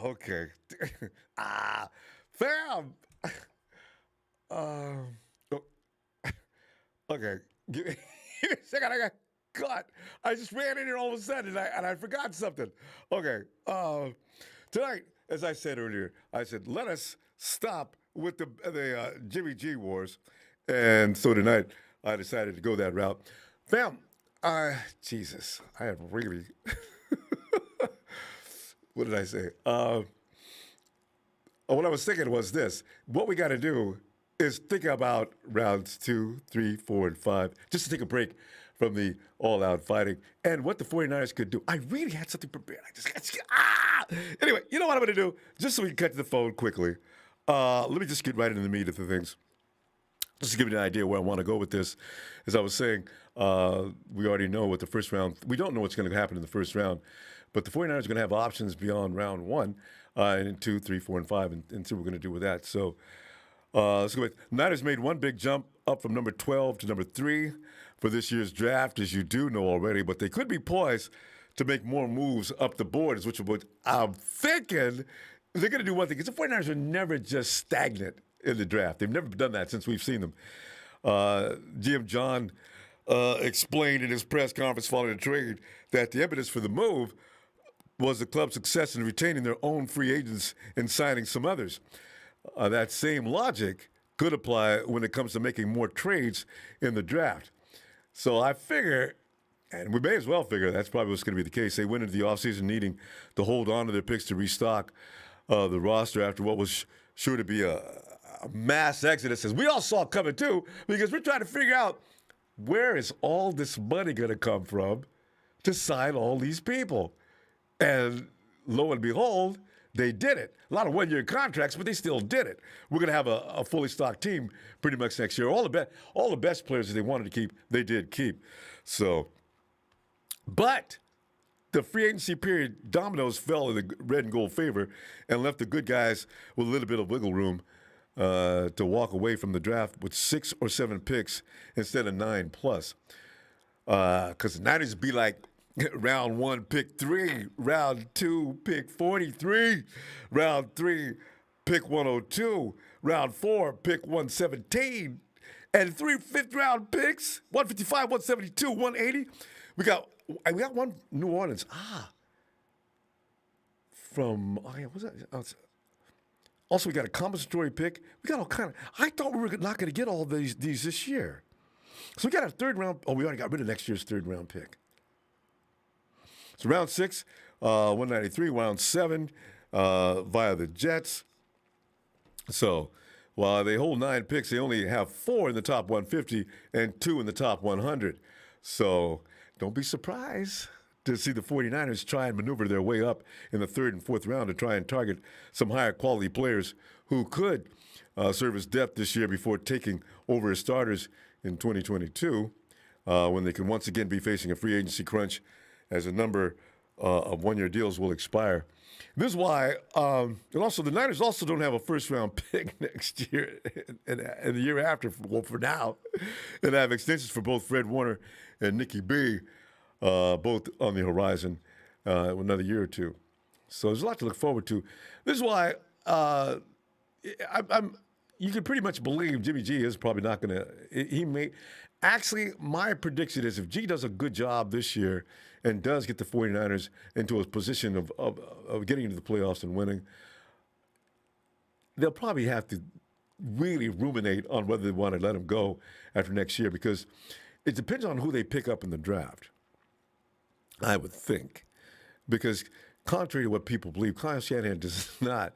Okay. ah, fam. Um, oh, okay. Give me a second. I got caught. I just ran in here all of a sudden and I forgot something. Okay. Tonight, as I said earlier, I said, let us stop with the Jimmy G wars. And so tonight, I decided to go that route. Fam, Jesus, I have really, what did I say? What I was thinking was this: what we got to do is think about rounds 2, 3, 4, and 5, just to take a break from the all-out fighting and what the 49ers could do. I really had something prepared. Anyway, you know what I'm going to do? Just so we can cut to the phone quickly, let me just get right into the meat of the things. Just to give you an idea where I want to go with this, as I was saying, we already know what the first round, we don't know what's going to happen in the first round, but the 49ers are going to have options beyond round 1 in 2, 3, 4, and 5, and see what we're going to do with that. So let's go with Niners made one big jump up from number 12 to number 3 for this year's draft, as you do know already, but they could be poised to make more moves up the board, which is what I'm thinking. They're going to do one thing, because the 49ers are never just stagnant in the draft. They've never done that since we've seen them. GM John explained in his press conference following the trade that the impetus for the move was the club's success in retaining their own free agents and signing some others. That same logic could apply when it comes to making more trades in the draft. So I figure, and we may as well figure that's probably what's going to be the case. They went into the offseason needing to hold on to their picks to restock the roster after what was sure to be a mass exodus, as we all saw coming too, because we're trying to figure out where is all this money going to come from to sign all these people. And lo and behold, they did it. A lot of one-year contracts, but they still did it. We're going to have a fully stocked team pretty much next year. All the best players that they wanted to keep, they did keep. So, but the free agency period dominoes fell in the red and gold favor and left the good guys with a little bit of wiggle room to walk away from the draft with 6 or 7 picks instead of 9 plus. Because the Niners be like, round 1, pick 3. Round 2, pick 43. Round 3, pick 102. Round 4, pick 117. And 3 fifth-round picks, 155, 172, 180. We got one New Orleans. Also, we got a compensatory pick. We got all kind of. I thought we were not going to get all these this year. So we got a third round. Oh, we already got rid of next year's third round pick. So round 6, 193. Round 7, via the Jets. So while they hold 9 picks, they only have 4 in the top 150 and 2 in the top 100. So don't be surprised to see the 49ers try and maneuver their way up in the 3rd and 4th round to try and target some higher quality players who could serve as depth this year before taking over as starters in 2022, when they can once again be facing a free agency crunch as a number of one-year deals will expire. This is why, and also the Niners also don't have a first-round pick next year and the year after, for now, and have extensions for both Fred Warner and Nicky B, both on the horizon, another year or two. So there's a lot to look forward to. This is why you can pretty much believe Jimmy G is probably not going to. He may actually. My prediction is if G does a good job this year and does get the 49ers into a position of getting into the playoffs and winning, they'll probably have to really ruminate on whether they want to let him go after next year, because it depends on who they pick up in the draft, I would think. Because contrary to what people believe, Kyle Shanahan does not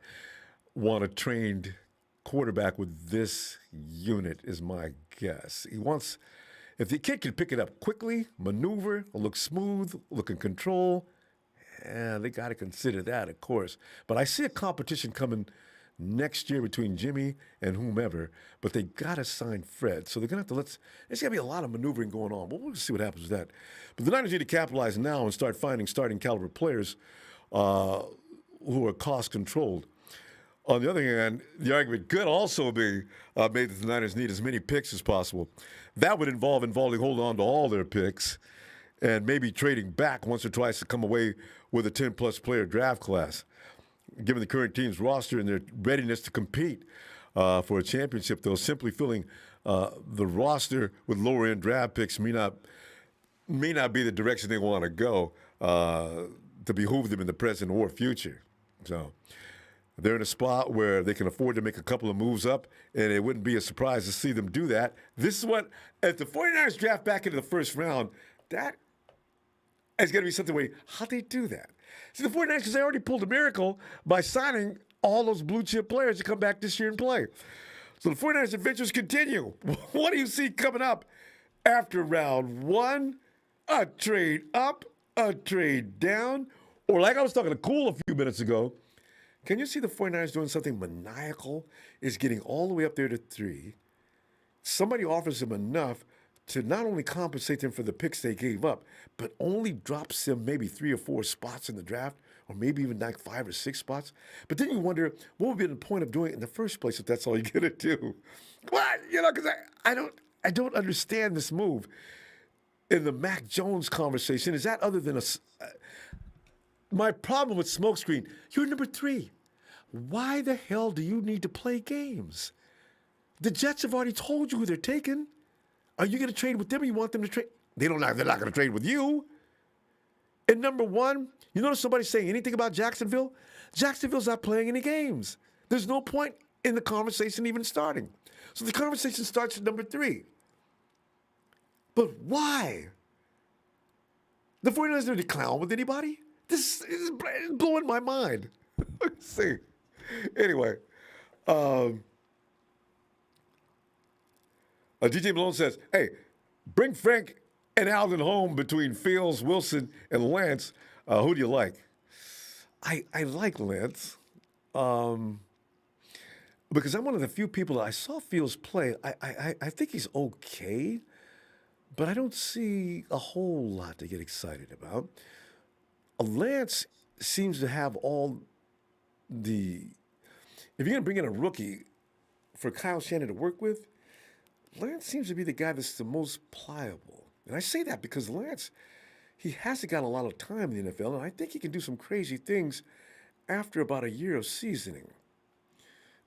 want a trained quarterback with this unit, is my guess. He wants, if the kid can pick it up quickly, maneuver, look smooth, look in control, they got to consider that, of course. But I see a competition coming next year between Jimmy and whomever, but they got to sign Fred. So they're going to have to there's going to be a lot of maneuvering going on. But we'll see what happens with that. But the Niners need to capitalize now and start finding starting caliber players who are cost controlled. On the other hand, the argument could also be made that the Niners need as many picks as possible. That would involve holding on to all their picks and maybe trading back once or twice to come away with a 10-plus player draft class. given the current team's roster and their readiness to compete for a championship, though, simply filling the roster with lower-end draft picks may not be the direction they want to go to behoove them in the present or future. So they're in a spot where they can afford to make a couple of moves up, and it wouldn't be a surprise to see them do that. This is what, if the 49ers draft back into the first round, that is going to be something where, how'd they do that? See, the 49ers, because they already pulled a miracle by signing all those blue-chip players to come back this year and play. So the 49ers adventures continue. What do you see coming up after round one? A trade up, a trade down, or like I was talking to Cool a few minutes ago, can you see the 49ers doing something maniacal? Is getting all the way up there to 3. Somebody offers them enough to not only compensate them for the picks they gave up, but only drops them maybe 3 or 4 spots in the draft, or maybe even like 5 or 6 spots. But then you wonder, what would be the point of doing it in the first place if that's all you're going to do? What? Because I don't understand this move. In the Mac Jones conversation, is that other than my problem with smokescreen? You're number 3. Why the hell do you need to play games? The Jets have already told you who they're taking. Are you going to trade with them, or you want them to trade? They're not going to trade with you. And number 1, you notice somebody saying anything about Jacksonville? Jacksonville's not playing any games. There's no point in the conversation even starting. So the conversation starts at number 3. But why? The 49ers don't clown with anybody? This is blowing my mind. Let's see. Anyway, DJ Malone says, hey, bring Frank and Alden home between Fields, Wilson, and Lance. Who do you like? I like Lance because I'm one of the few people that I saw Fields play. I think he's okay, but I don't see a whole lot to get excited about. Lance seems to have all the... If you're going to bring in a rookie for Kyle Shanahan to work with, Lance seems to be the guy that's the most pliable. And I say that because Lance, he hasn't got a lot of time in the NFL, and I think he can do some crazy things after about a year of seasoning.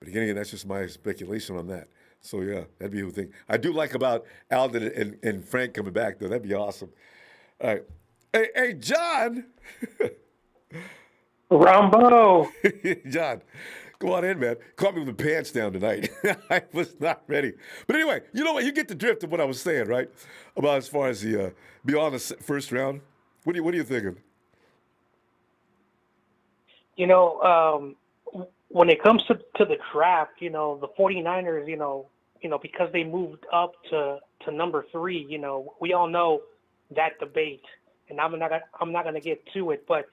But again, that's just my speculation on that. So, yeah, that'd be the thing. I do like about Alden and Frank coming back, though. That'd be awesome. All right. Hey, John. Ronbo. John, go on in, man. Caught me with the pants down tonight. I was not ready. But anyway, you know what? You get the drift of what I was saying, right? About as far as the beyond the first round. What are you thinking? When it comes to the draft, the 49ers, because they moved up to number 3, we all know that debate, and I'm not going to get to it, but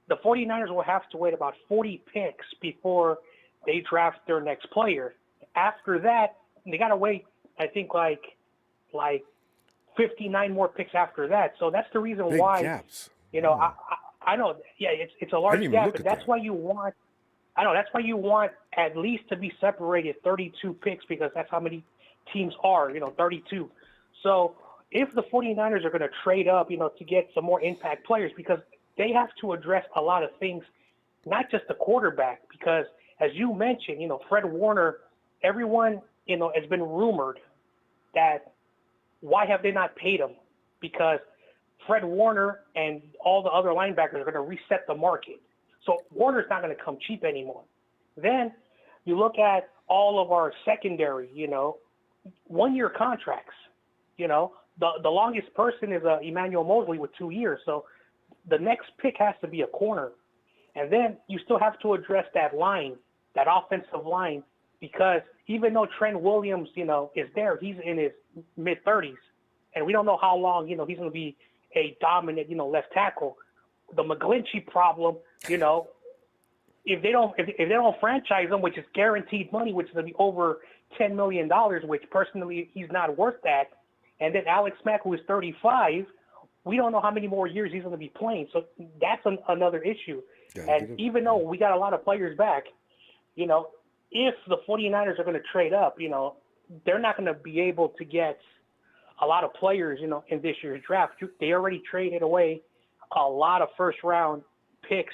the 49ers will have to wait about 40 picks before they draft their next player. After that, they got to wait, I think, like 59 more picks after that. So that's the reason big why, gaps. I know, yeah, it's a large gap, but that's why you want, that's why you want at least to be separated 32 picks, because that's how many teams are, 32. So if the 49ers are going to trade up, to get some more impact players, because they have to address a lot of things, not just the quarterback, because as you mentioned, Fred Warner, everyone, has been rumored that why have they not paid him? Because Fred Warner and all the other linebackers are going to reset the market. So Warner's not going to come cheap anymore. Then you look at all of our secondary, 1-year contracts. The longest person is Emmanuel Mosley with 2 years. So the next pick has to be a corner. And then you still have to address that line, that offensive line, because even though Trent Williams, is there, he's in his mid-30s. And we don't know how long, he's going to be a dominant, left tackle. The McGlinchey problem, if they don't franchise him, which is guaranteed money, which is going to be over $10 million, which personally he's not worth that. And then Alex Mack, who is 35, we don't know how many more years he's going to be playing. So that's another issue. And even though we got a lot of players back, if the 49ers are going to trade up, they're not going to be able to get a lot of players, in this year's draft. They already traded away a lot of first-round picks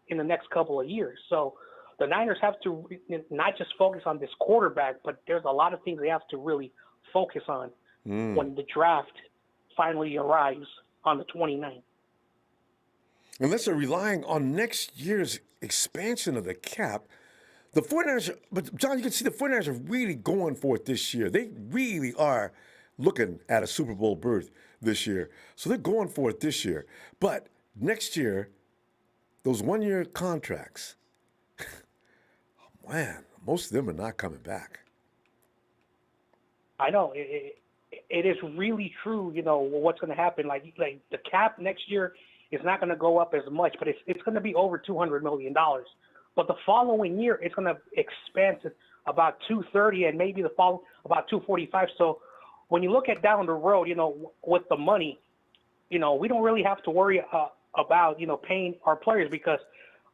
in the next couple of years. So the Niners have to not just focus on this quarterback, but there's a lot of things they have to really focus on when the draft finally arrives on the 29th. Unless they're relying on next year's expansion of the cap, the 49ers, but John, you can see the 49ers are really going for it this year. They really are looking at a Super Bowl berth this year. So they're going for it this year. But next year, those one-year contracts, man, most of them are not coming back. I know. It is really true, what's going to happen. Like the cap next year is not going to go up as much, but it's going to be over $200 million. But the following year, it's going to expand to about 230 and maybe the following about 245. So when you look at down the road, with the money, we don't really have to worry about, paying our players because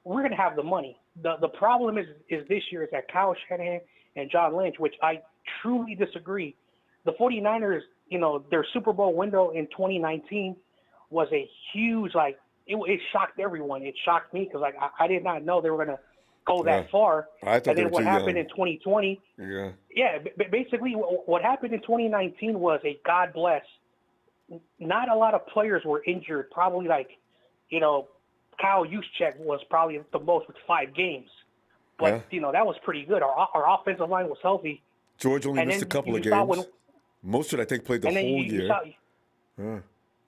we're going to have the money. The problem is this year is that Kyle Shanahan and John Lynch, which I truly disagree. The 49ers, their Super Bowl window in 2019 was a huge, it shocked everyone. It shocked me because, I did not know they were going to go that far. I thought and then what happened in 2020, basically what happened in 2019 was a God bless. Not a lot of players were injured. Probably Kyle Juszczyk was probably the most with 5 games. But, that was pretty good. Our offensive line was healthy. George only missed a couple of games. Most I think, played the whole year.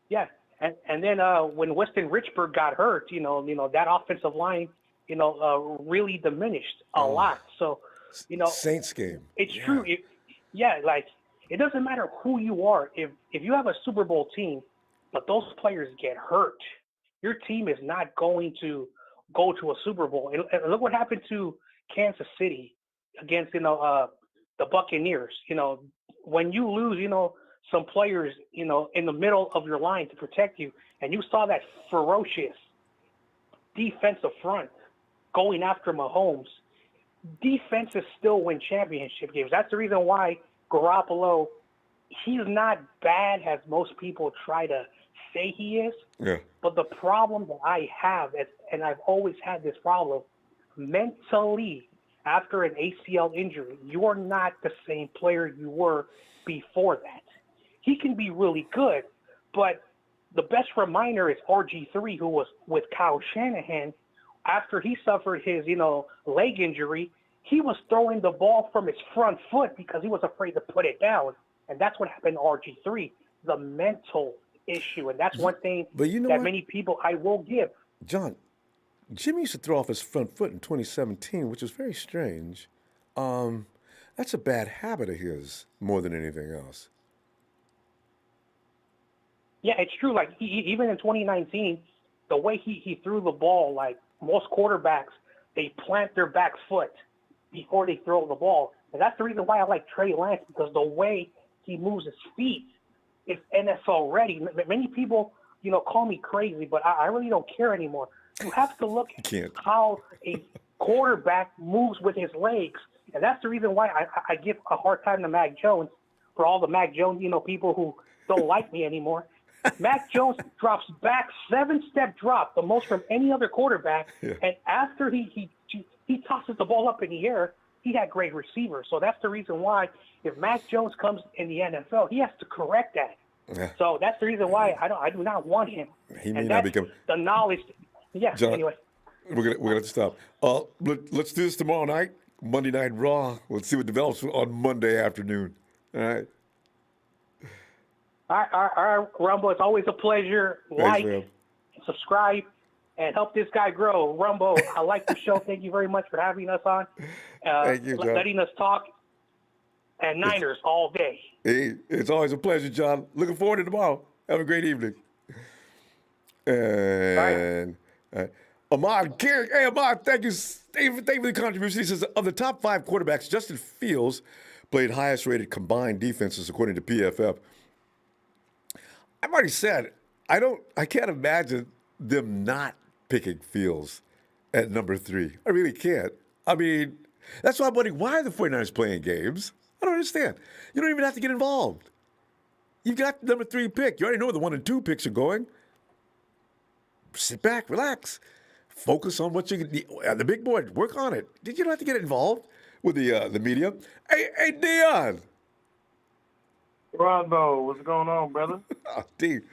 Yeah. And then when Weston Richburg got hurt, that offensive line, really diminished a lot. So, Saints game. It's true. It doesn't matter who you are. If you have a Super Bowl team, but those players get hurt, your team is not going to go to a Super Bowl. And look what happened to Kansas City against, the Buccaneers. When you lose, some players, in the middle of your line to protect you, and you saw that ferocious defensive front going after Mahomes, defenses still win championship games. That's the reason why Garoppolo, he's not bad as most people try to say he is. Yeah. But the problem that I have, and I've always had this problem, mentally, after an ACL injury, you're not the same player you were before that. He can be really good, but the best reminder is RG3, who was with Kyle Shanahan. After he suffered his, leg injury, he was throwing the ball from his front foot because he was afraid to put it down. And that's what happened to RG3, the mental issue. And that's one thing that many people I will give. John, Jimmy used to throw off his front foot in 2017, which was very strange. That's a bad habit of his more than anything else. Yeah, it's true. Even in 2019, the way he threw the ball, most quarterbacks, they plant their back foot before they throw the ball. And that's the reason why I like Trey Lance, because the way he moves his feet is NFL ready. Many people, call me crazy, but I really don't care anymore. You have to look at how a quarterback moves with his legs. And that's the reason why I give a hard time to Mac Jones, for all the Mac Jones, people who don't like me anymore. Mac Jones drops back, 7-step drop, the most from any other quarterback. Yeah. And after he tosses the ball up in the air, he had great receivers. So that's the reason why if Mac Jones comes in the NFL, he has to correct that. Yeah. So that's the reason why I do not want him. He may not become the knowledge. Yeah. John, anyway, we're gonna have to stop. Let's do this tomorrow night, Monday Night Raw. Let's see what develops on Monday afternoon. All right. All right, Ronbo, it's always a pleasure. Thanks, subscribe, and help this guy grow. Ronbo, I like the show. Thank you very much for having us on. Thank you, John. Letting us talk. And Niners all day. Hey, it's always a pleasure, John. Looking forward to tomorrow. Have a great evening. And Ahmad Carrick. Hey, Ahmad, thank you. Thank you for the contribution. He says, of the top 5 quarterbacks, Justin Fields played highest rated combined defenses according to PFF. I've already said, I can't imagine them not picking Fields at number 3. I really can't. I mean, that's why I'm wondering, why are the 49ers playing games? I don't understand. You don't even have to get involved. You've got the number 3 pick. You already know where the 1 and 2 picks are going. Sit back, relax. Focus on what you can. The big board, work on it. Did you not have to get involved with the media? Hey, Dion. Ronbo, what's going on, brother? Oh, Dean,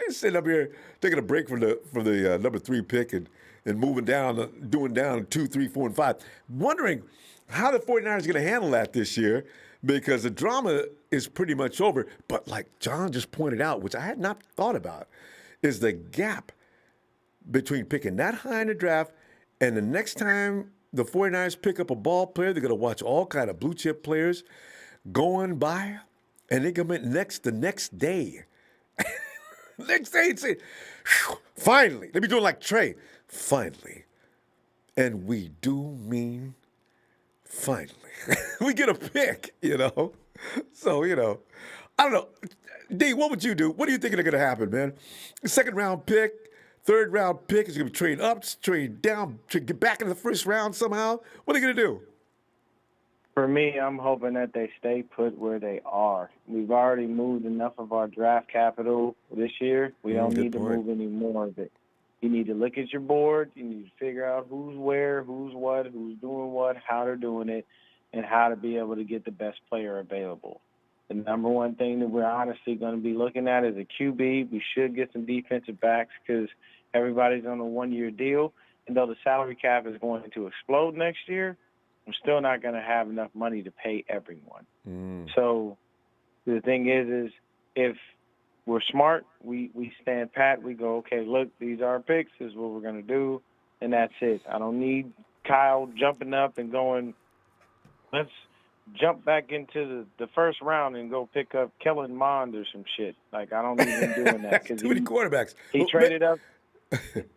I'm sitting up here taking a break from the number 3 pick and moving down, doing down 2, 3, 4, and 5. Wondering how the 49ers are going to handle that this year because the drama is pretty much over. But like John just pointed out, which I had not thought about, is the gap between picking that high in the draft and the next time the 49ers pick up a ball player, they're going to watch all kind of blue chip players going by, and they come in the next day. Next day, it's finally. They be doing like Trey. Finally. And we do mean finally. We get a pick, So, I don't know. D, what would you do? What do you think is going to happen, man? Second round pick, third round pick is going to be trade up, trade down, to get back into the first round somehow. What are they going to do? For me, I'm hoping that they stay put where they are. We've already moved enough of our draft capital this year. We don't need to move any more of it. You need to look at your board. You need to figure out who's where, who's what, who's doing what, how they're doing it, and how to be able to get the best player available. The number one thing that we're honestly going to be looking at is a QB. We should get some defensive backs because everybody's on a one-year deal. And though the salary cap is going to explode next year, I'm still not going to have enough money to pay everyone. So the thing is if we're smart, we stand pat, we go, okay, look, these are our picks, this is what we're going to do, and that's it. I don't need Kyle jumping up and going, let's jump back into the first round and go pick up Kellen Mond or some shit. Like, I don't need him doing that. Too many quarterbacks. He traded up.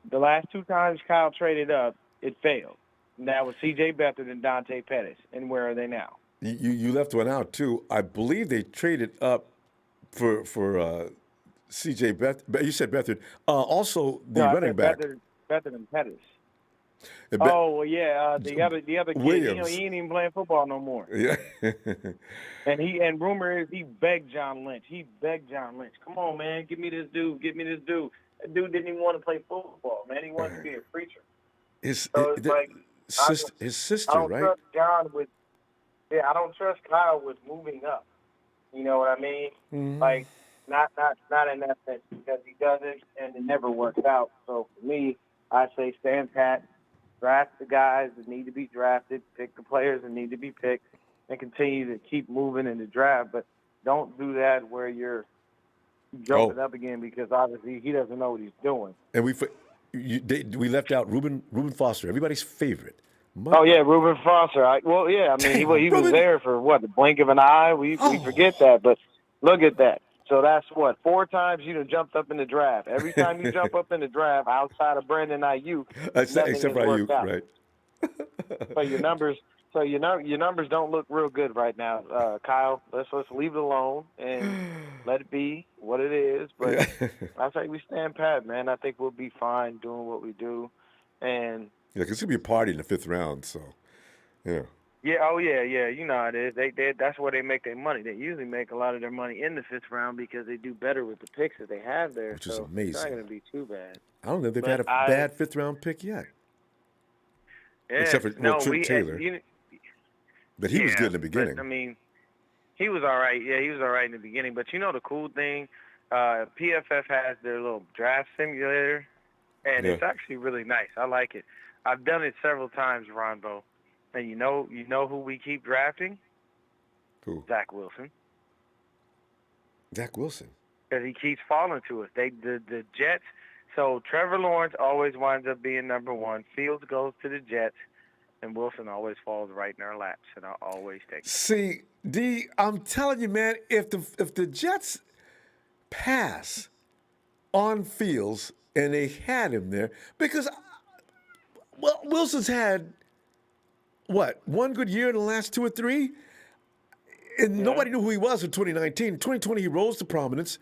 The last 2 times Kyle traded up, it failed. That was C.J. Beathard and Dante Pettis. And where are they now? You left one out, too. I believe they traded up for C.J. Beathard. You said Beathard. Also, running back. Beathard and Pettis. The other kid, Williams. he ain't even playing football no more. Yeah. and rumor is he begged John Lynch. Come on, man, give me this dude. That dude didn't even want to play football, man. He wanted to be a preacher. His sister, I don't right? trust John with. Yeah, I don't trust Kyle with moving up. You know what I mean? Mm-hmm. Like, not in that sense, because he does it and it never works out. So for me, I say stand pat, draft the guys that need to be drafted, pick the players that need to be picked, and continue to keep moving in the draft. But don't do that where you're jumping up again, because obviously he doesn't know what he's doing. And we left out Reuben Foster, everybody's favorite. Reuben Foster. He was there for the blink of an eye. We forget that, but look at that. So that's 4 times you jumped up in the draft. Every time you jump up in the draft, outside of Brandon Ayuk, except for Ayuk, right? So your numbers don't look real good right now, Kyle. Let's leave it alone and let it be what it is. But I think we stand pat, man. I think we'll be fine doing what we do, and because it's gonna be a party in the 5th round. So, yeah. Yeah. You know how it is. That's where they make their money. They usually make a lot of their money in the 5th round because they do better with the picks that they have there. Which is amazing. It's not going to be too bad. I don't know if they've had a bad 5th round pick yet. Yeah, except for Trent Taylor. But he was good in the beginning. But, he was all right. Yeah, he was all right in the beginning. But the cool thing, PFF has their little draft simulator, and it's actually really nice. I like it. I've done it several times, Ronbo. And you know who we keep drafting? Who? Zach Wilson. Zach Wilson. Because he keeps falling to us. The Jets. So Trevor Lawrence always winds up being number 1. Fields goes to the Jets, and Wilson always falls right in our laps, and I always take it. See, D, I'm telling you, man, if the Jets pass on Fields and they had him there, because Wilson's had one good year in the last 2 or 3? And nobody knew who he was in 2019. 2020, he rose to prominence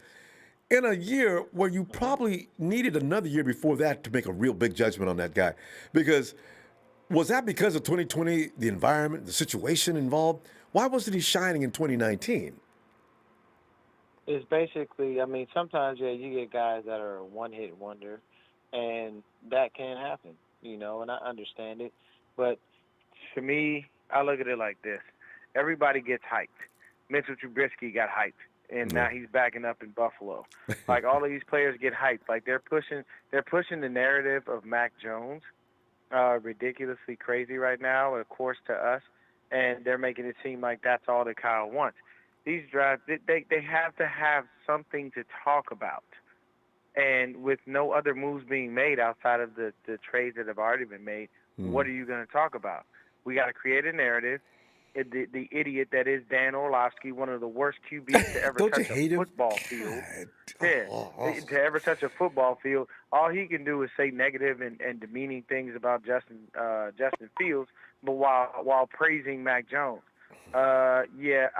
in a year where you probably needed another year before that to make a real big judgment on that guy. Was that because of 2020, the environment, the situation involved? Why wasn't he shining in 2019? It's basically, sometimes, you get guys that are a one-hit wonder, and that can happen. and I understand it. But to me, I look at it like this: everybody gets hyped. Mitchell Trubisky got hyped, and now he's backing up in Buffalo. Like all of these players get hyped. Like they're pushing the narrative of Mac Jones, ridiculously crazy right now, of course, to us, and they're making it seem like that's all that Kyle wants. These drives, they have to have something to talk about. And with no other moves being made outside of the trades that have already been made, what are you going to talk about? We got to create a narrative. The idiot that is Dan Orlovsky, one of the worst QBs to ever touch a football field. To ever touch a football field. All he can do is say negative and demeaning things about Justin Fields, but while praising Mac Jones. I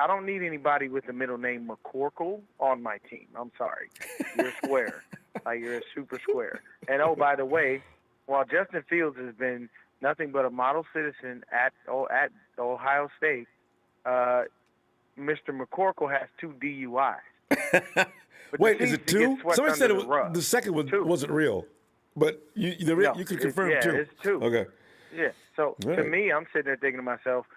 don't need anybody with the middle name McCorkle on my team. I'm sorry. You're a square. You're a super square. And, by the way, while Justin Fields has been nothing but a model citizen at Ohio State, Mr. McCorkle has 2 DUIs. Wait, is it 2? Somebody said the second one wasn't real. But you can confirm 2. Yeah, it's 2. Okay. Yeah. So, to me, I'm sitting there thinking to myself,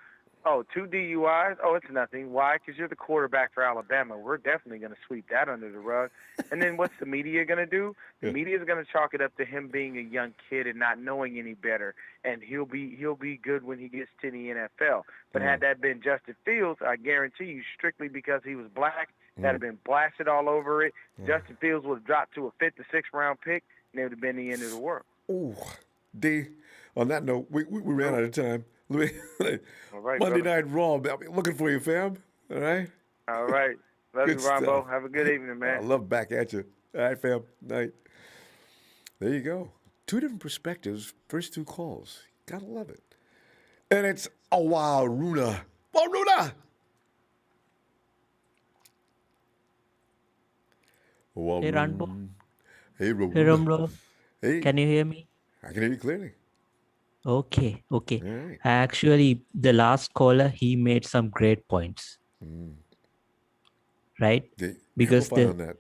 2 DUIs? Oh, it's nothing. Why? Because you're the quarterback for Alabama. We're definitely going to sweep that under the rug. And then what's the media going to do? The media is going to chalk it up to him being a young kid and not knowing any better. And he'll be good when he gets to the NFL. But had that been Justin Fields, I guarantee you, strictly because he was black, that'd have been blasted all over it. Justin Fields would have dropped to a 5th or 6th round pick, and it would have been the end of the world. Ooh, D. On that note, we ran out of time. All right, Monday brother. Night Raw. I'll be looking for you, fam. All right? All right. Love you, Good Ronbo. stuff. Have a good evening, man. I love back at you. All right, fam. Night. There you go. 2 different perspectives. First 2 calls. Gotta love it. And it's wow, Runa. Oh, Runa! Wow, Hey Ronbo. Hey, Runa. Hey Ronbo. Hey. Can you hear me? I can hear you clearly. Okay. All right. Actually, the last caller, he made some great points. Right? Because amplify on that.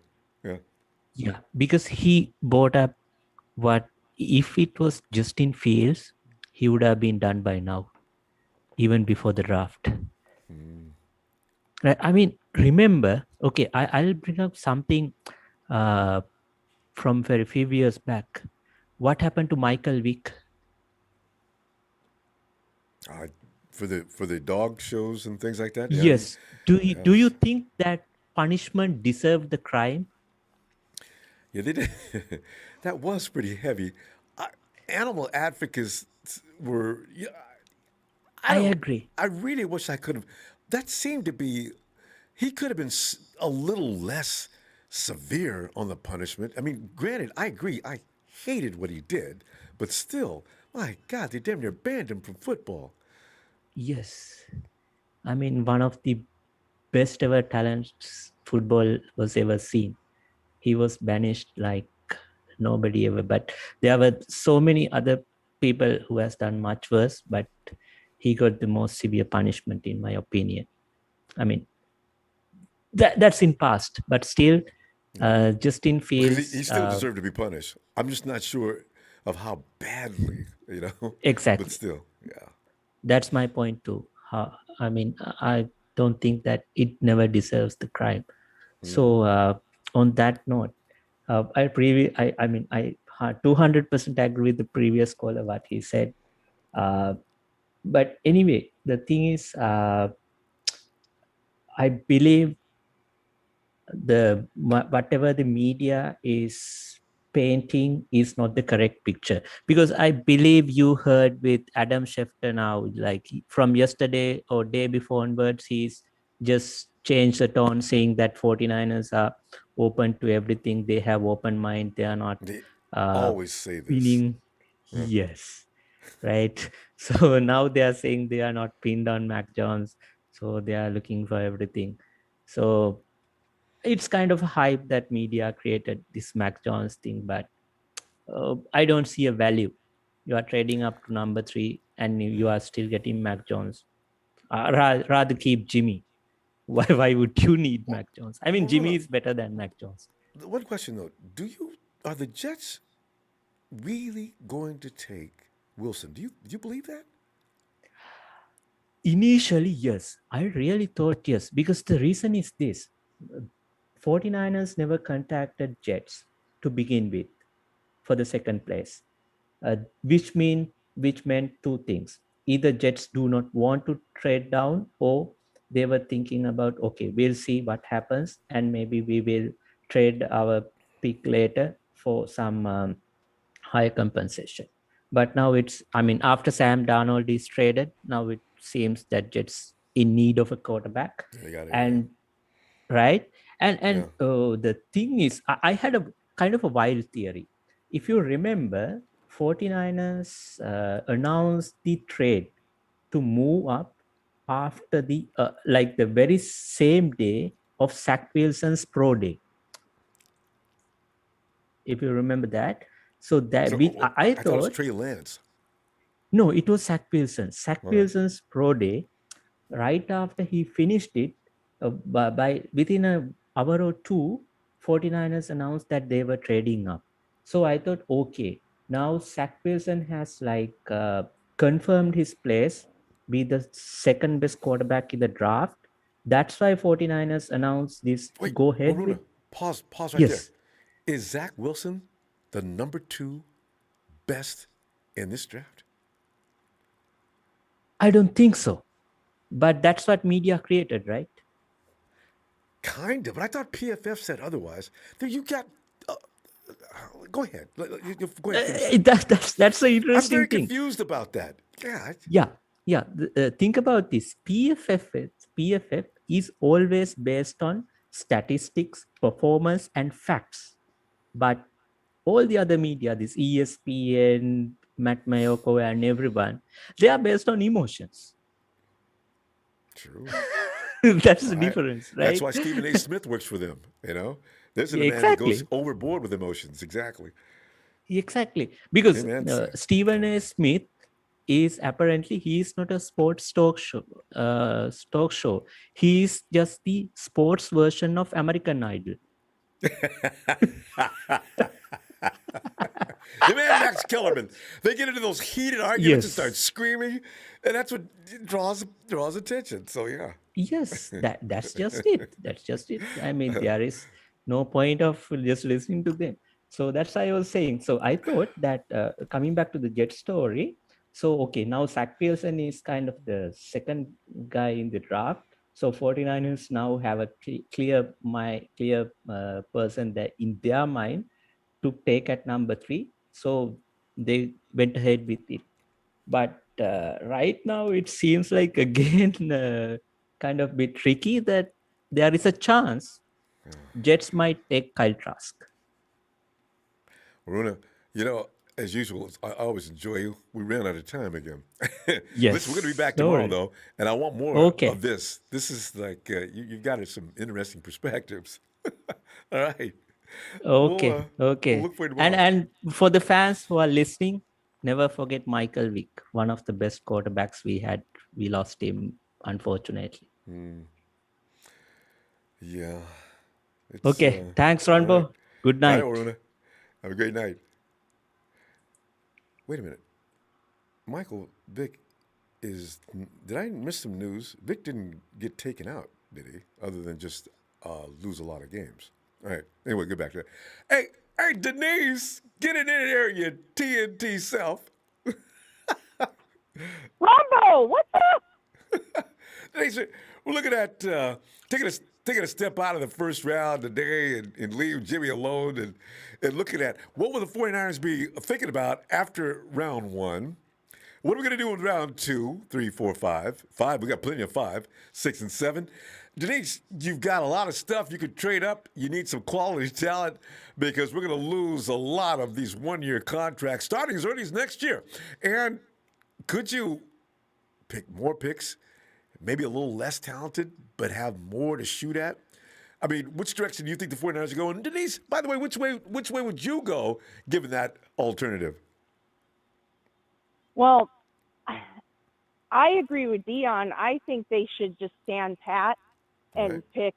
Yeah. Because he brought up what if it was Justin Fields, he would have been done by now, even before the draft. Right? I mean, remember, okay, I'll bring up something from very few years back. What happened to Michael Vick? For the dog shows and things like that. Yeah. Yes. Do you think that punishment deserved the crime? Yeah, they did. That was pretty heavy. Animal advocates were. Yeah, I agree. I really wish I could have. That seemed to be. He could have been a little less severe on the punishment. I mean, granted, I agree. I hated what he did, but still, my God, they damn near banned him from football. Yes. I mean, one of the best ever talents football was ever seen. He was banished like nobody ever. But there were so many other people who has done much worse, but he got the most severe punishment, in my opinion. I mean, that's in past, but still, Justin Fields. He still deserved to be punished. I'm just not sure of how badly, Exactly. But still, yeah. That's my point too. I mean, I don't think that it never deserves the crime. So on that note, I 200% agree with the previous caller what he said. But anyway, the thing is, I believe whatever the media is painting is not the correct picture, because I believe you heard with Adam Schefter now, like from yesterday or day before onwards, he's just changed the tone, saying that 49ers are open to everything. They have open mind. They are not. They always say this. Meaning, yes, right. So now they are saying they are not pinned on Mac Jones. So they are looking for everything. So it's kind of a hype that media created this Mac Jones thing, but I don't see a value. You are trading up to number 3 and you are still getting Mac Jones. Rather keep Jimmy. Why would you need Mac Jones? I mean, Jimmy is better than Mac Jones. One question though, are the Jets really going to take Wilson. Do you believe that? Initially, yes. I really thought yes, because the reason is this. 49ers never contacted Jets to begin with for the second place, which meant two things. Either Jets do not want to trade down, or they were thinking about, okay, we'll see what happens, and maybe we will trade our pick later for some higher compensation. But now after Sam Darnold is traded, now it seems that Jets in need of a quarterback. Yeah, they got it. And right. And the thing is, I had a kind of a wild theory. If you remember, 49ers announced the trade to move up after the the very same day of Zach Wilson's pro day. If you remember that. So that I thought it was thought, Trey Lance. no, it was Zach Wilson. Zach Wilson's pro day. Right after he finished it, by within an hour or two, 49ers announced that they were trading up. So I thought, okay, now Zach Wilson has confirmed his place, be the second best quarterback in the draft. That's why 49ers announced this. Wait, go ahead Aruna, with. pause right Yes. there. Is Zach Wilson the number 2 best in this draft? I don't think so. But that's what media created, right? Kind of, but I thought PFF said otherwise. There you got. Go ahead. Go ahead. That's the interesting thing. I'm very confused about that. Yeah. Think about this. PFF is always based on statistics, performance, and facts. But all the other media, this ESPN, Matt Mayoko, and everyone, they are based on emotions. True. That's the difference, right? That's why Stephen A. Smith works for them. There's a man that goes overboard with emotions. Exactly. Because Stephen A. Smith is apparently, he is not a sports talk show. He is just the sports version of American Idol. The man Max Kellerman. They get into those heated arguments and start screaming, and that's what draws attention. So yeah. Yes, that's just it. That's just it. I mean, there is no point of just listening to them. So that's why I was saying. So I thought that coming back to the Jet story. So okay, now Zach Wilson is kind of the second guy in the draft. So 49ers now have a clear person that in their mind to take at number 3. So they went ahead with it. But right now it seems like again kind of bit tricky that there is a chance Jets might take Kyle Trask. Runa, as usual, I always enjoy you. We ran out of time again. Yes. Listen, we're going to be back tomorrow, though, and I want more of this. This is like, you've got some interesting perspectives. All right. Okay. We'll look for it tomorrow. And for the fans who are listening, never forget Michael Vick, one of the best quarterbacks we had. We lost him, unfortunately. Yeah. Okay. Thanks, Ronbo. Right. Good night. Bye, Aruna. Have a great night. Wait a minute. Michael Vick did I miss some news? Vick didn't get taken out, did he? Other than just lose a lot of games. All right. Anyway, get back to that. Hey, Denise, get in there, you TNT self. Ronbo, what's up? Denise, we're looking at taking a step out of the first round today and leave Jimmy alone and looking at what will the 49ers be thinking about after round 1. What are we going to do with round 2, 3, 4, 5? 5, we got plenty of 5, 6, and 7. Denise, you've got a lot of stuff you could trade up. You need some quality talent because we're going to lose a lot of these one-year contracts starting as early as next year. And could you pick more picks, maybe a little less talented, but have more to shoot at? I mean, which direction do you think the 49ers are going? Denise, by the way, which way would you go given that alternative? Well, I agree with Dion. I think they should just stand pat and pick,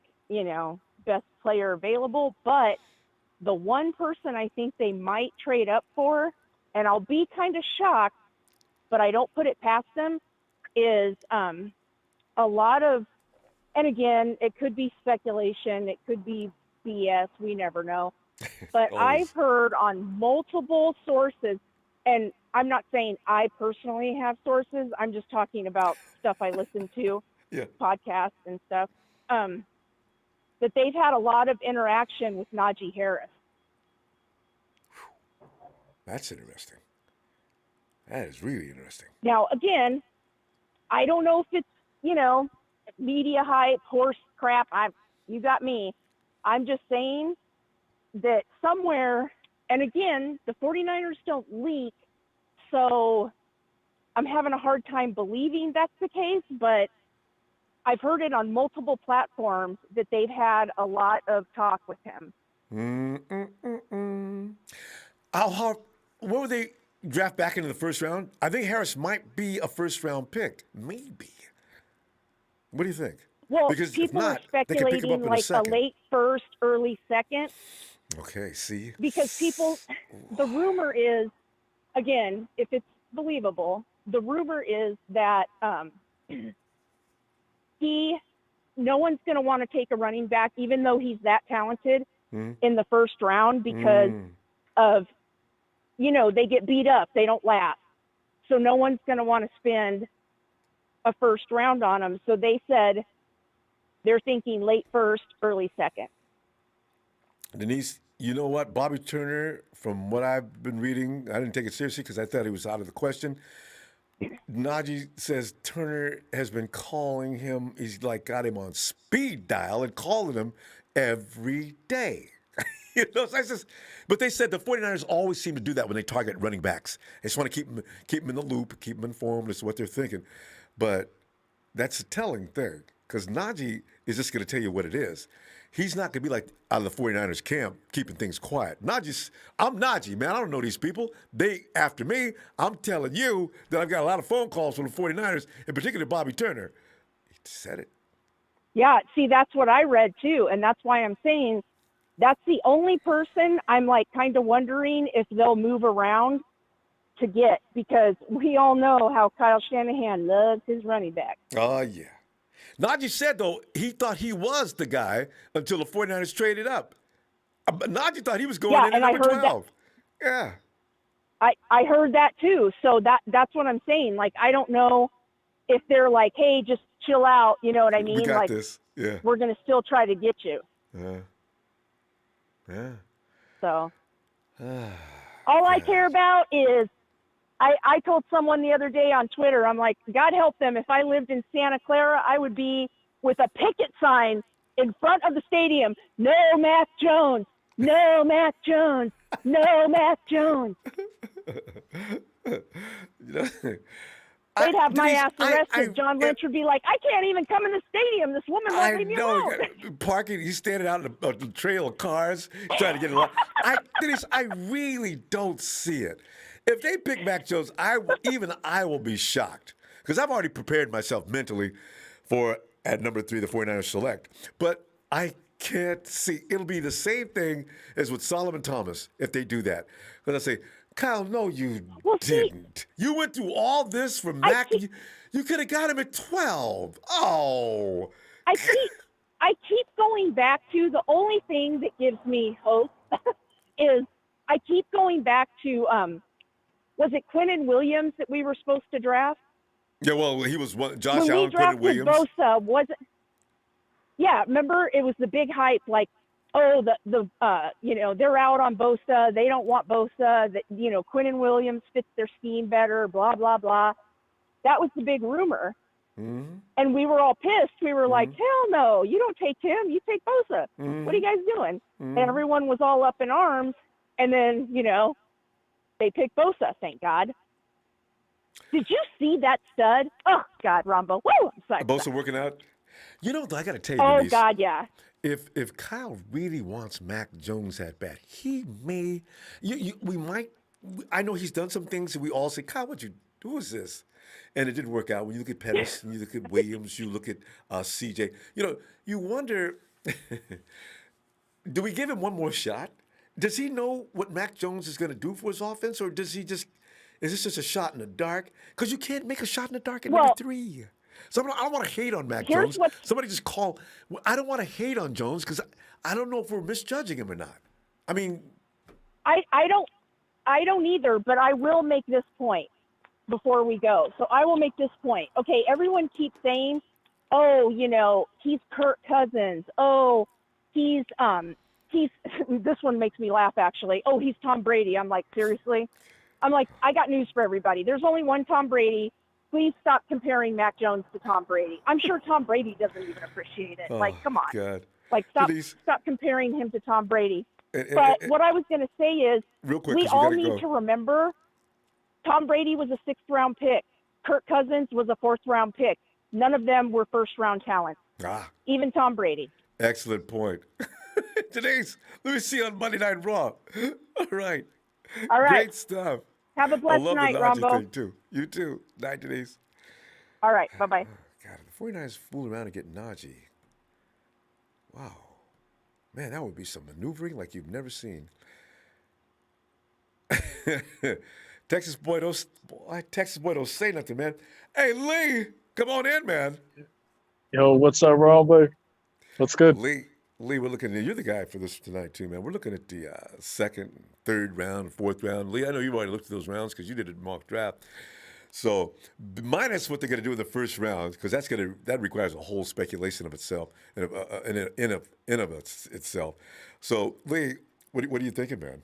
best player available. But the one person I think they might trade up for, and I'll be kind of shocked, but I don't put it past them, is a lot of, and again, it could be speculation, it could be BS, we never know. But I've heard on multiple sources, and I'm not saying I personally have sources, I'm just talking about stuff I listen to, podcasts and stuff, that they've had a lot of interaction with Najee Harris. That's interesting. That is really interesting. Now, again, I don't know if it's, media hype, horse crap. You got me. I'm just saying that somewhere, and again, the 49ers don't leak, so I'm having a hard time believing that's the case, but I've heard it on multiple platforms that they've had a lot of talk with him. What would they draft back into the first round? I think Harris might be a first-round pick. Maybe. What do you think? Well, because people not, are speculating like a late first, early second. Okay, see? Because the rumor is, again, if it's believable, the rumor is that no one's going to want to take a running back, even though he's that talented, in the first round because of, they get beat up. They don't last. So no one's going to want to spend a first round on him. So they said they're thinking late first, early second. Denise, you know what? Bobby Turner, from what I've been reading, I didn't take it seriously because I thought he was out of the question. Najee says Turner has been calling him. He's got him on speed dial and calling him every day. But they said the 49ers always seem to do that when they target running backs. They just want to keep them in the loop, keep them informed as to what they're thinking. But that's a telling thing because Najee is just going to tell you what it is. He's not going to be like out of the 49ers camp, keeping things quiet. I'm Najee, man. I don't know these people. They after me. I'm telling you that I've got a lot of phone calls from the 49ers, in particular Bobby Turner. He said it. Yeah, see, that's what I read too. And that's why I'm saying that's the only person I'm kind of wondering if they'll move around to get, because we all know how Kyle Shanahan loves his running back. Oh, yeah. Najee said, though, he thought he was the guy until the 49ers traded up. Najee thought he was going in at number 12. Yeah. I heard that too. So that's what I'm saying. I don't know if they're hey, just chill out. You know what I mean? We got this. Yeah. We're going to still try to get you. Yeah. So all I care about is I told someone the other day on Twitter, I'm like, God help them. If I lived in Santa Clara, I would be with a picket sign in front of the stadium. No Mac Jones. No Mac Jones. No Mac Jones. They'd have my ass arrested. John Lynch would be like, I can't even come in the stadium. This woman won't leave me alone. Parking, he's standing out on the trail of cars trying to get along. Denise, I really don't see it. If they pick Mac Jones, I will be shocked because I've already prepared myself mentally for at number 3 the 49ers select. But I can't see. It'll be the same thing as with Solomon Thomas if they do that. Because I say, Kyle, no, you didn't. You went through all this for Mac. You could have got him at 12. Oh. I keep going back to the only thing that gives me hope is I keep going back to was it Quinnen Williams that we were supposed to draft? Yeah, well, he was one. Josh when Allen, Quinnen Williams. Bosa, was it? Yeah, remember it was the big hype, they're out on Bosa. They don't want Bosa. That Quinnen Williams fits their scheme better. Blah blah blah. That was the big rumor, and we were all pissed. We were like, hell no, you don't take him. You take Bosa. What are you guys doing? And everyone was all up in arms. And then they picked Bosa. Thank God. Did you see that stud? Oh God, Ronbo. Woo! I'm sorry. Bosa working out. I got to tell you, oh Denise, God, yeah. If Kyle really wants Mac Jones that bad, he may. We might. I know he's done some things that we all say, Kyle, who is this? And it didn't work out. When you look at Pettis, and you look at Williams, you look at CJ. You wonder, do we give him one more shot? Does he know what Mac Jones is going to do for his offense, or does he just Is this just a shot in the dark? Because you can't make a shot in the dark at number 3. So I don't want to hate on Mac Jones. Somebody just call. I don't want to hate on Jones because I don't know if we're misjudging him or not. I mean, I don't either, but I will make this point before we go. So I will make this point. Okay, everyone keeps saying, oh, you know, he's Kirk Cousins. Oh, he's this one makes me laugh actually. Oh, he's Tom Brady. I'm like, seriously? I'm like, I got news for everybody. There's only one Tom Brady. Please stop comparing Mac Jones to Tom Brady. I'm sure Tom Brady doesn't even appreciate it. Like, come on. God. Like, stop comparing him to Tom Brady. But what I was going to say is, real quick, we all need to remember Tom Brady was a 6th-round pick. Kirk Cousins was a 4th-round pick. None of them were first-round talents. Even Tom Brady. Excellent point. Denise, let me see you on Monday Night Raw. All right. Great stuff. Have a blessed night, Ronbo. Thing too. You too. Night, Denise. All right. Bye-bye. God, the 49ers fooling around and getting Najee. Wow. Man, that would be some maneuvering like you've never seen. Texas boy don't say nothing, man. Hey, Lee, come on in, man. Yo, what's up, Ronbo? What's good? Lee, we're looking at, you're the guy for this tonight too, man. We're looking at the 2nd, 3rd round, 4th round. Lee, I know you've already looked at those rounds because you did a mock draft. So minus what they're going to do in the first round, because that requires a whole speculation of itself in of itself. So Lee, what are you thinking, man?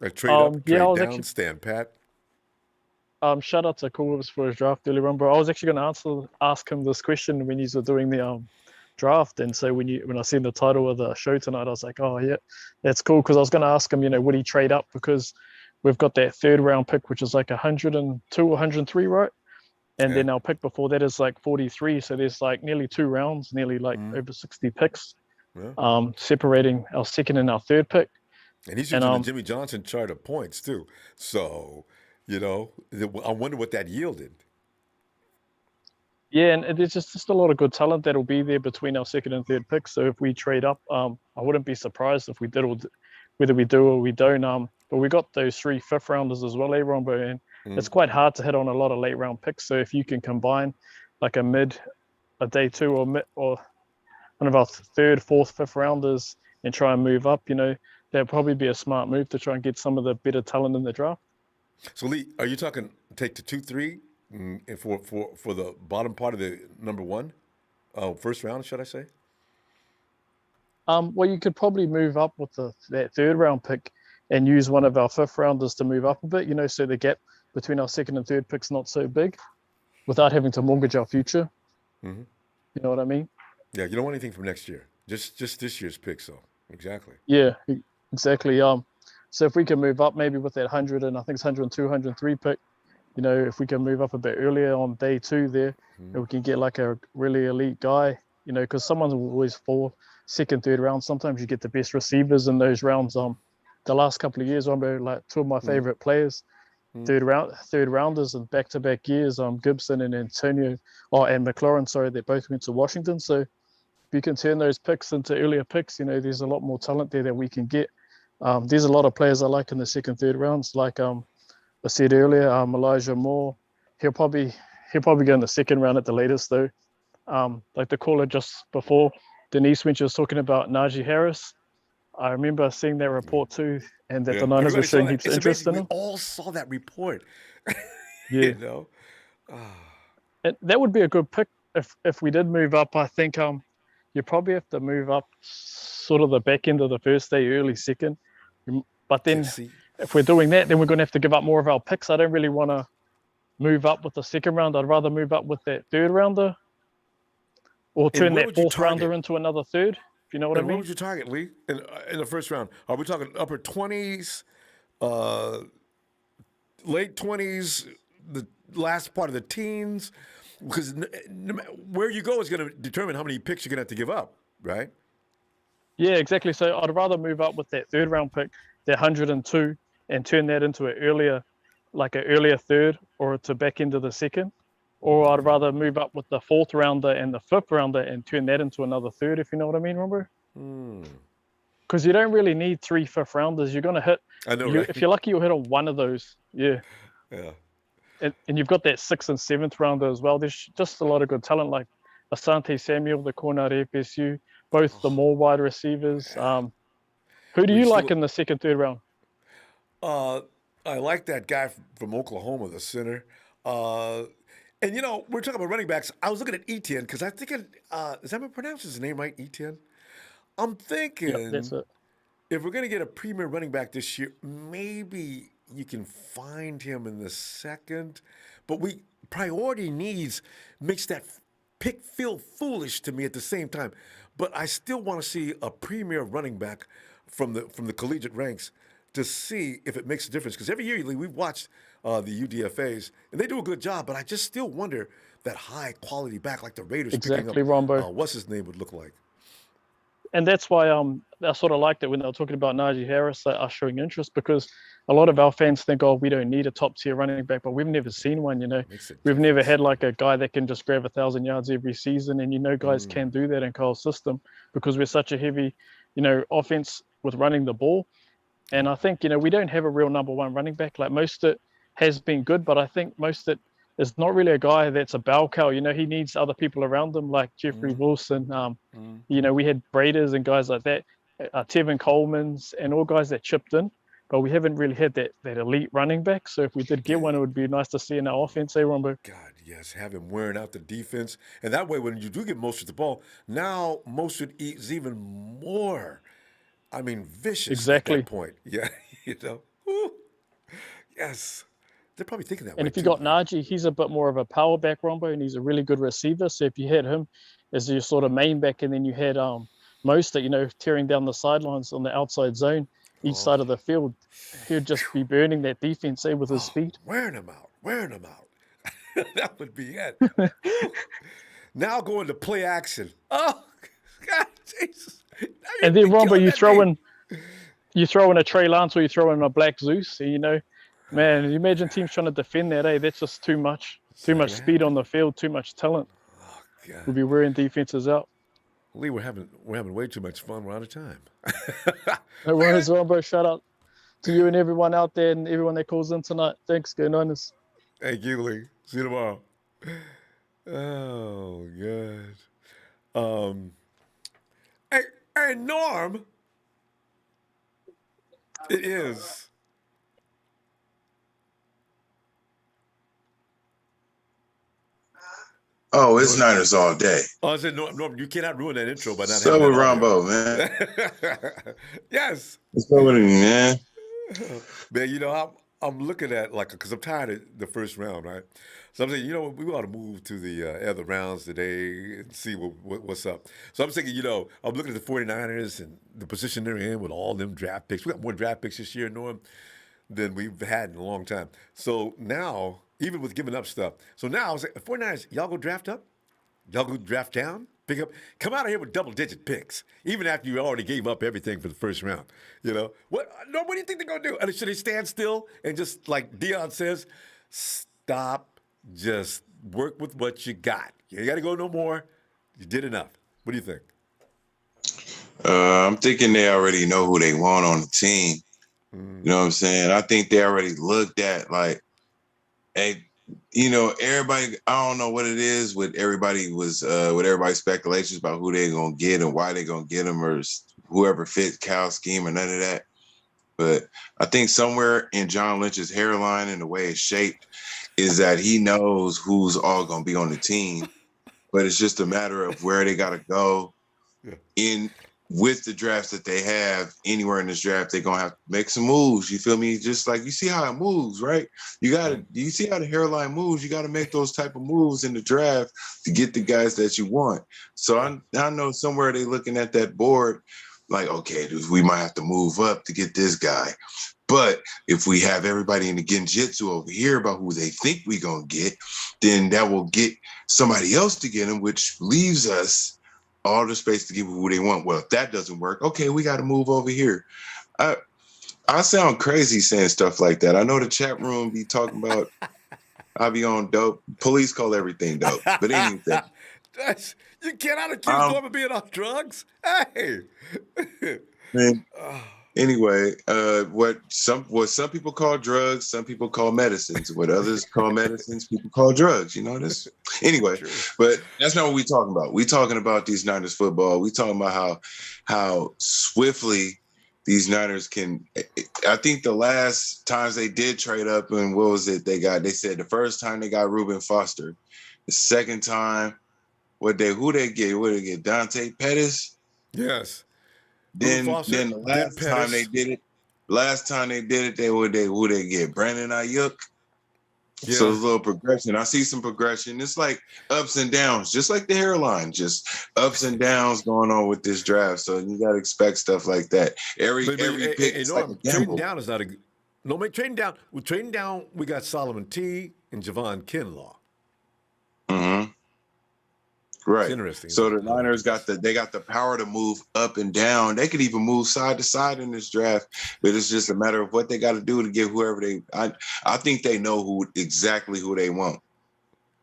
A trade up, trade down, stand pat. Shout out to Coolwoods for his draft earlier on, bro. I was actually going to ask him this question when you were doing the draft, and so when I seen the title of the show tonight, I was like, oh yeah, that's cool, because I was going to ask him, you know, would he trade up, because we've got that 3rd round pick, which is like 102 or 103, right? And then our pick before that is like 43. So there's like nearly 2 rounds, nearly like over 60 picks, separating our 2nd and our 3rd pick. And he's using the Jimmy Johnson chart of points too. So, you know, I wonder what that yielded. Yeah, and there's just a lot of good talent that'll be there between our 2nd and 3rd picks. So if we trade up, I wouldn't be surprised if we did, whether we do or we don't. But we got those 3 5th rounders as well, Ronbo, and it's quite hard to hit on a lot of late round picks. So if you can combine like a day 2 or one of our 3rd, 4th, 5th rounders and try and move up, you know, that'd probably be a smart move to try and get some of the better talent in the draft. So Lee, are you talking take the 2-3 for the bottom part of the number 1, first round, should I say? Well, you could probably move up with that 3rd round pick and use one of our 5th rounders to move up a bit, you know, so the gap between our 2nd and 3rd pick's not so big, without having to mortgage our future. Mm-hmm. You know what I mean? Yeah, you don't want anything from next year. Just this year's picks, though. Exactly. Yeah, exactly. So if we can move up maybe with that 100 and I think it's 102, 103 pick, you know, if we can move up a bit earlier on day 2 there, and we can get like a really elite guy, you know, because someone's always fall 2nd, 3rd round. Sometimes you get the best receivers in those rounds. The last couple of years, like 2 of my favorite players, 3rd rounders and back-to-back years, Gibson and Antonio, and McLaurin, sorry, they both went to Washington. So if you can turn those picks into earlier picks, you know, there's a lot more talent there that we can get. There's a lot of players I like in the 2nd, 3rd rounds, like I said earlier, Elijah Moore. He'll probably go in the 2nd round at the latest, though. Like the caller just before, Denise, when she was talking about Najee Harris, I remember seeing that report too, and that the Niners were showing heaps of interest in him. We all saw that report. Yeah. You know? And that would be a good pick if we did move up. I think you probably have to move up sort of the back end of the first day, early 2nd. But then if we're doing that, then we're going to have to give up more of our picks. I don't really want to move up with the 2nd round. I'd rather move up with that 3rd rounder or turn that 4th rounder into another 3rd. You know what I mean? What would you target, Lee, in the first round? Are we talking upper 20s, late 20s, the last part of the teens? Because where you go is going to determine how many picks you're going to have to give up, right? Yeah, exactly. So I'd rather move up with that 3rd round pick, that 102, and turn that into an earlier 3rd or to back into the 2nd. Or I'd rather move up with the 4th rounder and the 5th rounder and turn that into another 3rd, if you know what I mean, Ronbo? because you don't really need 3 fifth rounders. You're going to hit. I know, right? If you're lucky, you'll hit on one of those. Yeah. Yeah. And you've got that 6th and 7th rounder as well. There's just a lot of good talent, like Asante Samuel, the corner at FSU, both the more wide receivers. Who do you like in the 2nd, 3rd round? I like that guy from Oklahoma, the center. And, you know, we're talking about running backs. I was looking at Etienne because I'm thinking, is that how I pronounce his name right, Etienne? I'm thinking Yep, that's it. if we're going to get a premier running back this year, maybe you can find him in the 2nd. But priority needs makes that pick feel foolish to me at the same time. But I still want to see a premier running back from the collegiate ranks to see if it makes a difference. Because every year we've watched the UDFAs, and they do a good job, but I just still wonder that high-quality back like the Raiders Exactly, picking up, Ronbo. what's his name would look like. And that's why I sort of liked it when they were talking about Najee Harris, they are showing interest, because a lot of our fans think, oh, we don't need a top-tier running back, but we've never seen one, you know. We've never had like a guy that can just grab 1,000 yards every season, and you know guys can do that in Kyle's system because we're such a heavy, you know, offense with running the ball. And I think, you know, we don't have a real number 1 running back. Like Mostert has been good, but I think Mostert is not really a guy that's a bell cow. You know, he needs other people around him, like Jeffrey Wilson. You know, we had Breeders and guys like that, Tevin Coleman's, and all guys that chipped in, but we haven't really had that elite running back. So if we did get one, it would be nice to see in our offense, Ronbo? God, yes, have him wearing out the defense. And that way, when you do get Mostert the ball, now Mostert is even more, vicious at that point. Yeah, you know. Woo. Yes. They're probably thinking that way. And if you too, got man. Najee, he's a bit more of a power back, Ronbo, and he's a really good receiver. So if you had him as your sort of main back, and then you had Mostert, you know, tearing down the sidelines on the outside zone, each side of the field, he'd just be burning that defense with his speed. Wearing them out. That would be it. Now going to play action. Oh, God, Jesus. And then, Ronbo, you throw in a Trey Lance or you throw in a Black Zeus, you know. Man, you imagine teams trying to defend that, That's just too much. Too much speed on the field, too much talent. Oh, God. We'll be wearing defenses out. Lee, we're having way too much fun. We're out of time. No worries, Ronbo. Shout out to you and everyone out there and everyone that calls in tonight. Thanks, go Niners. Thank you, Lee. See you tomorrow. Oh, God. Hey, Norm. It is. Oh, it's Niners all day. Oh, I said, Norm, you cannot ruin that intro by not So having with that Ronbo, man. Yes. What's going on, man? Man, you know, I'm looking at, because I'm tired of the first round, right? So I'm saying, you know, we ought to move to the other rounds today and see what's up. So I'm thinking, you know, I'm looking at the 49ers and the position they're in with all them draft picks. We got more draft picks this year, Norm, than we've had in a long time. So now, even with giving up stuff, so now I was like, 49ers, y'all go draft up? Y'all go draft down? Pick up? Come out of here with double-digit picks, even after you already gave up everything for the first round. You know? What do you think they're going to do? And should they stand still and just, like Dion says, stop, just work with what you got. You got to go no more. You did enough. What do you think? I'm thinking they already know who they want on the team. You know what I'm saying? I think they already looked at, like, hey, you know, everybody, I don't know what it is with everybody's speculations about who they're going to get and why they're going to get them, or whoever fits Cal's scheme or none of that. But I think somewhere in John Lynch's hairline and the way it's shaped is that he knows who's all going to be on the team. But it's just a matter of where they got to go in with the drafts that they have. Anywhere in this draft, they're going to have to make some moves. You feel me? Just like you see how it moves, right? You see how the hairline moves. You got to make those type of moves in the draft to get the guys that you want. So I know somewhere they're looking at that board like, okay, we might have to move up to get this guy. But if we have everybody in the Genjitsu over here about who they think we're going to get, then that will get somebody else to get him, which leaves us all the space to give who they want. Well, if that doesn't work, okay, we got to move over here. I sound crazy saying stuff like that. I know the chat room be talking about I be on dope. Police call everything dope. But anyway. You cannot accuse them of being on drugs. Hey. Man, anyway, what some people call drugs, some people call medicines. What others call medicines, people call drugs. You know this. Anyway, but that's not what we're talking about. We're talking about these Niners football. We're talking about how swiftly these Niners can. I think the last times they did trade up, and what was it they got? They said the first time they got Reuben Foster, the second time, who they get? Dante Pettis. Yes. Then Foster, the last time they did it, who they get? Brandon Ayuk. Yeah. So there's a little progression. I see some progression. It's like ups and downs, just like the hairline, just ups and downs going on with this draft. So you got to expect stuff like that. Every pick is like a gamble. Trading down is not a no. Trading down. We're trading down. We got Solomon T and Javon Kinlaw. Mm-hmm. Right. It's interesting. So the Niners got the power to move up and down. They could even move side to side in this draft, but it's just a matter of what they got to do to get whoever they. I think they know exactly who they want,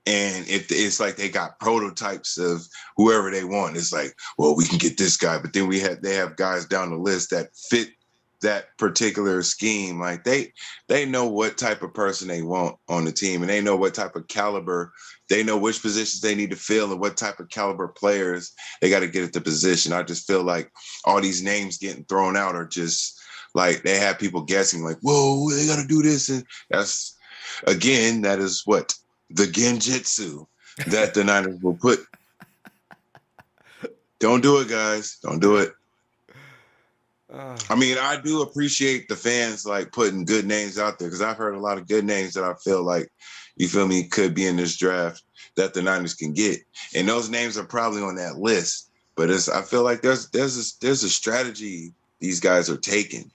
and if it's like they got prototypes of whoever they want, it's like, well, we can get this guy, but then they have guys down the list that fit that particular scheme. Like they know what type of person they want on the team, and they know what type of caliber. They know which positions they need to fill and what type of caliber players they got to get at the position. I just feel like all these names getting thrown out are just like they have people guessing like, whoa, they got to do this. And that is what the genjutsu that the Niners will put. Don't do it, guys. Don't do it. I mean, I do appreciate the fans like putting good names out there because I've heard a lot of good names that I feel like, you feel me, could be in this draft that the Niners can get, and those names are probably on that list. But I feel like there's a strategy these guys are taking.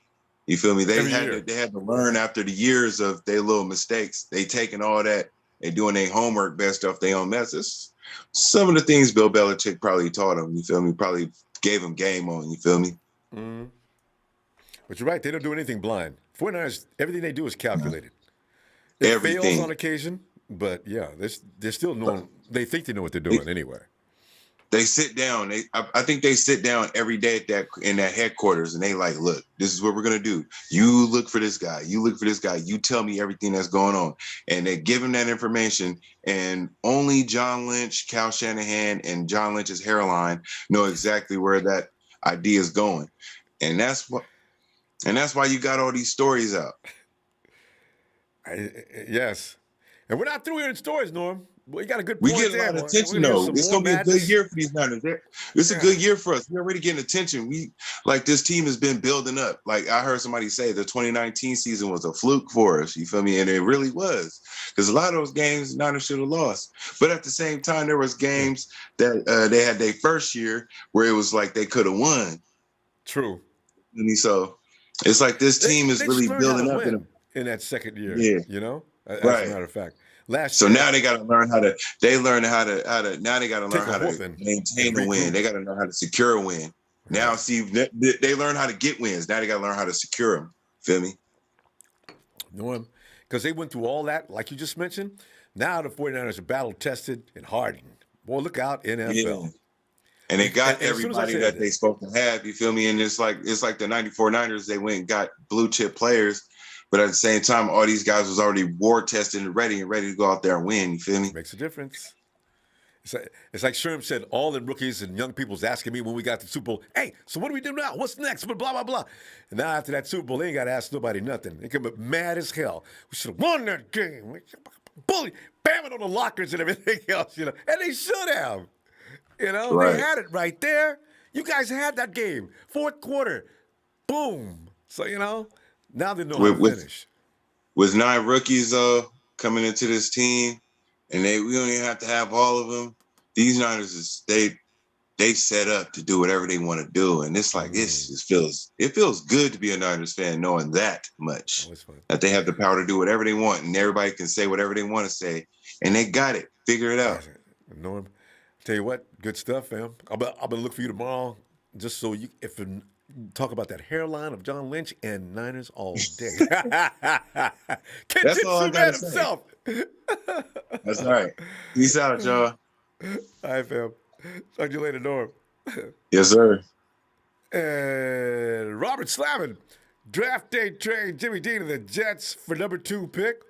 You feel me? They had to learn after the years of their little mistakes. They taking all that, they doing their homework, best off their own messes. Some of the things Bill Belichick probably taught them. You feel me? Probably gave them game on. You feel me? Mm-hmm. But you're right. They don't do anything blind. 49ers, everything they do is calculated. It fails on occasion, but yeah, they're still knowing. They think they know what they're doing anyway. They sit down. I think they sit down every day in that headquarters, and they like, look, this is what we're gonna do. You look for this guy. You look for this guy. You tell me everything that's going on, and they give him that information. And only John Lynch, Kyle Shanahan, and John Lynch's hairline know exactly where that idea is going, and that's why you got all these stories out. Yes. And we're not through here in stories, Norm. Well, you got a good point. We get a lot of attention, though. It's going to be a good year for these Niners. It's a good year for us. We're already getting attention. This team has been building up. Like I heard somebody say the 2019 season was a fluke for us. You feel me? And it really was. Because a lot of those games, Niners should have lost. But at the same time, there was games that they had their first year where it was like they could have won. True. And so it's like this team is really building up in that second year. Yeah. You know? As right. a matter of fact. Now they got to learn how to. They learn how to. Now they got to learn how to maintain a win. They got to know how to secure a win. Now, see, they learn how to get wins. Now they got to learn how to secure them. Feel me? Norm, because they went through all that, like you just mentioned. Now the 49ers are battle tested and hardened. Boy, look out, NFL. Yeah. And they got everybody that they supposed to have. You feel me? And it's like the '94 Niners. They went and got blue chip players. But at the same time, all these guys was already war tested and ready to go out there and win. You feel me? Makes a difference. It's like Sherm said, all the rookies and young people's asking me when we got the Super Bowl, hey, so what do we do now? What's next? Blah, blah, blah. And now after that Super Bowl, they ain't got to ask nobody nothing. They come up mad as hell. We should have won that game. Bully, bam it on the lockers and everything else, you know. And they should have. You know, right. They had it right there. You guys had that game. Fourth quarter. Boom. So, you know. Now they know how to finish. With 9 rookies coming into this team, and we don't even have to have all of them. These Niners they set up to do whatever they want to do, and it's like it feels good to be a Niners fan knowing that much that they have the power to do whatever they want, and everybody can say whatever they want to say, and they got it. Figure it out. Norm, tell you what, good stuff, fam. I'll be looking for you tomorrow, just so you talk about that hairline of John Lynch and Niners all day. That's all I got to say. Himself. That's all right. Peace out, y'all. All right, fam. Talk to you later, Norm. Yes, sir. And Robert Slavin, draft day trade Jimmy D to the Jets for number 2 pick.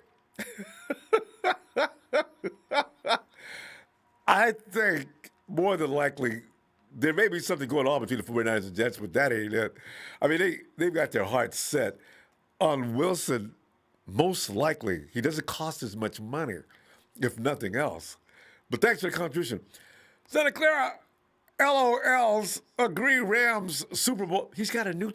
I think more than likely there may be something going on between the 49ers and Jets, but that ain't it. I mean, they've got their hearts set on Wilson. Most likely, he doesn't cost as much money, if nothing else. But thanks for the contribution. Santa Clara, LOLs, agree Rams, Super Bowl. He's got a new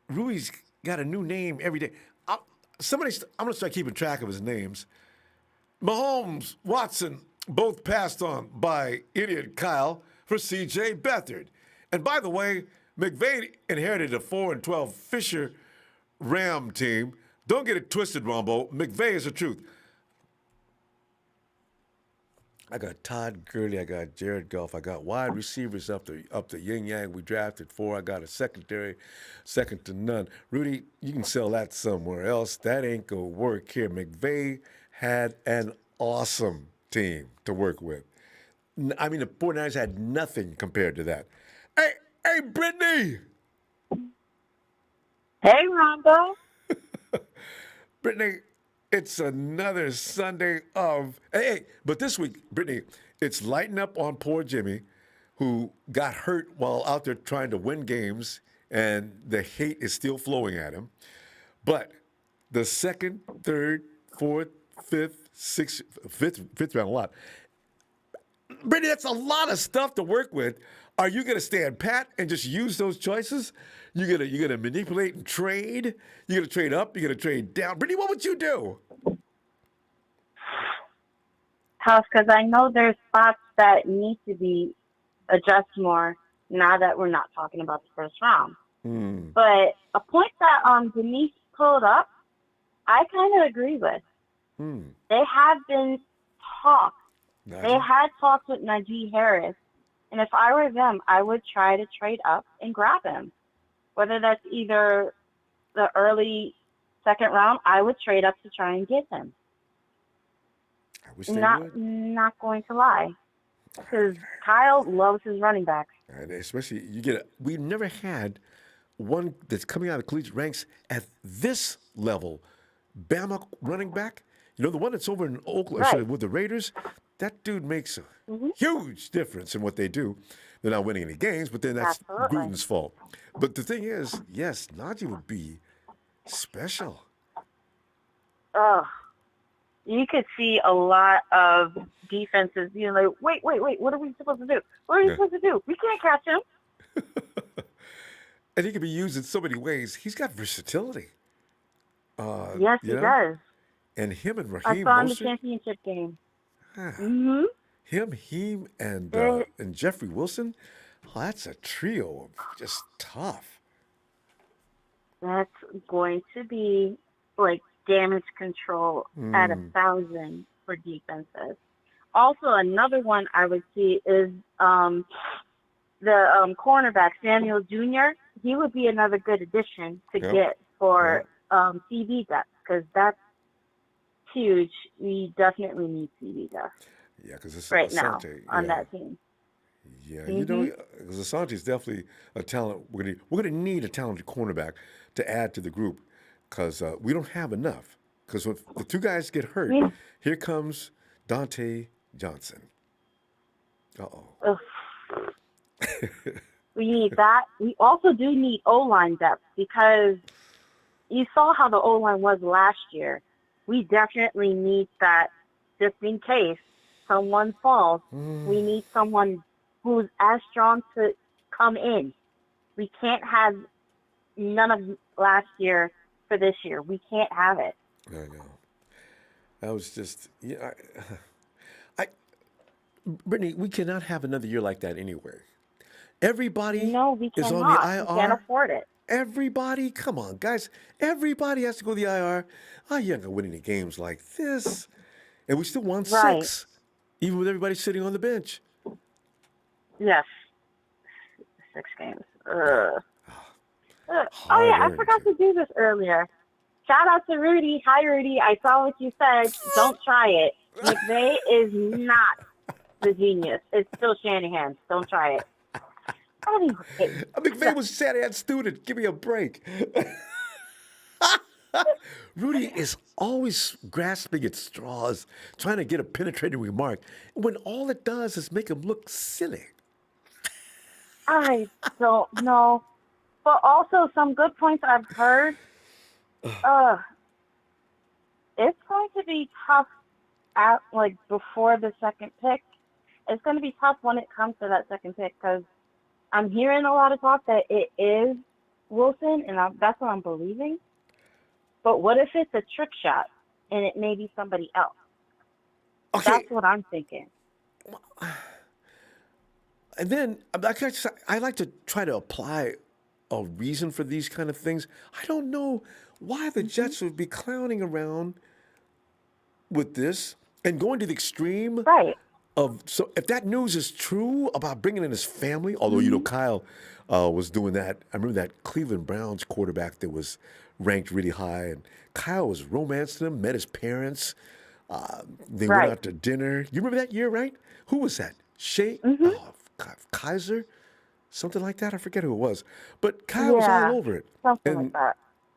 Rui's got a new name every day. I'm going to start keeping track of his names. Mahomes, Watson, both passed on by idiot Kyle for C.J. Beathard. And by the way, McVay inherited a 4-12 Fisher Ram team. Don't get it twisted, Ronbo. McVay is the truth. I got Todd Gurley. I got Jared Goff. I got wide receivers up the yin yang. We drafted 4. I got a secondary, second to none. Rudy, you can sell that somewhere else. That ain't gonna work here. McVay had an awesome team to work with. I mean, the 49ers had nothing compared to that. Hey, Brittany. Hey, Ronbo. Brittany, it's another Sunday of... Hey, but this week, Brittany, it's lighting up on poor Jimmy, who got hurt while out there trying to win games, and the hate is still flowing at him. But the second, third, fourth, fifth, sixth, fifth round, a lot. Brittany, that's a lot of stuff to work with. Are you going to stand pat and just use those choices? You're gonna manipulate and trade? You're going to trade up? You're going to trade down? Brittany, what would you do? House, because I know there's spots that need to be adjusted more now that we're not talking about the first round. But a point that Denise pulled up, I kind of agree with. They have been talks. They had talks with Najee Harris. And if I were them, I would try to trade up and grab him. Whether that's either the early second round, I would trade up to try and get him. I wish they would. Not going to lie. Because Kyle loves his running backs. And especially, we've never had one that's coming out of collegiate ranks at this level. Bama running back. You know, the one that's over in Oakland, Right. with the Raiders, that dude makes a huge difference in what they do. They're not winning any games, but then that's Absolutely. Gruden's fault. But the thing is, yes, Najee would be special. Ugh. You could see a lot of defenses being like, wait, what are we supposed to do? What are we supposed to do? We can't catch him. And he can be used in so many ways. He's got versatility. Yes, he does. And him and I Raheem saw him in the Mostert. championship game. Him and Jeffrey Wilson. Oh, that's a trio of just tough. That's going to be like damage control at 1,000 for defenses. Also, another one I would see is the cornerback, Samuel Jr. He would be another good addition to get for CV depth, because that's huge. We definitely need CV depth. Yeah, because it's right Asante, now on that team. Yeah, you know, because Asante is definitely a talent. We're gonna need a talented cornerback to add to the group, because we don't have enough. Because when the two guys get hurt, here comes Dante Johnson. We need that. We also do need O-line depth, because you saw how the O-line was last year. We definitely need that just in case someone falls. We need someone who's as strong to come in. We can't have none of last year for this year. We can't have it. I know. That was just, Brittany, we cannot have another year like that anywhere. Everybody is on the IR. We can't afford it. Everybody, come on, guys. Everybody has to go to the IR. You're not going to win any games like this. And we still won 6, even with everybody sitting on the bench. Yes. 6 games. I forgot to do this earlier. Shout out to Rudy. Hi, Rudy. I saw what you said. Don't try it. McVay is not the genius. It's still Shanahan. Don't try it. Anyway. McVay was Shanahan's student. Give me a break. Rudy is always grasping at straws, trying to get a penetrating remark, when all it does is make him look silly. I don't know. But also some good points I've heard. It's going to be tough at before the second pick. It's going to be tough when it comes to that second pick because I'm hearing a lot of talk that it is Wilson, and that's what I'm believing. But what if it's a trick shot and it may be somebody else? Okay. That's what I'm thinking. And then I like to try to apply a reason for these kind of things. I don't know why the Jets would be clowning around with this and going to the extreme Right. So if that news is true about bringing in his family, although Kyle was doing that. I remember that Cleveland Browns quarterback that was ranked really high, and Kyle was romancing him, met his parents. They went out to dinner. You remember that year, right? Who was that? Kaiser? Something like that. I forget who it was. But Kyle was all over it. Something like that.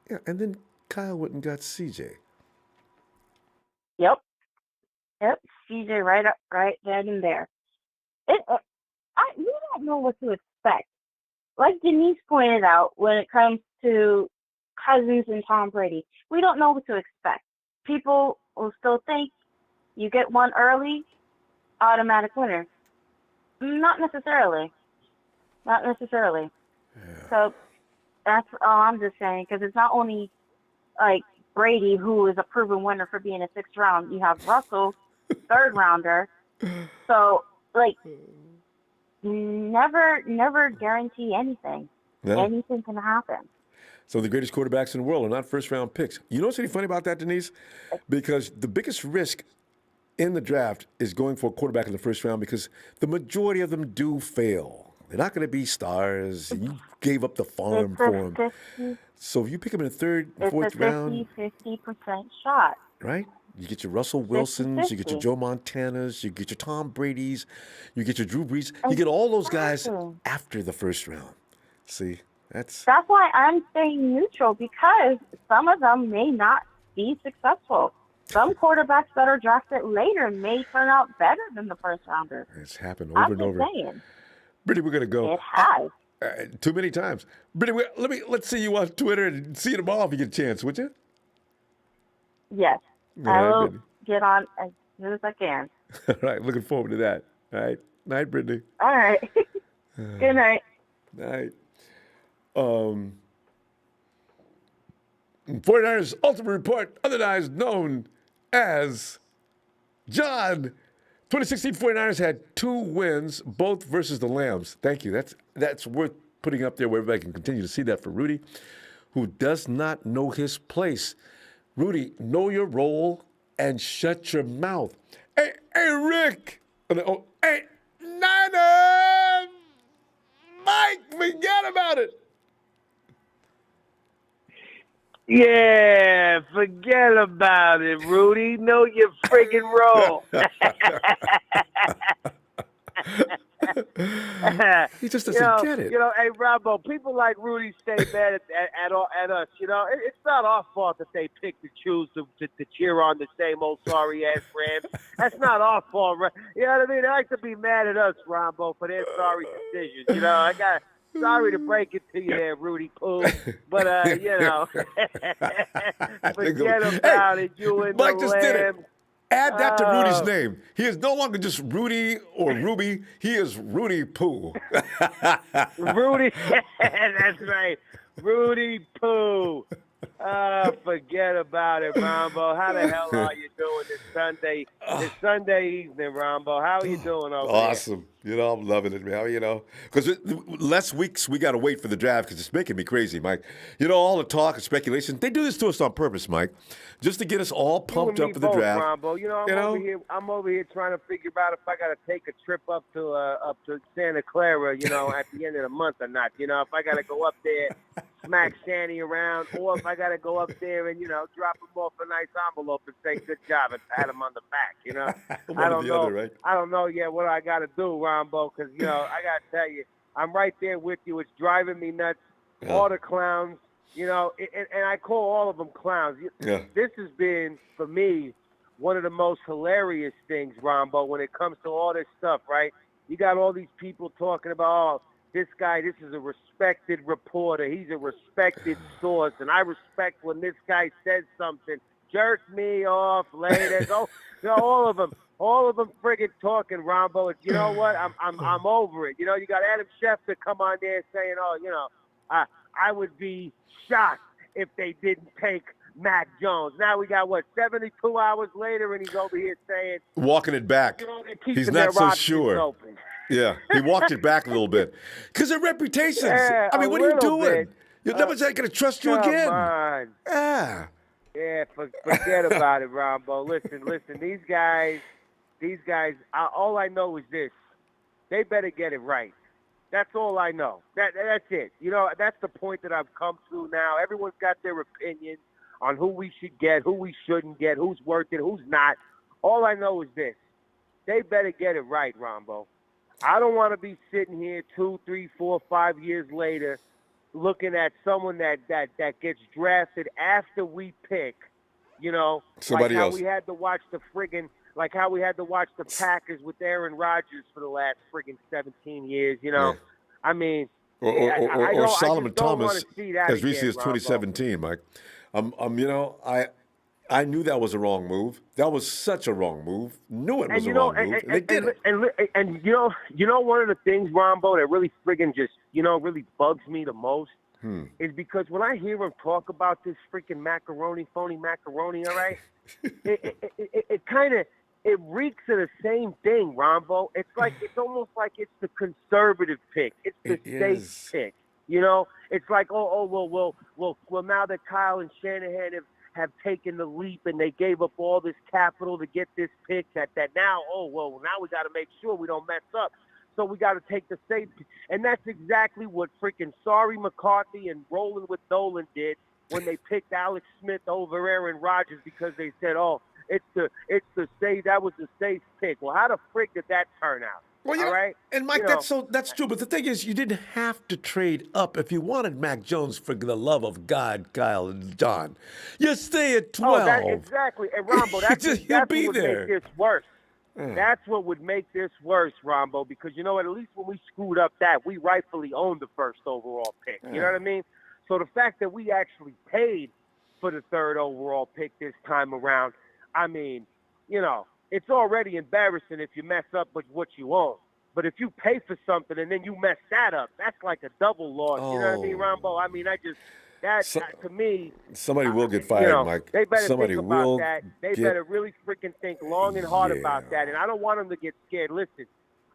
Yeah, and then Kyle went and got CJ. Yep. CJ right then and there. We don't know what to expect. Like Denise pointed out, when it comes to Cousins and Tom Brady, we don't know what to expect. People will still think you get one early, automatic winner. Not necessarily. Yeah. So that's all I'm just saying, because it's not only Brady, who is a proven winner for being a sixth round. You have Russell, third rounder. So never guarantee anything. Yeah. Anything can happen. So the greatest quarterbacks in the world are not first-round picks. You know what's really funny about that, Denise? Because the biggest risk in the draft is going for a quarterback in the first round, because the majority of them do fail. They're not going to be stars. You gave up the farm for them. So if you pick them in the third and fourth round, 50% shot. Right? You get your Russell Wilsons, you get your Joe Montanas, you get your Tom Bradys, you get your Drew Brees. You get all those guys after the first round. See? That's why I'm staying neutral, because some of them may not be successful. Some quarterbacks that are drafted later may turn out better than the first rounders. It's happened over and over. Saying. Brittany, we're going to go. It has. Too many times. Brittany, let's see you on Twitter and see you tomorrow if you get a chance, would you? Yes. I will get on as soon as I can. All right. Looking forward to that. All right. Night, Brittany. All right. Good night. Night. 49ers Ultimate Report, otherwise known as John. 2016 49ers had 2 wins, both versus the Lambs. Thank you. That's worth putting up there where everybody can continue to see that for Rudy, who does not know his place. Rudy, know your role and shut your mouth. Hey, Rick. Hey, Niner. Mike, forget about it. Yeah, forget about it, Rudy. Know your friggin' role. He just doesn't get it. Hey, Ronbo, people like Rudy stay mad at us. It's not our fault that they pick to choose to cheer on the same old sorry-ass Rams. That's not our fault, right? You know what I mean? They like to be mad at us, Ronbo, for their sorry decisions. Sorry to break it to you there, Rudy Poo, but, forget about it, you and Mike the just did it. Lamb. Add that to Rudy's name. He is no longer just Rudy or Ruby. He is Rudy Poo. Rudy, that's right. Rudy Poo. Forget about it, Ромbo. How the hell are you doing this Sunday? This Sunday evening, Ромbo. How are you doing over Awesome. I'm loving it, man. Because less weeks we got to wait for the draft, because it's making me crazy, Mike. All the talk and speculation, they do this to us on purpose, Mike, just to get us all pumped up for the draft. Ромbo. I'm over here trying to figure out if I got to take a trip up to Santa Clara, at the end of the month or not. If I got to go up there, smack Sandy around, or if I got to go up there and, drop him off a nice envelope and say, good job, and pat him on the back, I don't know. Right? I don't know yet what I got to do, Ronbo, because, I got to tell you, I'm right there with you. It's driving me nuts. All the clowns, you know, and I call all of them clowns. This has been, for me, one of the most hilarious things, Ronbo, when it comes to all this stuff, right? You got all these people talking about, this guy, this is a respected reporter. He's a respected source, and I respect when this guy says something. Jerk me off later. Oh, you know, all of them friggin' talking, Ronbo. You know what? I'm over it. You know, you got Adam Schefter come on there saying, oh, you know, I would be shocked if they didn't take Mac Jones. Now we got, 72 hours later, and he's over here saying... Walking it back. You know, he's not so sure. Open. Yeah, he walked it back a little bit. Because their reputations. Yeah, I mean, what are you doing? You're never going to trust you again. Come on. Yeah, forget about it, Ronbo. Listen, these guys, all I know is this. They better get it right. That's all I know. That's it. You know, that's the point that I've come to now. Everyone's got their opinion on who we should get, who we shouldn't get, who's worth it, who's not. All I know is this. They better get it right, Ronbo. I don't want to be sitting here 2, 3, 4, 5 years later looking at someone that gets drafted after we pick, you know, somebody else. We had to watch the how we had to watch the Packers with Aaron Rodgers for the last friggin' 17 years, you know. Yeah. I mean, or Solomon Thomas as recently as Ronbo. 2017, Mike. You know, I knew that was a wrong move. That was such a wrong move. Knew it was a wrong move. And they did it. And you know, one of the things, Ronbo, that really friggin' just, you know, really bugs me the most is because when I hear him talk about this freaking phony macaroni, all right, it kind of, it reeks of the same thing, Ronbo. It's almost like it's the conservative pick. It's the safe pick. You know, it's like, well, now that Kyle and Shanahan have taken the leap and they gave up all this capital to get this pick, that now we got to make sure we don't mess up. So we got to take the safe. And that's exactly what freaking Sorry McCarthy and Rolling with Dolan did when they picked Alex Smith over Aaron Rodgers, because they said, it's the safe, that was the safe pick. Well, how the frick did that turn out? Well, all right? And Mike, that's true. But the thing is, you didn't have to trade up if you wanted Mac Jones, for the love of God, Kyle and John. You stay at 12. Exactly. And Ronbo, that's what would make this worse. That's what would make this worse, Ronbo, because you know what? At least when we screwed up that, we rightfully owned the first overall pick. You know what I mean? So the fact that we actually paid for the third overall pick this time around, I mean, you know, it's already embarrassing if you mess up with what you own. But if you pay for something and then you mess that up, that's like a double loss. You know what I mean, Ronbo? I mean, to me, somebody will get fired, Mike. They better think about that. They better really freaking think long and hard about that. And I don't want them to get scared. Listen,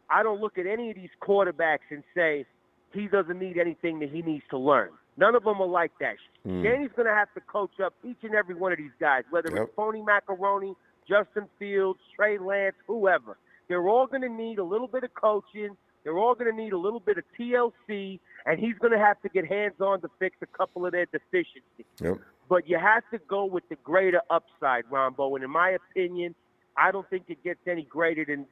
I don't look at any of these quarterbacks and say he doesn't need anything that he needs to learn. None of them are like that. Danny's going to have to coach up each and every one of these guys, whether it's Phony Macaroni, Justin Fields, Trey Lance, whoever. They're all going to need a little bit of coaching. They're all going to need a little bit of TLC, and he's going to have to get hands-on to fix a couple of their deficiencies. Yep. But you have to go with the greater upside, Ronbo. And in my opinion, I don't think it gets any greater than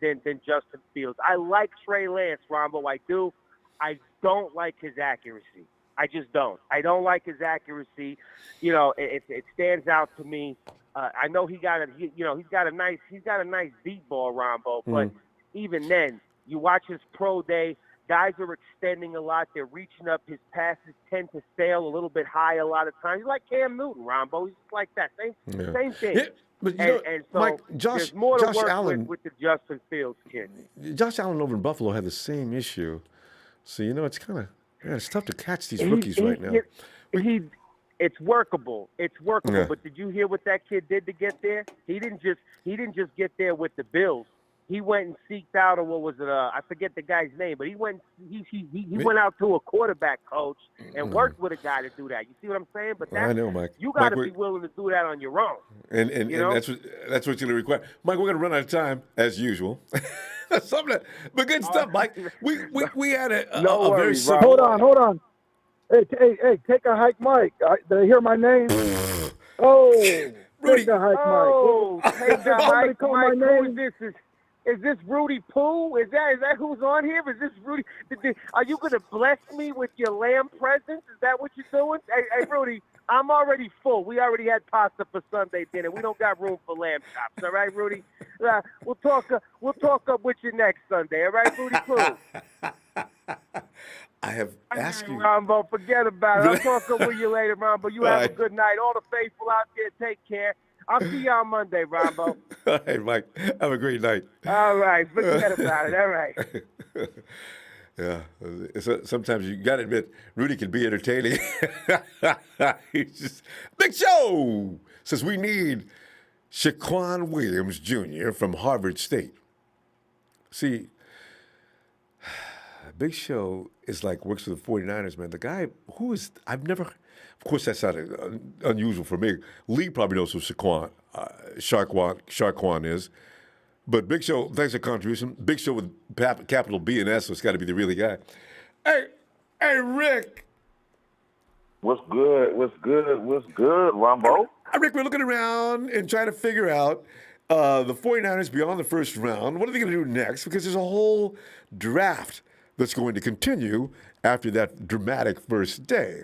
Justin Fields. I like Trey Lance, Ronbo. I do. I don't like his accuracy. I just don't. I don't like his accuracy. You know, it stands out to me. I know he's got a nice deep ball, Ronbo, but even then, you watch his pro day, guys are extending a lot. They're reaching up. His passes tend to sail a little bit high a lot of times. He's like Cam Newton, Ronbo. He's just like that. Same thing. Yeah, but and so Mike, there's more to work with the Justin Fields kid. Josh Allen over in Buffalo had the same issue. So, you know, it's kind of it's tough to catch these rookies right now. It's workable. Yeah. But did you hear what that kid did to get there? He didn't just get there with the Bills. He went and seeked out, or what was it? I forget the guy's name, but he went out to a quarterback coach and worked with a guy to do that. You see what I'm saying? But I know, Mike. You got to be willing to do that on your own. And that's what's going to require. Mike, we're going to run out of time as usual. But good stuff, Mike. We had a very simple. Hold on. Hey, take a hike, Mike. Did I hear my name? Rudy. Take a hike, Mike. Take a hike, Mike. Who is this? Is this Rudy Poo? Is that who's on here? Is this Rudy? Are you gonna bless me with your lamb presence? Is that what you're doing? Hey, Rudy, I'm already full. We already had pasta for Sunday dinner. We don't got room for lamb chops. All right, Rudy. We'll talk up with you next Sunday. All right, Rudy Poo. I have asked you, Ronbo. Forget about it. I'll talk up with you later, Ronbo. You have a good night. All the faithful out there, take care. I'll see you on Monday, Ronbo. All right, Mike. Have a great night. All right. Forget about it. All right. Yeah. Sometimes you got to admit, Rudy can be entertaining. He's just, Big Show says we need Shaquan Williams Jr. from Harvard State. See, Big Show is like works for the 49ers, man. The guy who is, I've never, of course that's not unusual for me. Lee probably knows who Shaquan is. But Big Show, thanks for the contribution. Big Show with capital B and S, so it's got to be the really guy. Hey, Rick. What's good, Ronbo? Rick, we're looking around and trying to figure out the 49ers beyond the first round. What are they going to do next? Because there's a whole draft that's going to continue after that dramatic first day.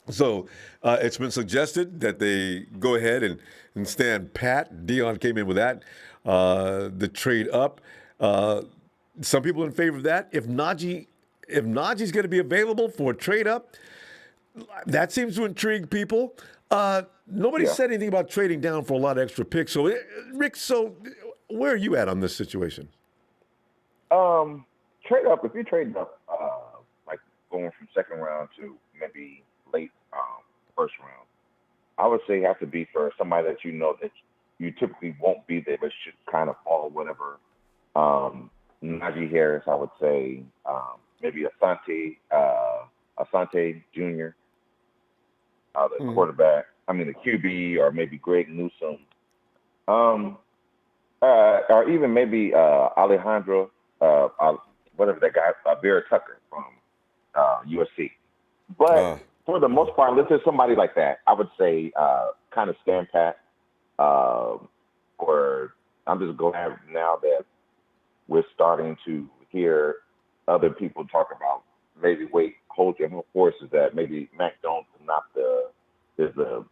So it's been suggested that they go ahead and stand pat. Dion came in with that. The trade up. Some people in favor of that. If Najee's going to be available for a trade up, that seems to intrigue people. Nobody said anything about trading down for a lot of extra picks. So, Rick, where are you at on this situation? Trade up. If you trade up, like going from second round to maybe late first round, I would say have to be for somebody that you know that you typically won't be there, but should kind of fall whatever. Najee Harris, I would say, maybe Asante Jr., the quarterback. I mean, the QB, or maybe Greg Newsome, or even maybe Alejandro, whatever that guy, Vera Tucker from USC. But for the most part, let's say somebody like that, I would say kind of stand pat. Or I'm just glad now that we're starting to hear other people talk about maybe hold your horses, that maybe Mac Jones is the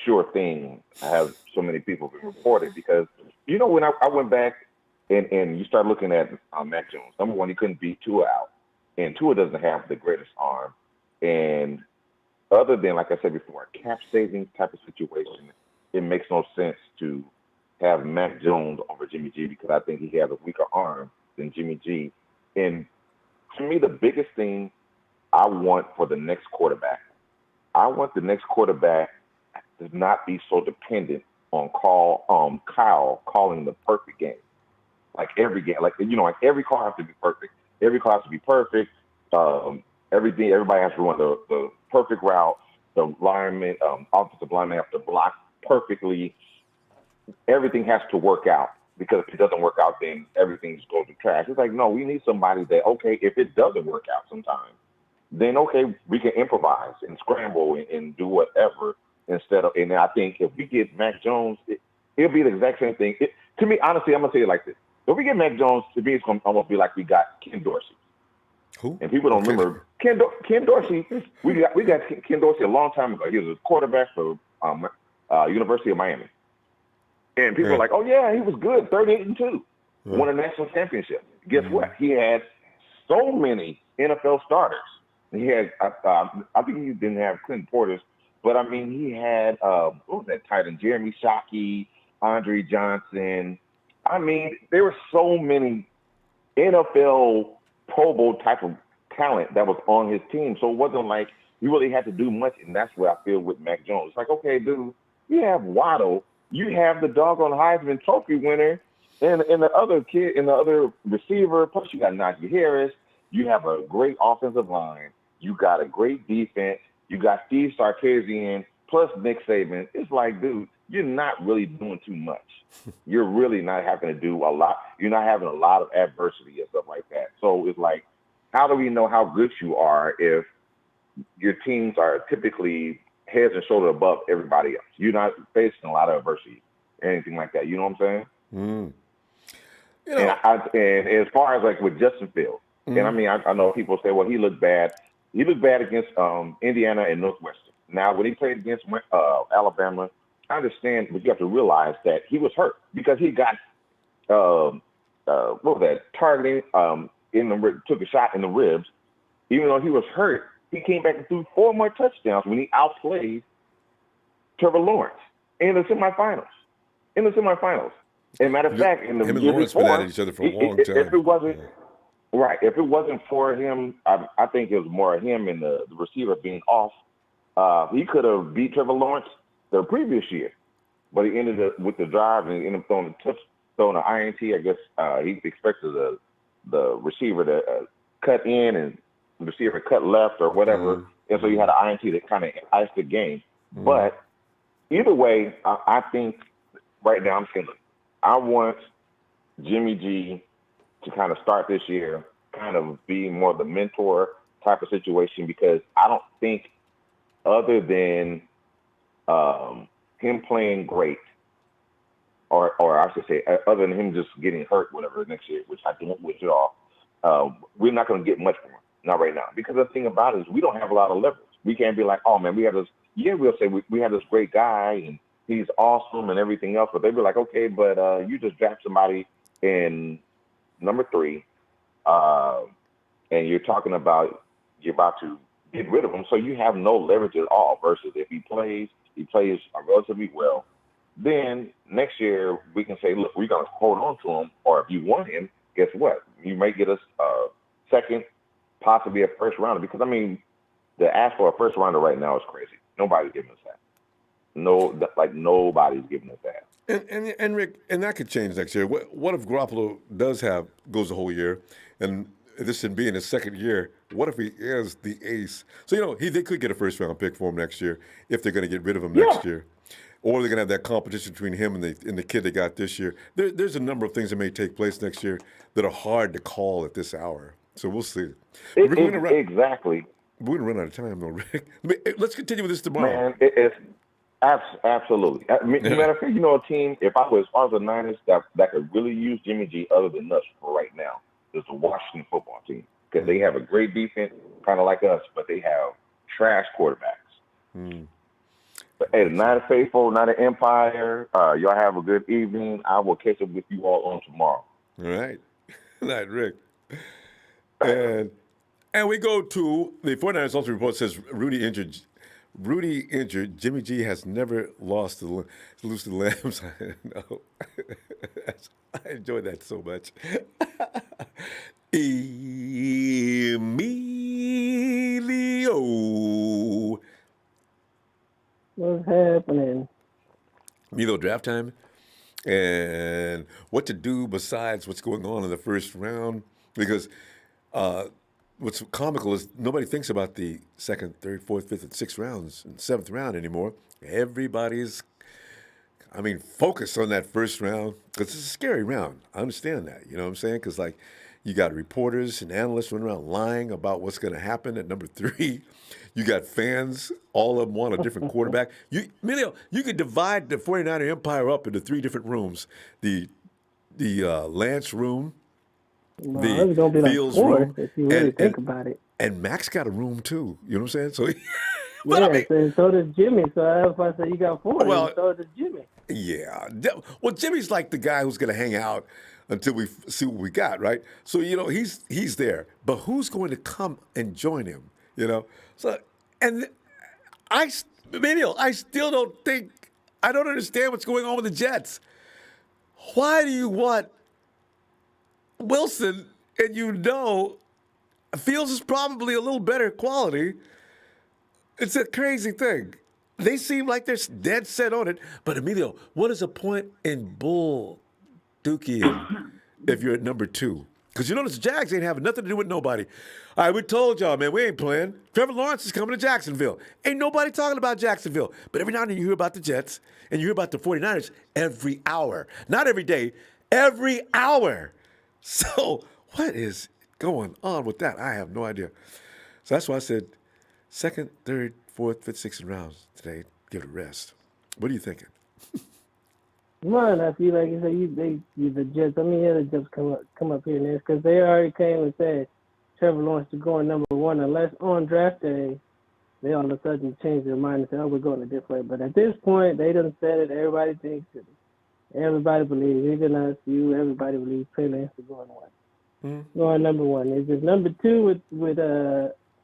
sure thing. I have so many people reported because when I went back and you start looking at Mac Jones, number one, he couldn't beat Tua out, and Tua doesn't have the greatest arm, and other than, like I said before, a cap saving type of situation, it makes no sense to have Mac Jones over Jimmy G because I think he has a weaker arm than Jimmy G. And to me, the biggest thing I want for the next quarterback, I want the next quarterback to not be so dependent on Kyle calling the perfect game. Like every game, like every call has to be perfect. Every call has to be perfect. Everything, everybody has to run the perfect route. The lineman, offensive lineman have to block perfectly. Everything has to work out, because if it doesn't work out, then everything just goes to trash. It's like, no, we need somebody that, okay, if it doesn't work out sometime, then okay, we can improvise and scramble and do whatever instead of. And I think if we get Mac Jones, it'll be the exact same thing. To me, honestly, I'm gonna say it like this: if we get Mac Jones, to me, it's gonna almost be like we got Ken Dorsey. Who? And people don't remember Ken Dorsey. We got Ken Dorsey a long time ago. He was a quarterback for University of Miami. And people are like, oh, yeah, he was good, 38-2, won a national championship. Guess what? He had so many NFL starters. He had, I think he didn't have Clinton Portis, but, I mean, he had, what was that tight end? Jeremy Shockey, Andre Johnson. I mean, there were so many NFL Pro Bowl type of talent that was on his team. So it wasn't like you really had to do much, and that's what I feel with Mac Jones. It's like, okay, dude, you have Waddle. You have the doggone Heisman Trophy winner and the other kid and the other receiver. Plus, you got Najee Harris. You have a great offensive line. You got a great defense. You got Steve Sarkisian plus Nick Saban. It's like, dude, you're not really doing too much. You're really not having to do a lot. You're not having a lot of adversity and stuff like that. So it's like, how do we know how good you are if your teams are typically heads and shoulders above everybody else? You're not facing a lot of adversity or anything like that. You know what I'm saying? You know, and as far as like with Justin Fields, and I mean, I know people say, well, he looked bad. He looked bad against Indiana and Northwestern. Now, when he played against Alabama, I understand, but you have to realize that he was hurt because he got what was that, targeting took a shot in the ribs. Even though he was hurt, he came back and threw 4 more touchdowns when he outplayed Trevor Lawrence in the semifinals. And matter of fact, in the him and year Lawrence before, been at each other for a long time. If it wasn't for him, I think it was more of him and the receiver being off. He could have beat Trevor Lawrence the previous year, but he ended up with the drive and ended up throwing an INT. I guess he expected the receiver to cut in and the receiver cut left or whatever, and so you had an INT that kind of iced the game. But either way, I think right now I'm saying, look, I want Jimmy G to kind of start this year, kind of be more of the mentor type of situation, because I don't think other than him playing great, or I should say, other than him just getting hurt, whatever, next year, which I don't wish at all, we're not going to get much from him. Not right now. Because the thing about it is we don't have a lot of leverage. We can't be like, oh, man, we have this. Yeah, we'll say we have this great guy, and he's awesome and everything else. But they'd be like, okay, but you just draft somebody in number 3, and you're talking about you're about to get rid of him. So you have no leverage at all versus if he plays relatively well. Then next year we can say, look, we're going to hold on to him. Or if you want him, guess what? You may get us second, possibly a first rounder. Because, I mean, the ask for a first rounder right now is crazy. Nobody's giving us that. Nobody's giving us that. And Rick, and that could change next year. What if Garoppolo goes the whole year, and this should be in his second year? What if he is the ace? So, they could get a first round pick for him next year if they're going to get rid of him next year. Or they're going to have that competition between him and the kid they got this year. There's a number of things that may take place next year that are hard to call at this hour. So we'll see. Exactly. We're going to run out of time, though, Rick. Let's continue with this tomorrow. Man, it's absolutely. Matter of fact, a team, if I was the Niners that could really use Jimmy G other than us for right now, is the Washington football team. Because they have a great defense, kind of like us, but they have trash quarterbacks. But, hey, the Niner faithful, Niner Empire, y'all have a good evening. I will catch up with you all on tomorrow. All right. Good night, Rick. And we go to the 49ers also report says Rudy injured. Jimmy G has never lost to the Lambs. I know. I enjoyed that so much. Emilio. What's happening? Emilio, draft time. And what to do besides what's going on in the first round. Because what's comical is nobody thinks about the second, third, fourth, fifth, and sixth rounds and seventh round anymore. Everybody's, focused on that first round because it's a scary round. I understand that. You know what I'm saying? Because, you got reporters and analysts running around lying about what's going to happen at number 3. You got fans, all of them want a different quarterback. Emilio, you could divide the 49er empire up into 3 different rooms. The Lance room, it's gonna be Fields like 4 room, if you really think about it. And Max got a room too. You know what I'm saying? So, and so does Jimmy. So that's why I say you got 4. Well, so does Jimmy. Yeah. Well, Jimmy's like the guy who's going to hang out until we see what we got, right? So, he's there. But who's going to come and join him, So, and Emilio, I still I don't understand what's going on with the Jets. Why do you want Wilson and Fields is probably a little better quality? It's a crazy thing. They seem like they're dead set on it. But, Emilio, what is the point in bull dookie if you're at number 2? Because the Jags ain't having nothing to do with nobody. All right, we told y'all, man, we ain't playing. Trevor Lawrence is coming to Jacksonville. Ain't nobody talking about Jacksonville. But every now and then you hear about the Jets and you hear about the 49ers every hour. Not every day, every hour. So what is going on with that? I have no idea. So that's why I said second, third, fourth, fifth, sixth rounds today. Give it a rest. What are you thinking? One, I feel like the Jets. I mean, yeah, the Jets come up here and there because they already came and said Trevor Lawrence is going number one unless on draft day they all of a sudden change their mind and say, oh, we're going a different way. But at this point, they done said it. Everybody thinks it. Everybody believes, even us, you, everybody believes Trey Lance is going one. Going number one. Is it number two with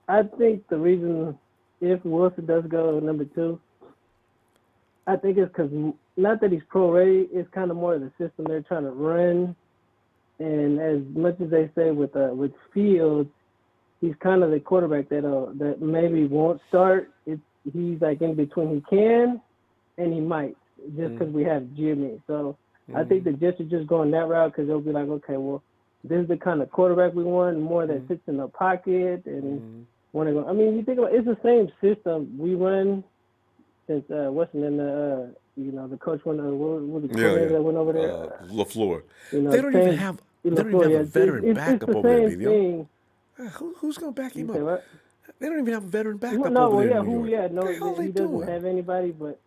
I think the reason if Wilson does go number two, I think it's because not that he's pro ready, it's kind of more of the system they're trying to run. And as much as they say with Fields, he's kind of the quarterback that maybe won't start. He's like in between. He can and he might just because we have Jimmy. So I think the Jets are just going that route because they'll be like, okay, well, this is the kind of quarterback we want, more that sits in the pocket and want to go. I mean, you think about it's the same system we run since Weston and the coach went the coordinator that went over there. LaFleur. You know, They don't even have a veteran backup over there, thing. Who's going to back him up? What? They don't even have a veteran backup over there in New York. He doesn't have anybody, but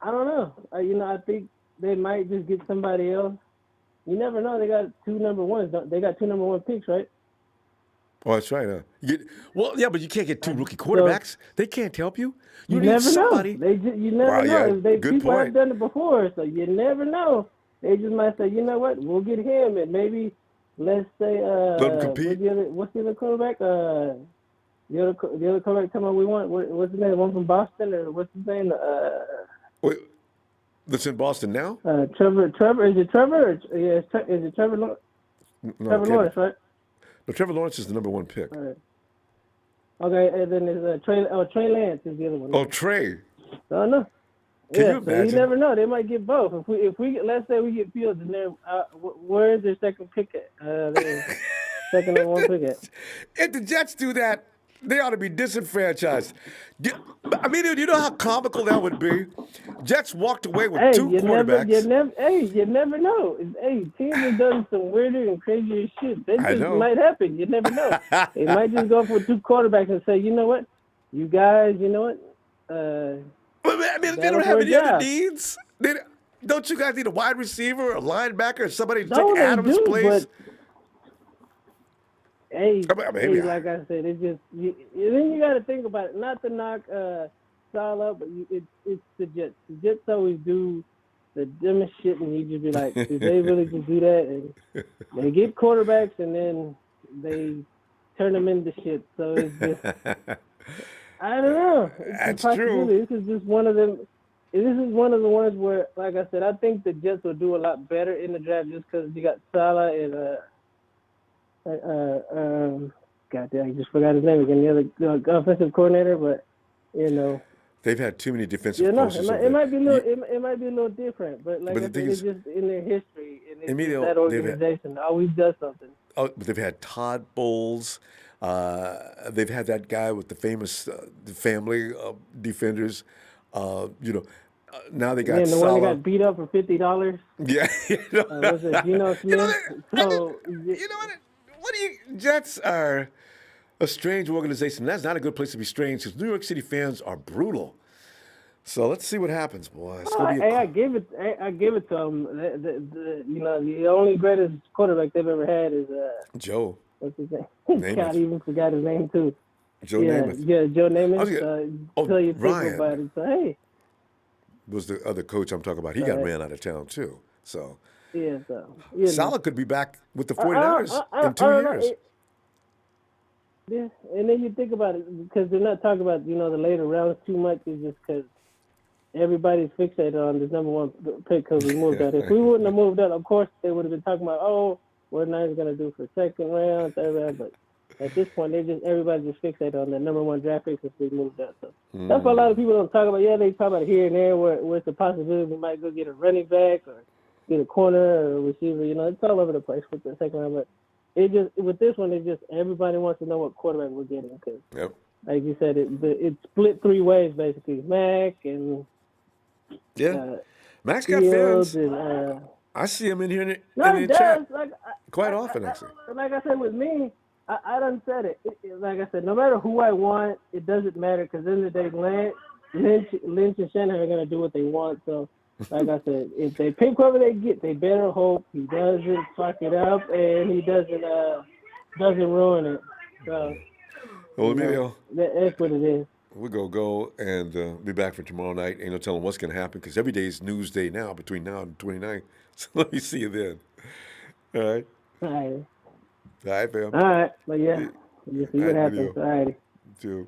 I don't know. I think they might just get somebody else. You never know. They got two number ones. They got two number one picks, right? Oh, that's right. Yeah, but you can't get two rookie quarterbacks. They can't help you. You need never somebody. Know. You never know. Yeah, People have done it before, so you never know. They just might say, you know what, we'll get him, and maybe let's say let him compete. What's the other quarterback? The other quarterback come on, we want. What's his name? One from Boston, or what's his name? Wait, that's in Boston now? Trevor. Is it Trevor? Is it Trevor? No, Trevor Lawrence, right? No, Trevor Lawrence is the number one pick. All right. Okay, and then there's Trey Lance is the other one. Oh, Trey. Oh no. Can you imagine? So you never know. They might get both. If we let's say we get Fields, and then where is their second pick at? Second and one pick at. If the Jets do that, they ought to be disenfranchised. I mean, you know how comical that would be? Jets walked away with two quarterbacks. You never know. Teams have done some weirder and crazier shit. That just might happen. You never know. They might just go for two quarterbacks and say, you know what? You guys, you know what? I mean, they don't have any other needs. Don't you guys need a wide receiver, a linebacker, somebody to take Adams' place? Like I said, it's just then you got to think about it. Not to knock Salah, but it's the Jets. The Jets always do the dumbest shit, and you just be like, did they really just do that? And they get quarterbacks, and then they turn them into shit. So it's just, I don't know. That's true. This is just one of them. This is one of the ones where, like I said, I think the Jets will do a lot better in the draft just because you got Salah and goddamn, I just forgot his name again. The other offensive coordinator, but they've had too many defensive coaches. It might be a little different, but like I said, it's just in their history and that organization always does something. Oh, but they've had Todd Bowles. They've had that guy with the famous family defenders. Now they got the one that got beat up for $50. Yeah, was it Geno Smith? What do you? Jets are a strange organization. That's not a good place to be strange because New York City fans are brutal. So let's see what happens, boys. I give it to them. The only greatest quarterback they've ever had is Joe. What's his name? God, I even forgot his name too. Joe Namath. Yeah, Joe Namath. Until you think Ryan about it, so hey. Was the other coach I'm talking about. He got ran out of town too. So yeah, Salah could be back with the 49ers in 2 years. And then you think about it, because they're not talking about, the later rounds too much, is just because everybody's fixated on this number one pick because we moved that. If we wouldn't have moved that, of course, they would have been talking about, what Niners going to do for second round, third round. But at this point, everybody's just fixated on the number one draft pick since we moved that. So that's what a lot of people don't talk about. Yeah, they talk about it here and there where it's a possibility we might go get a running back or get a corner or a receiver. It's all over the place with the second round. But with this one, it's just everybody wants to know what quarterback we're getting because, like you said, it's split three ways basically. Mac and Mac's got fans. And, I see him in here in the chat quite often, actually. Like I said, with me, I done said it. Like I said, no matter who I want, it doesn't matter because in the day, Lynch and Shanahan are going to do what they want. So Like I said, if they pick whoever they get, they better hope he doesn't fuck it up and he doesn't ruin it. So, well, Emilio, that's what it is. We're going to go and be back for tomorrow night. Ain't no telling what's going to happen because every day is news day now between now and 29th. So let me see you then. All right? All right. All right, fam. All right. But yeah, you see what happens. All right. Too.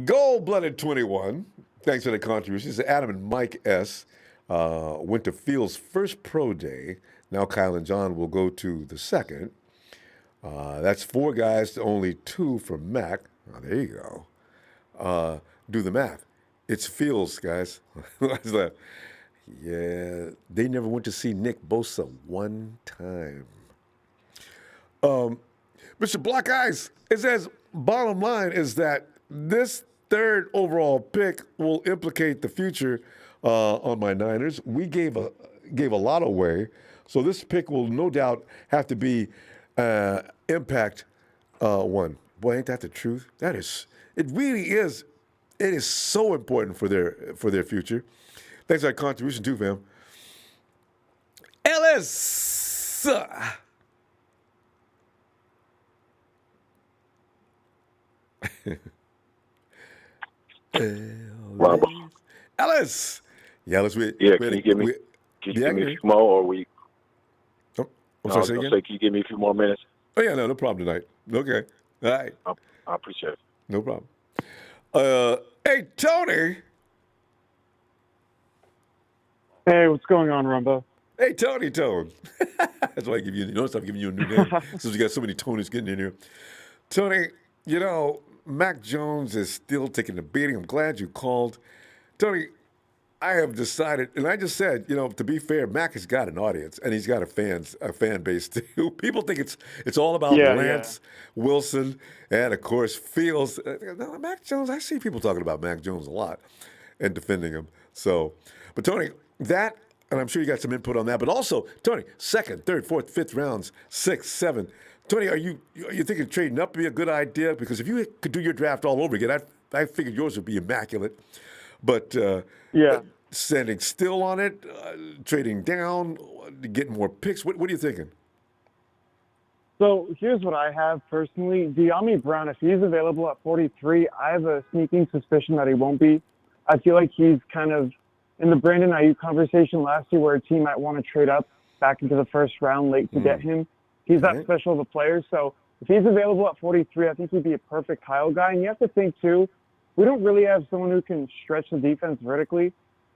Gold-blooded 21. Thanks for the contributions. Adam and Mike S. Went to Field's first pro day. Now Kyle and John will go to the second. That's 4 guys to only 2 from Mac. Oh, there you go. Do the math. It's Fields, guys. Yeah, they never went to see Nick Bosa one time. Mr. Black Eyes, it says, bottom line is that this 3rd overall pick will implicate the future on my Niners. We gave a lot away, so this pick will no doubt have to be impact one. Boy, ain't that the truth? It really is. It is so important for their future. Thanks for that contribution too, fam. Ellis. Ellis. Yeah, Ellis. Can you give me a few more, or we? Oh, I'm sorry, say again? Can you give me a few more minutes? Oh yeah, no problem tonight. Okay, all right. I appreciate it. No problem. Hey, Tony. Hey, what's going on, Ronbo? Hey, Tony Tone. That's why I give you. Notice I'm giving you a new name since we got so many Tonys getting in here. Tony, Mac Jones is still taking the beating. I'm glad you called. Tony, I have decided, and I just said, to be fair, Mac has got an audience, and he's got a fan base too. People think it's all about Lance Wilson, and of course Fields. No, Mac Jones. I see people talking about Mac Jones a lot and defending him. So, but Tony, that, and I'm sure you got some input on that. But also, Tony, 2nd, 3rd, 4th, 5th rounds, 6th, 7th. Tony, are you thinking trading up would be a good idea? Because if you could do your draft all over again, I figured yours would be immaculate. But standing still on it, trading down, getting more picks. What are you thinking? So here's what I have personally. De'Ami Brown, if he's available at 43, I have a sneaking suspicion that he won't be. I feel like he's kind of in the Brandon Ayuk conversation last year where a team might want to trade up back into the first round late to get him. He's that special of a player. So if he's available at 43, I think he'd be a perfect Kyle guy. And you have to think, too, we don't really have someone who can stretch the defense vertically.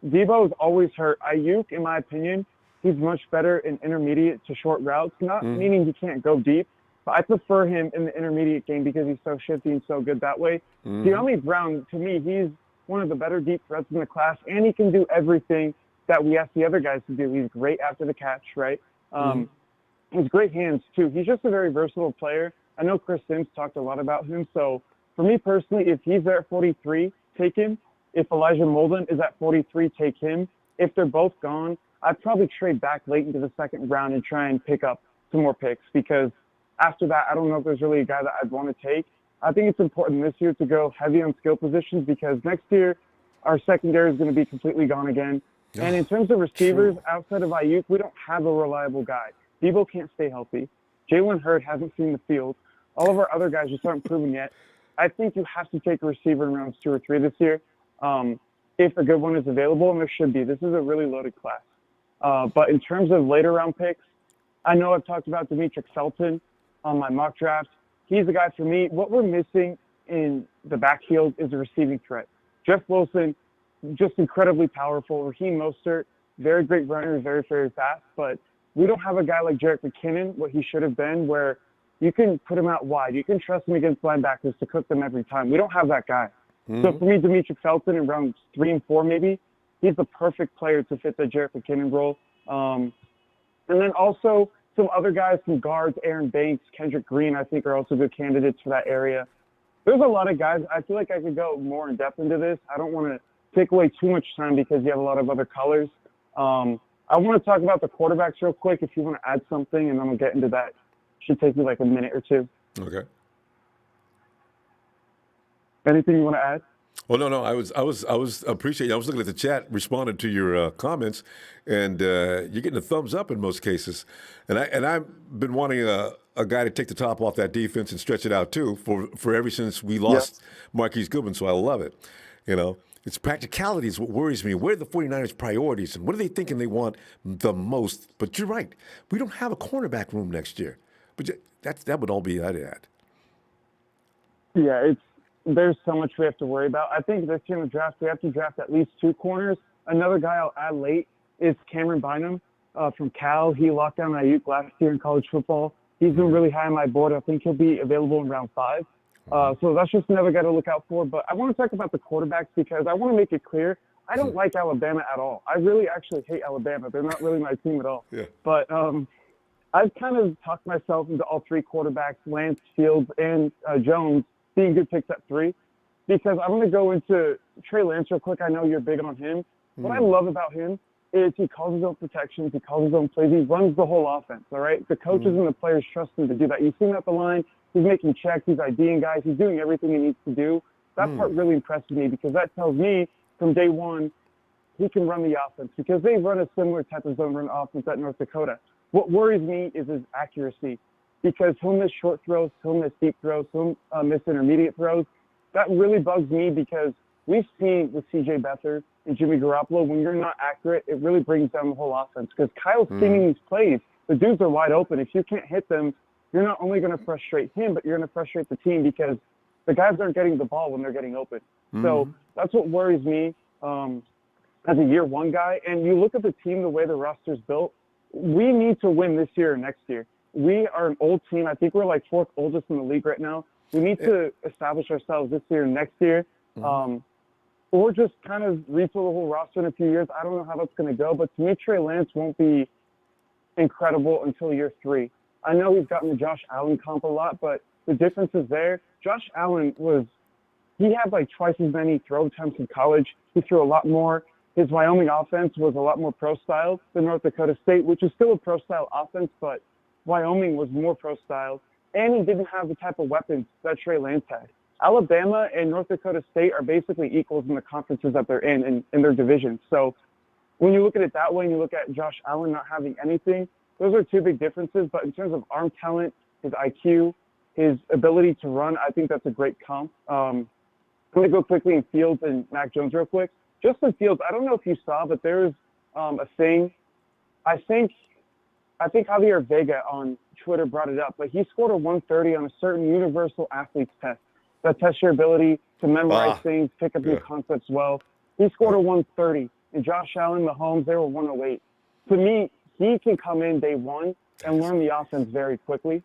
Debo is always hurt. Ayuk, in my opinion, he's much better in intermediate to short routes, not meaning he can't go deep, but I prefer him in the intermediate game because he's so shifty and so good that way. De'Ami Brown, to me, he's one of the better deep threats in the class, and he can do everything that we ask the other guys to do. He's great after the catch, right? He's great hands, too. He's just a very versatile player. I know Chris Sims talked a lot about him, so for me personally, if he's there at 43, take him. If Elijah Molden is at 43, take him. If they're both gone, I'd probably trade back late into the 2nd round and try and pick up some more picks because after that, I don't know if there's really a guy that I'd want to take. I think it's important this year to go heavy on skill positions because next year our secondary is going to be completely gone again. And in terms of receivers, outside of Ayuk, we don't have a reliable guy. Debo can't stay healthy. Jalen Hurd hasn't seen the field. All of our other guys just aren't proven yet. I think you have to take a receiver in rounds 2 or 3 this year. If a good one is available, and there should be. This is a really loaded class. But in terms of later round picks, I know I've talked about Demetric Felton on my mock draft. He's the guy for me. What we're missing in the backfield is a receiving threat. Jeff Wilson, just incredibly powerful. Raheem Mostert, very great runner, very, very fast. But we don't have a guy like Jerick McKinnon, what he should have been, where you can put him out wide. You can trust him against linebackers to cook them every time. We don't have that guy. So for me, Demetric Felton in rounds 3 and 4 maybe, he's the perfect player to fit the Jerick McKinnon role. And then also some other guys, some guards, Aaron Banks, Kendrick Green, I think are also good candidates for that area. There's a lot of guys. I feel like I could go more in depth into this. I don't want to take away too much time because you have a lot of other colors. I want to talk about the quarterbacks real quick if you want to add something, and then we'll get into that. Should take me like a minute or two. Okay. Anything you want to add? Well, no. I was appreciating. I was looking at the chat, responding to your comments, and you're getting a thumbs up in most cases. And I've been wanting a guy to take the top off that defense and stretch it out too for ever since we lost Marquise Goodwin. So I love it. You know, it's practicality is what worries me. What are the 49ers' priorities, and what are they thinking they want the most? But you're right. We don't have a cornerback room next year. But that would all be I'd add. Yeah, there's so much we have to worry about. I think this year in the draft, we have to draft at least 2 corners. Another guy I'll add late is Cameron Bynum from Cal. He locked down Ayuk last year in college football. He's been really high on my board. I think he'll be available in round 5. So that's just another guy to look out for. But I want to talk about the quarterbacks because I want to make it clear, I don't like Alabama at all. I really actually hate Alabama. They're not really my team at all. Yeah. But I've kind of talked myself into all 3 quarterbacks, Lance, Fields, and Jones, being good picks at 3, because I'm going to go into Trey Lance real quick. I know you're big on him. What I love about him is he calls his own protections, he calls his own plays, he runs the whole offense, all right? The coaches and the players trust him to do that. You've seen at the line, he's making checks, he's IDing guys, he's doing everything he needs to do. That part really impresses me because that tells me from day one he can run the offense because they run a similar type of zone run offense at North Dakota. What worries me is his accuracy, because he'll miss short throws, he'll miss deep throws, he'll miss intermediate throws. That really bugs me because we've seen with C.J. Beathard and Jimmy Garoppolo, when you're not accurate, it really brings down the whole offense because Kyle's seeing these plays. The dudes are wide open. If you can't hit them, you're not only going to frustrate him, but you're going to frustrate the team because the guys aren't getting the ball when they're getting open. So that's what worries me as a year 1 guy. And you look at the team, the way the roster's built, we need to win this year or next year. We are an old team. I think we're like 4th oldest in the league right now. We need to establish ourselves this year and next year, or just kind of refill the whole roster in a few years. I don't know how that's going to go, but to me, Trey Lance won't be incredible until year 3. I know he's gotten the Josh Allen comp a lot, but the difference is there. Josh Allen he had like twice as many throw attempts in college. He threw a lot more. His Wyoming offense was a lot more pro-style than North Dakota State, which is still a pro-style offense, but Wyoming was more pro-style, and he didn't have the type of weapons that Trey Lance had. Alabama and North Dakota State are basically equals in the conferences that they're in their divisions. So when you look at it that way and you look at Josh Allen not having anything, those are 2 big differences. But in terms of arm talent, his IQ, his ability to run, I think that's a great comp. I'm going to go quickly in Fields and Mac Jones real quick. Justin Fields, I don't know if you saw, but there's a thing. I think Javier Vega on Twitter brought it up, but he scored a 130 on a certain universal athletes test that tests your ability to memorize things, pick up new concepts well. He scored a 130, and Josh Allen, Mahomes, they were 108. To me, he can come in day 1 and learn the offense very quickly.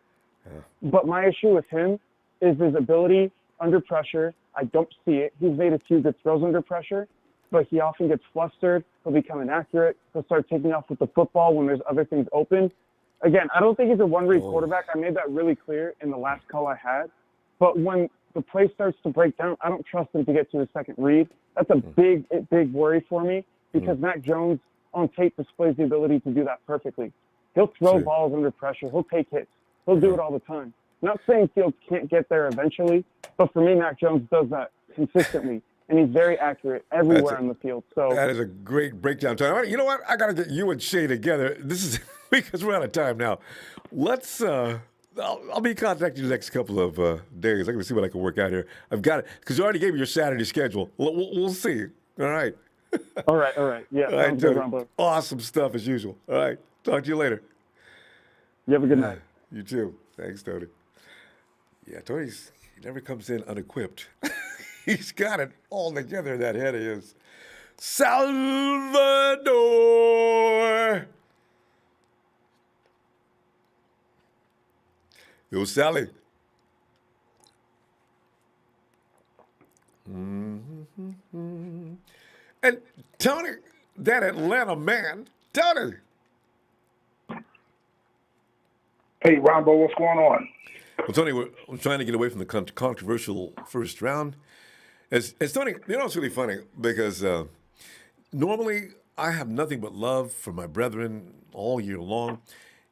But my issue with him is his ability under pressure. I don't see it. He's made a few good throws under pressure, but he often gets flustered. He'll become inaccurate. He'll start taking off with the football when there's other things open. Again, I don't think he's a one-read quarterback. I made that really clear in the last call I had. But when the play starts to break down, I don't trust him to get to the second read. That's a big worry for me because Mac Jones on tape displays the ability to do that perfectly. He'll throw balls under pressure. He'll take hits. He'll do it all the time. I'm not saying Fields can't get there eventually, but for me, Mac Jones does that consistently. And he's very accurate everywhere on the field. So that is a great breakdown time. You know what? I got to get you and Shay together. This is because we're out of time now. Let's. I'll be contacting you the next couple of days. I'm going to see what I can work out here. I've got it because you already gave me your Saturday schedule. We'll see. All right. All right. Yeah. All right, Tony. Awesome stuff as usual. All right. Talk to you later. You have a good night. You too. Thanks, Tony. Yeah, he never comes in unequipped. He's got it all together in that head of his. Salvador! Yo, Sally. Mm-hmm. And Tony, that Atlanta man, Tony. Hey, Ronbo, what's going on? Well, Tony, I'm trying to get away from the controversial first round. As Tony, you know, it's really funny because normally I have nothing but love for my brethren all year long.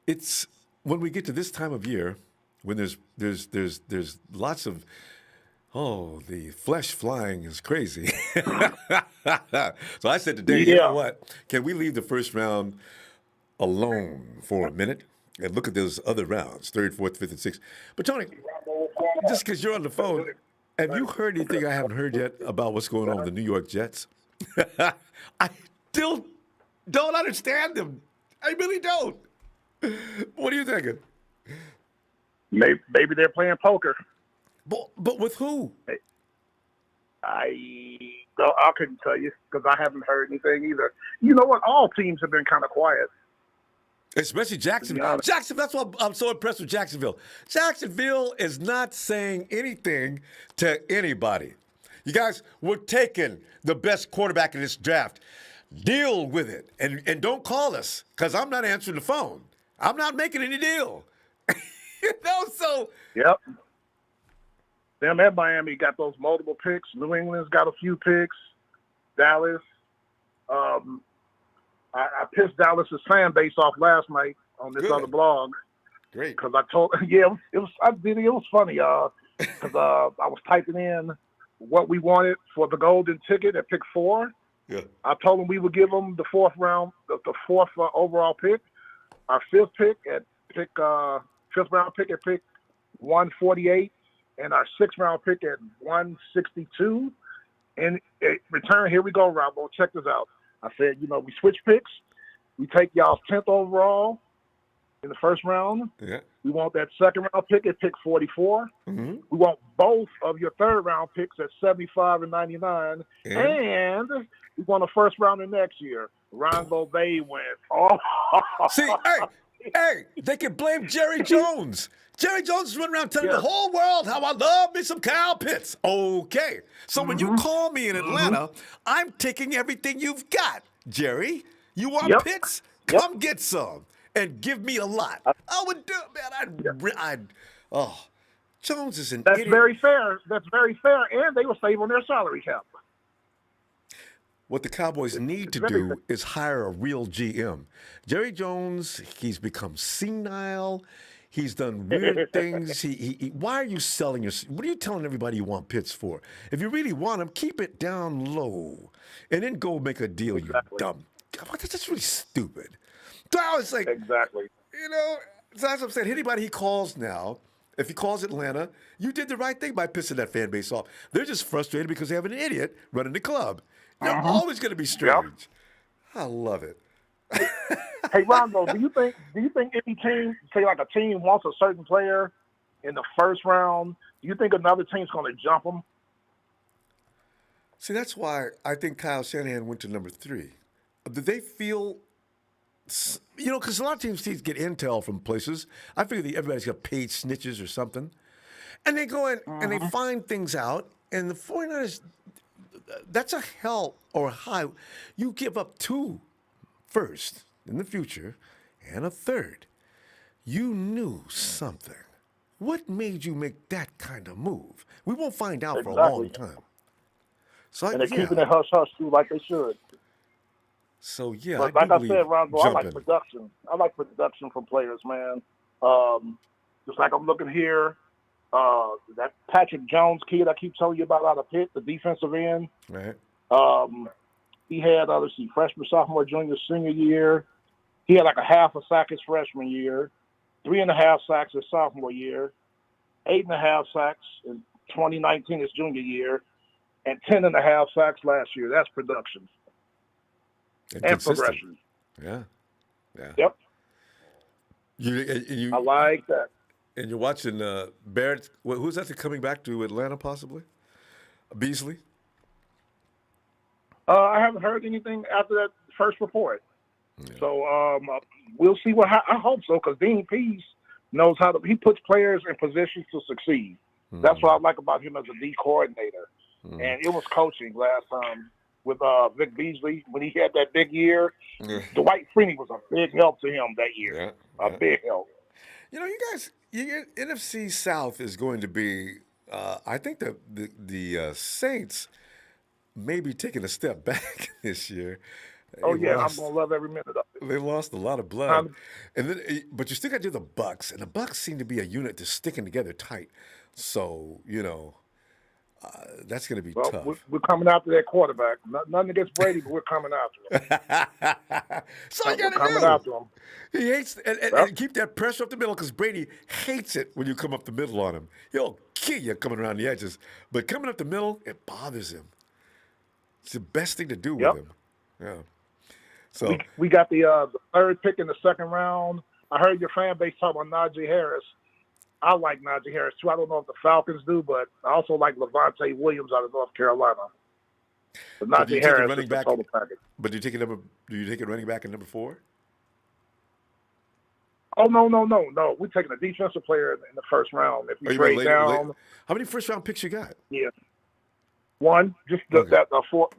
It's when we get to this time of year when there's lots of Oh, the flesh flying is crazy. So I said today, you know what? Can we leave the first round alone for a minute and look at those other rounds, third, fourth, fifth, and sixth? But Tony, just because you're on the phone, have you heard anything I haven't heard yet about what's going on with the New York Jets? I still don't understand them. I really don't. What are you thinking? Maybe they're playing poker. But with who? I couldn't tell you because I haven't heard anything either. You know what? All teams have been kind of quiet. Especially Jacksonville. Jacksonville, that's why I'm so impressed with Jacksonville. Jacksonville is not saying anything to anybody. You guys, we're taking the best quarterback in this draft. Deal with it. And don't call us because I'm not answering the phone. I'm not making any deal. So. Yep. Them at Miami got those multiple picks. New England's got a few picks. Dallas. I pissed Dallas's fan base off last night on this other blog. Great. Because I told, it was funny, because I was typing in what we wanted for the golden ticket at pick 4. Yeah. I told them we would give them the fourth round, the fourth overall pick, our fifth round pick at pick 148, and our sixth round pick at 162. And in return, here we go, Ronbo. Check this out. I said, we switch picks. We take y'all's 10th overall in the first round. Yeah. We want that second round pick at pick 44. Mm-hmm. We want both of your third round picks at 75 and 99. And we want a first rounder next year. Ronbo, they went. Oh. See, hey, they can blame Jerry Jones. Jerry Jones is running around telling the whole world how I love me some Kyle Pitts. Okay. So when you call me in Atlanta, I'm taking everything you've got, Jerry. You want Pitts? Come get some and give me a lot. I would do it, man. Jones is an idiot. That's very fair. That's very fair. And they will save on their salary cap. What the Cowboys need to do is hire a real GM. Jerry Jones, he's become senile. He's done weird things. Why are you selling your? What are you telling everybody you want Pitts for? If you really want him, keep it down low, and then go make a deal. You're dumb. God, that's really stupid. So I was like, exactly. So as I'm saying, anybody he calls now, if he calls Atlanta, you did the right thing by pissing that fan base off. They're just frustrated because they have an idiot running the club. You're always going to be strange. I love it. Hey, Ronbo, do you think any team, say like a team wants a certain player in the first round, do you think another team's going to jump them? See, that's why I think Kyle Shanahan went to number 3. Did they feel, because a lot of teams get intel from places. I figure that everybody's got paid snitches or something. And they go in and they find things out, and the 49ers, that's a hell or a high. You give up 2 first in the future and a third. You knew something. What made you make that kind of move? We won't find out for a long time. So and they're keeping it hush-hush too, like they should. So, yeah. But like I said, Ronbo, I like production. I like production from players, man. Just like I'm looking here, that Patrick Jones kid I keep telling you about out of Pitt, the defensive end. Right. He had, freshman, sophomore, junior, senior year. He had like a half a sack his freshman year, 3.5 sacks his sophomore year, 8.5 sacks in 2019 his junior year, and 10.5 sacks last year. That's production. And progression. Yeah. Yep. You, I like that. And you're watching Barrett. Who's that coming back to Atlanta possibly? Beasley? I haven't heard anything after that first report. Yeah. So we'll see I hope so, because Dean Pease knows he puts players in positions to succeed. That's what I like about him as a D coordinator. And it was coaching last time with Vic Beasley when he had that big year. Dwight Freeney was a big help to him that year. A big help. You guys, NFC South is going to be, I think the Saints may be taking a step back this year. I'm going to love every minute of it. They lost a lot of blood. But you still got to do the Bucks, and the Bucks seem to be a unit that's sticking together tight. So, That's going to be Well, tough. we're coming after that quarterback. Nothing against Brady, but we're coming after him. So you got to coming do. after him. He hates and keep that pressure up the middle because Brady hates it when you come up the middle on him. He'll kill you coming around the edges, but coming up the middle, it bothers him. It's the best thing to do with him. Yeah. So we got the third pick in the second round. I heard your fan base talk about Najee Harris. I like Najee Harris too. I don't know if the Falcons do, but I also like Levante Williams out of North Carolina. But Najee Harris is the total package. But do you take a running back at number 4? Oh no. We're taking a defensive player in the first round. If we trade down, how many first round picks you got? Yeah, one. Just the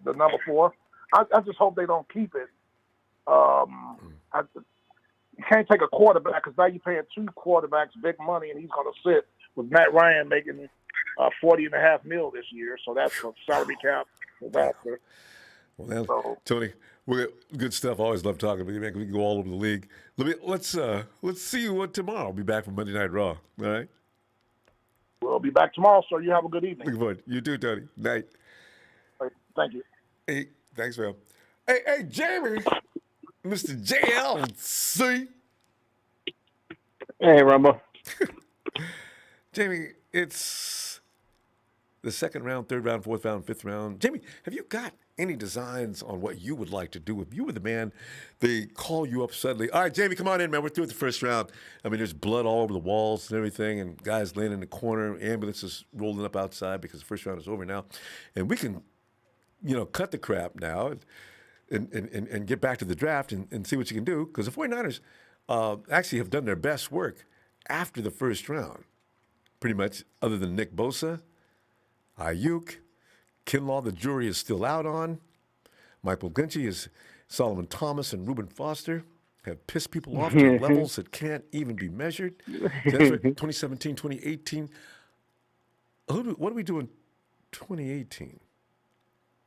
number 4. I just hope they don't keep it. You can't take a quarterback because now you're paying 2 quarterbacks big money, and he's going to sit with Matt Ryan making $40.5 million this year. So that's a salary cap disaster. Well, Tony, good stuff. I always love talking with you, man. We can go all over the league. Let's see you tomorrow. I'll be back from Monday Night Raw. All right. We'll be back tomorrow, so you have a good evening. Looking forward. You too, Tony. Night. Right, thank you. Hey, thanks, man. Hey, Jamie. Mr. JLC. Hey, Ronbo. Jamie, it's the second round, third round, fourth round, fifth round. Jamie, have you got any designs on what you would like to do? If you were the man, they call you up suddenly. All right, Jamie, come on in, man. We're through with the first round. I mean, there's blood all over the walls and everything, and guys laying in the corner, ambulances rolling up outside because the first round is over now. And we can, cut the crap now and get back to the draft and see what you can do. Because the 49ers actually have done their best work after the first round, pretty much, other than Nick Bosa, Ayuk, Kinlaw, the jury is still out on. Michael Glinchey is Solomon Thomas and Reuben Foster have pissed people off to levels that can't even be measured. That's right, 2017, 2018. What do we do in 2018?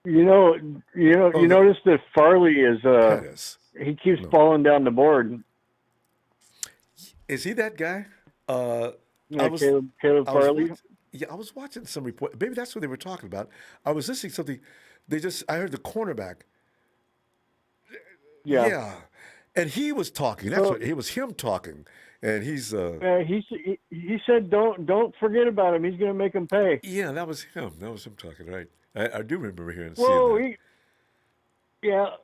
You notice that Farley is he keeps falling down the board. Is he that guy? Caleb Farley. I was watching some report. Maybe that's what they were talking about. I was listening to something. I heard the cornerback. Yeah. And he was talking. It was him talking. And he's he said don't forget about him. He's going to make him pay. Yeah, that was him. That was him talking, right? I do remember hearing seeing that.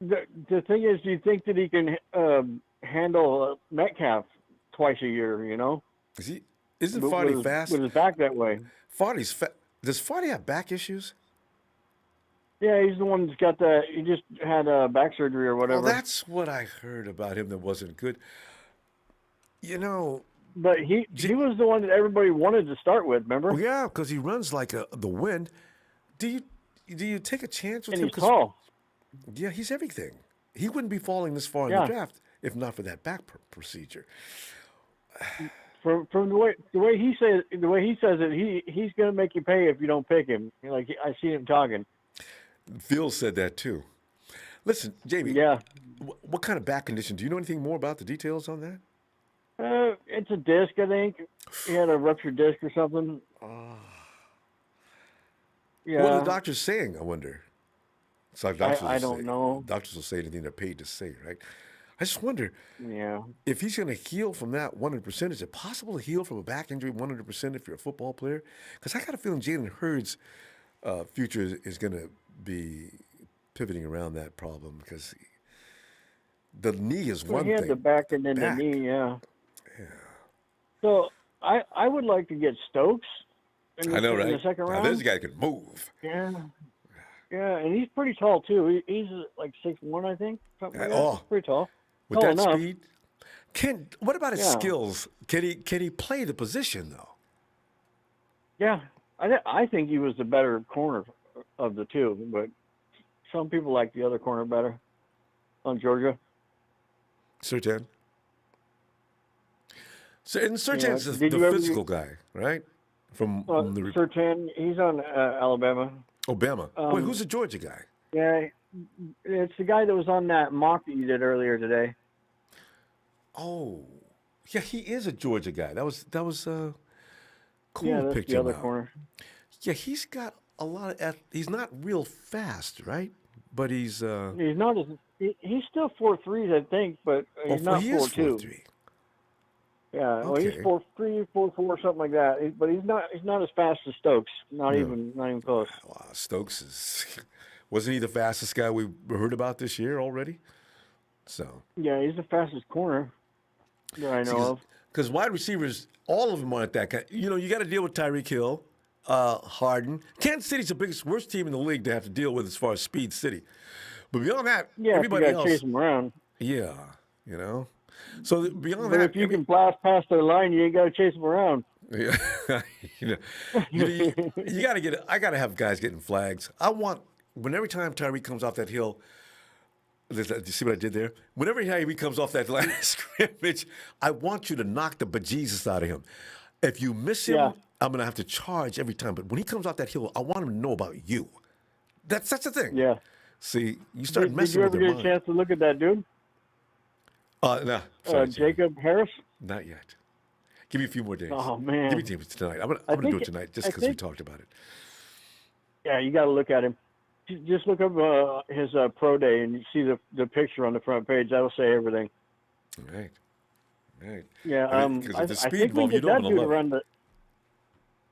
The thing is, do you think that he can handle Metcalf twice a year? Isn't Farley fast? With his back that way. Farley's Does Farley have back issues? Yeah, he's the one that's got he just had back surgery or whatever. Well, that's what I heard about him that wasn't good. But he was the one that everybody wanted to start with, remember? Well, yeah, because he runs like the wind. Do you take a chance with him? And he's tall. Yeah, he's everything. He wouldn't be falling this far in the draft if not for that back procedure. From the way he says it, he's going to make you pay if you don't pick him. I see him talking. Phil said that too. Listen, Jamie. Yeah. What kind of back condition? Do you know anything more about the details on that? It's a disc, I think. He had a ruptured disc or something. Yeah. What are the doctors saying, I wonder? It's like I don't know. Doctors will say anything they're paid to say, right? I just wonder Yeah. if he's going to heal from that 100%. Is it possible to heal from a back injury 100% if you're a football player? Because I got a feeling Jalen Hurd's future is going to be pivoting around that problem because the knee is one thing. He had the back and then the knee, yeah. So I would like to get Stokes in the second round. Now, this guy can move. Yeah. Yeah, and he's pretty tall too. He's like 6'1", I think. Something like that. He's pretty tall. With tall that enough. Speed. What about his skills? Can he play the position though? Yeah, I think he was the better corner of the two, but some people like the other corner better on Georgia. Surtain. Surtain's the physical guy, right? From the Surtain, he's on Alabama. Obama. Wait, who's the Georgia guy? Yeah, it's the guy that was on that mock that you did earlier today. Oh, yeah, he is a Georgia guy. That was Cool that's picked the him other out. corner. Yeah, he's got a lot of. He's not real fast, right? But he's. He's not as he's still 4.3s, I think, but he's not he is 4.2. 4.3. Yeah, well, he's Okay. 4.3, 4.4, something like that. But he's not as fast as Stokes. Not even close. Wow, Stokes is. Wasn't he the fastest guy we heard about this year already? So. Yeah, he's the fastest corner that I know of. Because wide receivers, all of them aren't that kind. You know, you got to deal with Tyreek Hill, Harden. Kansas City's the worst team in the league to have to deal with as far as Speed City. But beyond that, everybody you got else. to chase them around. Yeah, you know. So beyond but that, if you can blast past their line, you ain't got to chase them around. Yeah, you got to get. I got to have guys getting flags. I want every time Tyreek comes off that hill. Do you see what I did there? Whenever he comes off that last scrimmage, I want you to knock the bejesus out of him. If you miss him, I'm going to have to charge every time. But when he comes off that hill, I want him to know about you. That's the thing. Yeah. See, you start Did messing with you their ever mind. get a chance to look at that dude? No. Sorry, Jacob Harris? Not yet. Give me a few more days. Oh, man. Give me tonight. I'm going to do it tonight just because we talked about it. Yeah, you got to look at him. Just look up his pro day and you see the picture on the front page. That'll say everything. Right. Yeah, because if the speed I think we involved, can you get don't that want to dude love around the.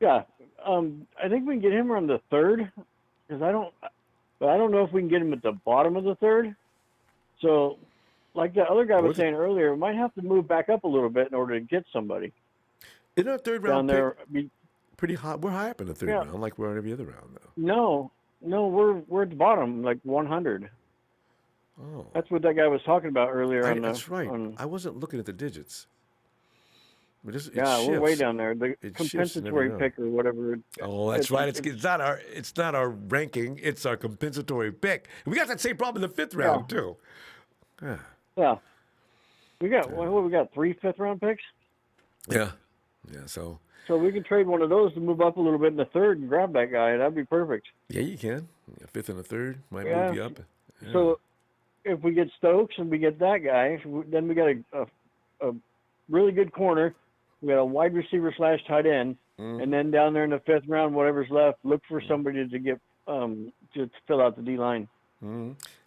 Yeah, I think we can get him around the third, because I don't know if we can get him at the bottom of the third. So, like the other guy was saying earlier, we might have to move back up a little bit in order to get somebody. Isn't our third round down pick there? Pretty high. We're high up in the third round, like we're in every other round, though. No, we're at the bottom, like 100. Oh. That's what that guy was talking about earlier. That's right. I wasn't looking at the digits. But we're way down there. The compensatory pick or whatever. That's right. It's not our ranking. It's our compensatory pick. And we got that same problem in the fifth round too. Yeah. We got we got 3 fifth-round picks. Yeah. So we can trade one of those to move up a little bit in the third and grab that guy. That'd be perfect. Yeah, you can. A fifth and a third might move you up. Yeah. So if we get Stokes and we get that guy, then we got a really good corner. We got a wide receiver / tight end, and then down there in the fifth round, whatever's left, look for somebody to get to fill out the D line.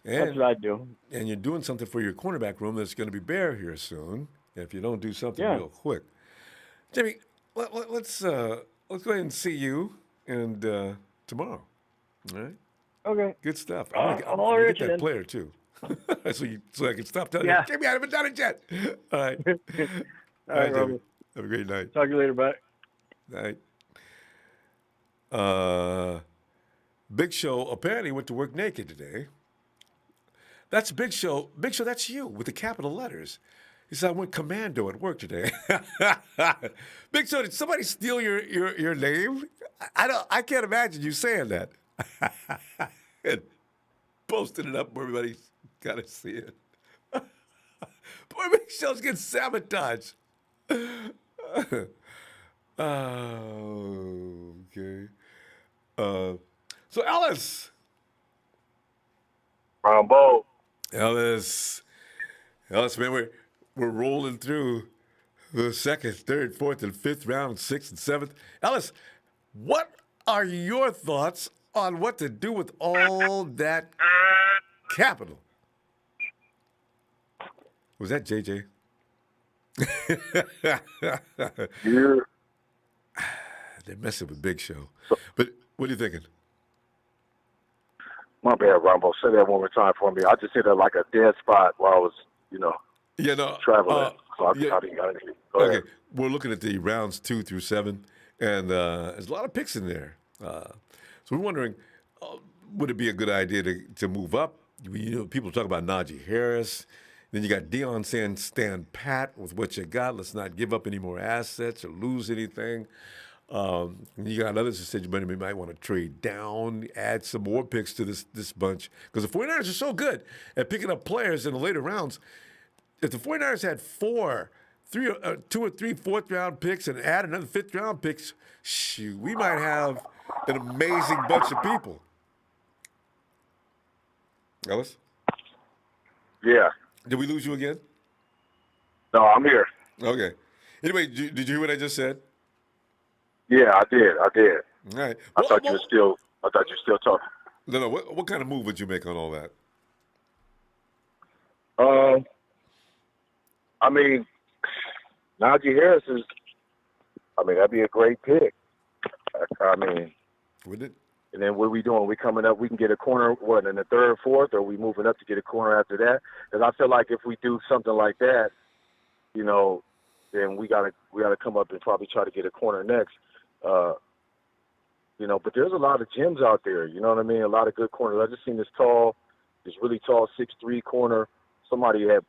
That's what I'd do. And you're doing something for your cornerback room that's going to be bare here soon. If you don't do something real quick, Jimmy, let's go ahead and see you and tomorrow. All right. Okay. Good stuff. I'm I'm gonna get that player too, so I can stop telling you, Jimmy, I haven't done it yet. All right. All right, Jimmy. Have a great night. Talk to you later. Bye. Night. Big Show apparently went to work naked today. That's Big Show. Big Show, that's you with the capital letters. He said, I went commando at work today. Big Show, did somebody steal your name? I can't imagine you saying that. And posted it up where everybody's got to see it. Boy, Big Show's getting sabotaged. Okay. So Ellis. Ronbo. Ellis, man, we're rolling through the second, third, fourth, and fifth round, sixth and seventh. Ellis, what are your thoughts on what to do with all that capital? Was that JJ? Yeah. They're messing with Big Show. But what are you thinking? My bad, Ronbo. Say that one more time for me. I just hit like a dead spot while I was, traveling. So I didn't got anything. Go ahead. We're looking at the rounds 2 through 7, and there's a lot of picks in there. So we're wondering, would it be a good idea to move up? People talk about Najee Harris. Then you got Dion saying, stand pat with what you got. Let's not give up any more assets or lose anything. You got others that said you might want to trade down, add some more picks to this bunch. Because the 49ers are so good at picking up players in the later rounds. If the 49ers had 2 or 3 fourth-round picks and add another fifth-round picks, shoot, we might have an amazing bunch of people. Ellis? Yeah. Did we lose you again? No, I'm here. Okay. Anyway, did you hear what I just said? Yeah, I did. All right. I thought you were still talking. No. What kind of move would you make on all that? I mean, Najee Harris is. I mean, that'd be a great pick. I mean, would it? And then what are we doing? We coming up. We can get a corner. What in the third, fourth, or are we moving up to get a corner after that? Because I feel like if we do something like that, you know, then we gotta come up and probably try to get a corner next. You know, but there's a lot of gems out there. You know what I mean? A lot of good corners. I just seen this really tall 6'3" corner. Somebody had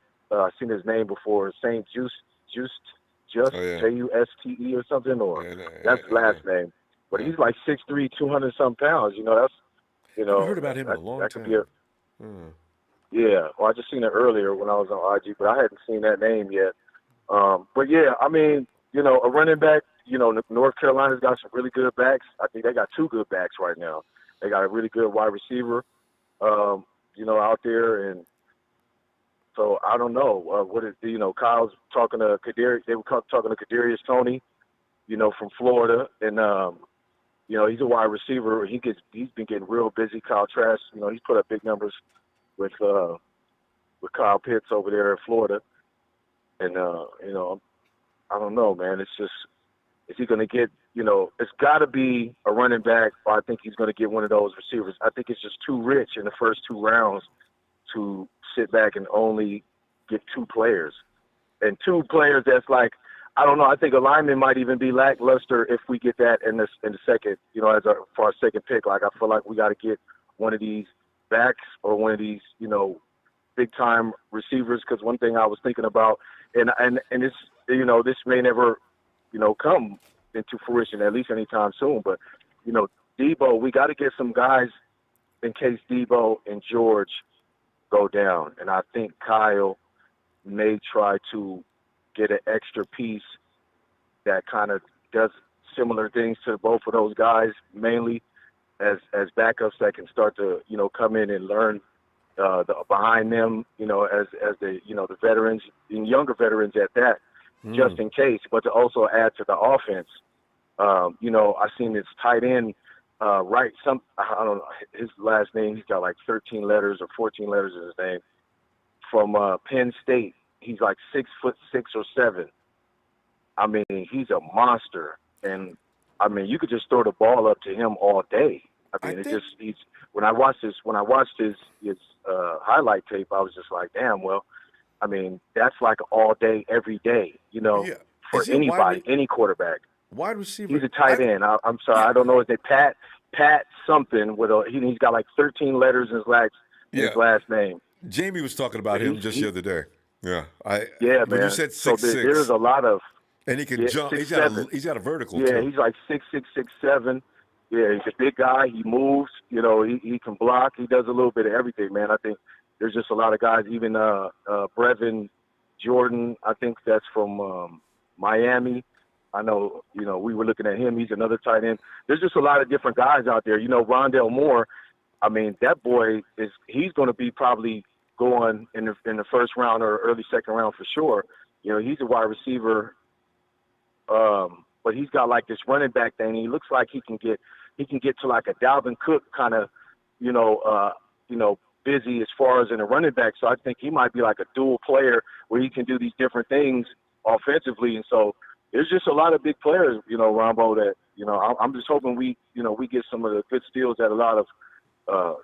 seen his name before. St. Just Juste or something, or that's his last name. But he's like 6'3", 200-something pounds. You know, that's I haven't heard about him in a long time. Yeah. Well, I just seen it earlier when I was on IG, but I hadn't seen that name yet. But yeah, I mean, you know, a running back. You know, North Carolina's got some really good backs. I think they got two good backs right now. They got a really good wide receiver, you know, out there. And so I don't know. Kyle's talking to Kadarius. They were talking to Kadarius Toney, you know, from Florida. And, you know, he's a wide receiver. He's been getting real busy. Kyle Trask, you know, he's put up big numbers with Kyle Pitts over there in Florida. And, you know, I don't know, man. It's just, is he going to get, you know, it's got to be a running back, or I think he's going to get one of those receivers. I think it's just too rich in the first two rounds to sit back and only get two players. And two players that's like, I don't know, I think a lineman might even be lackluster if we get that in the second, you know, for our second pick. Like, I feel like we got to get one of these backs or one of these, you know, big-time receivers, because one thing I was thinking about, and it's, you know, this may never, you know, come into fruition, at least anytime soon. But, you know, Debo, we got to get some guys in case Debo and George go down. And I think Kyle may try to get an extra piece that kind of does similar things to both of those guys, mainly as backups that can start to, you know, come in and learn behind them, you know, as the, you know, the veterans and younger veterans at that. Just in case, but to also add to the offense. You know, I seen this tight end, I don't know his last name. He's got like 13 letters or 14 letters in his name. From Penn State, he's like 6'6" or 7. I mean, he's a monster, and I mean, you could just throw the ball up to him all day. I mean, when I watched his highlight tape, I was just like, damn, well. I mean, that's like all day, every day, you know, for anybody, any quarterback. Wide receiver. He's a tight end. I'm sorry, I don't know if they Pat something with he's got like 13 letters in his last name. Jamie was talking about him just the other day. Yeah, man. When you said 6'6", so there's a lot of, and he can jump. 6'7". He's got a vertical. Yeah, too. he's like 6'6", 6'7". Yeah, he's a big guy. He moves. You know, he can block. He does a little bit of everything, man. I think. There's just a lot of guys, even Brevin Jordan, I think that's from Miami. I know, you know, we were looking at him. He's another tight end. There's just a lot of different guys out there. You know, Rondell Moore, I mean, that boy he's going to be probably going in the first round or early second round for sure. You know, he's a wide receiver, but he's got like this running back thing. He looks like he can get to like a Dalvin Cook kind of, you know, busy as far as in a running back. So I think he might be like a dual player where he can do these different things offensively. And so there's just a lot of big players, you know, Ronbo, that, you know, I'm just hoping we get some of the good steals that a lot of,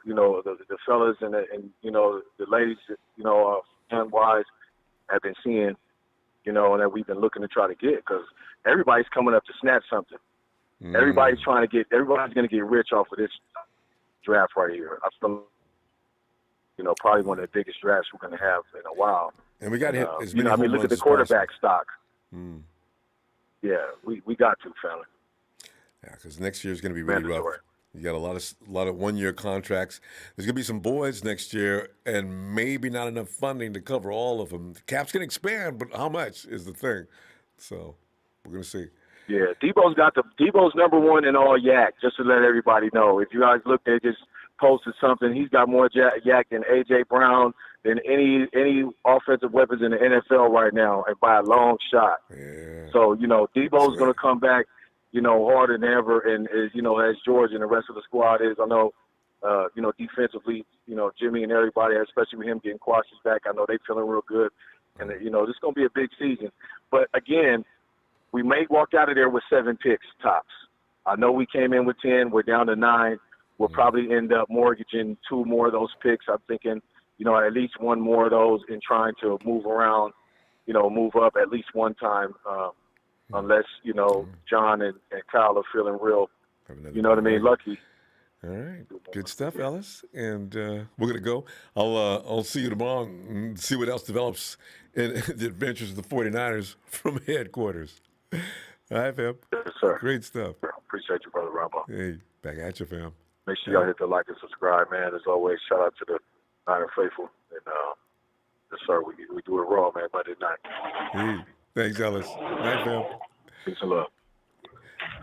you know, the fellas and you know, the ladies, you know, fan-wise have been seeing, you know, and that we've been looking to try to get, because everybody's coming up to snatch something. Everybody's going to get rich off of this draft right here. I feel, you know, probably one of the biggest drafts we're going to have in a while. And we got to hit as many. You know, I mean, look at the quarterback stock. Yeah, we got to, fella. Yeah, because next year is going to be really rough. You got a lot of 1-year contracts. There's going to be some boys next year, and maybe not enough funding to cover all of them. The cap's going to expand, but how much is the thing? So we're going to see. Yeah, Debo's number one in all yak, just to let everybody know. If you guys look, they just posted something. He's got more yak than A.J. Brown, than any offensive weapons in the NFL right now, and by a long shot. Yeah, so, you know, Debo's going to come back. harder than ever, and as George and the rest of the squad is. I know, defensively, Jimmy and everybody, especially with him getting Quash's back, I know they feeling real good, and this is going to be a big season. But again, we may walk out of there with 7 picks tops. I know we came in with 10. We're down to 9. We'll probably end up mortgaging 2 more of those picks. I'm thinking, at least 1 more of those and trying to move around, move up at least one time, unless, John and Kyle are feeling real, lucky. All right. Good stuff, Ellis. And we're going to go. I'll see you tomorrow and see what else develops in the adventures of the 49ers from headquarters. All right, fam. Yes, sir. Great stuff. Appreciate you, Brother Ronbo. Hey, back at you, fam. Make sure y'all hit the like and subscribe, man. As always, shout out to the Niner Faithful. And, yes, sir, we do it raw, man, Monday night. Hey, thanks, Ellis. Night, fam. Peace and love.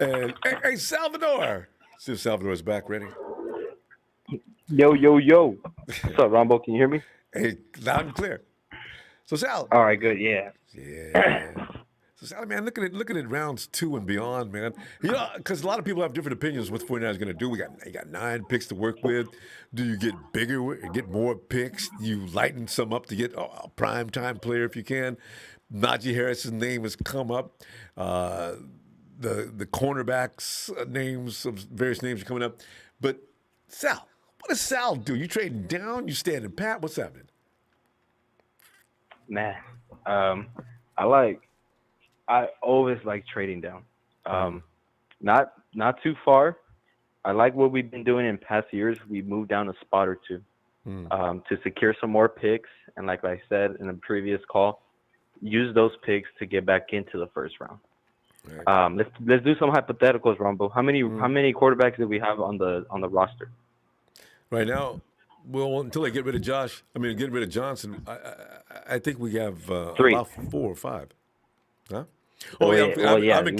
And, hey, Salvador. See if Salvador's back, ready? Yo. What's up, Ronbo? Can you hear me? Hey, loud and clear. So, Sal. All right, good, yeah. So, Sally, man, looking at rounds 2 and beyond, man. Because a lot of people have different opinions what the 49ers are going to do. You got 9 picks to work with. Do you get bigger, get more picks? You lighten some up to get a prime time player if you can. Najee Harris's name has come up. The cornerbacks names, of various names are coming up. But, Sal, what does Sal do? You trading down? You standing pat? What's happening? Man, I always like trading down. Not too far. I like what we've been doing in past years. We moved down a spot or 2 to secure some more picks. And like I said in the previous call, use those picks to get back into the first round. Right. Let's do some hypotheticals, Ronbo. How many quarterbacks do we have on the roster? Right now, well, until I get rid of get rid of Johnson, I think we have 3. About 4 or 5. Huh? We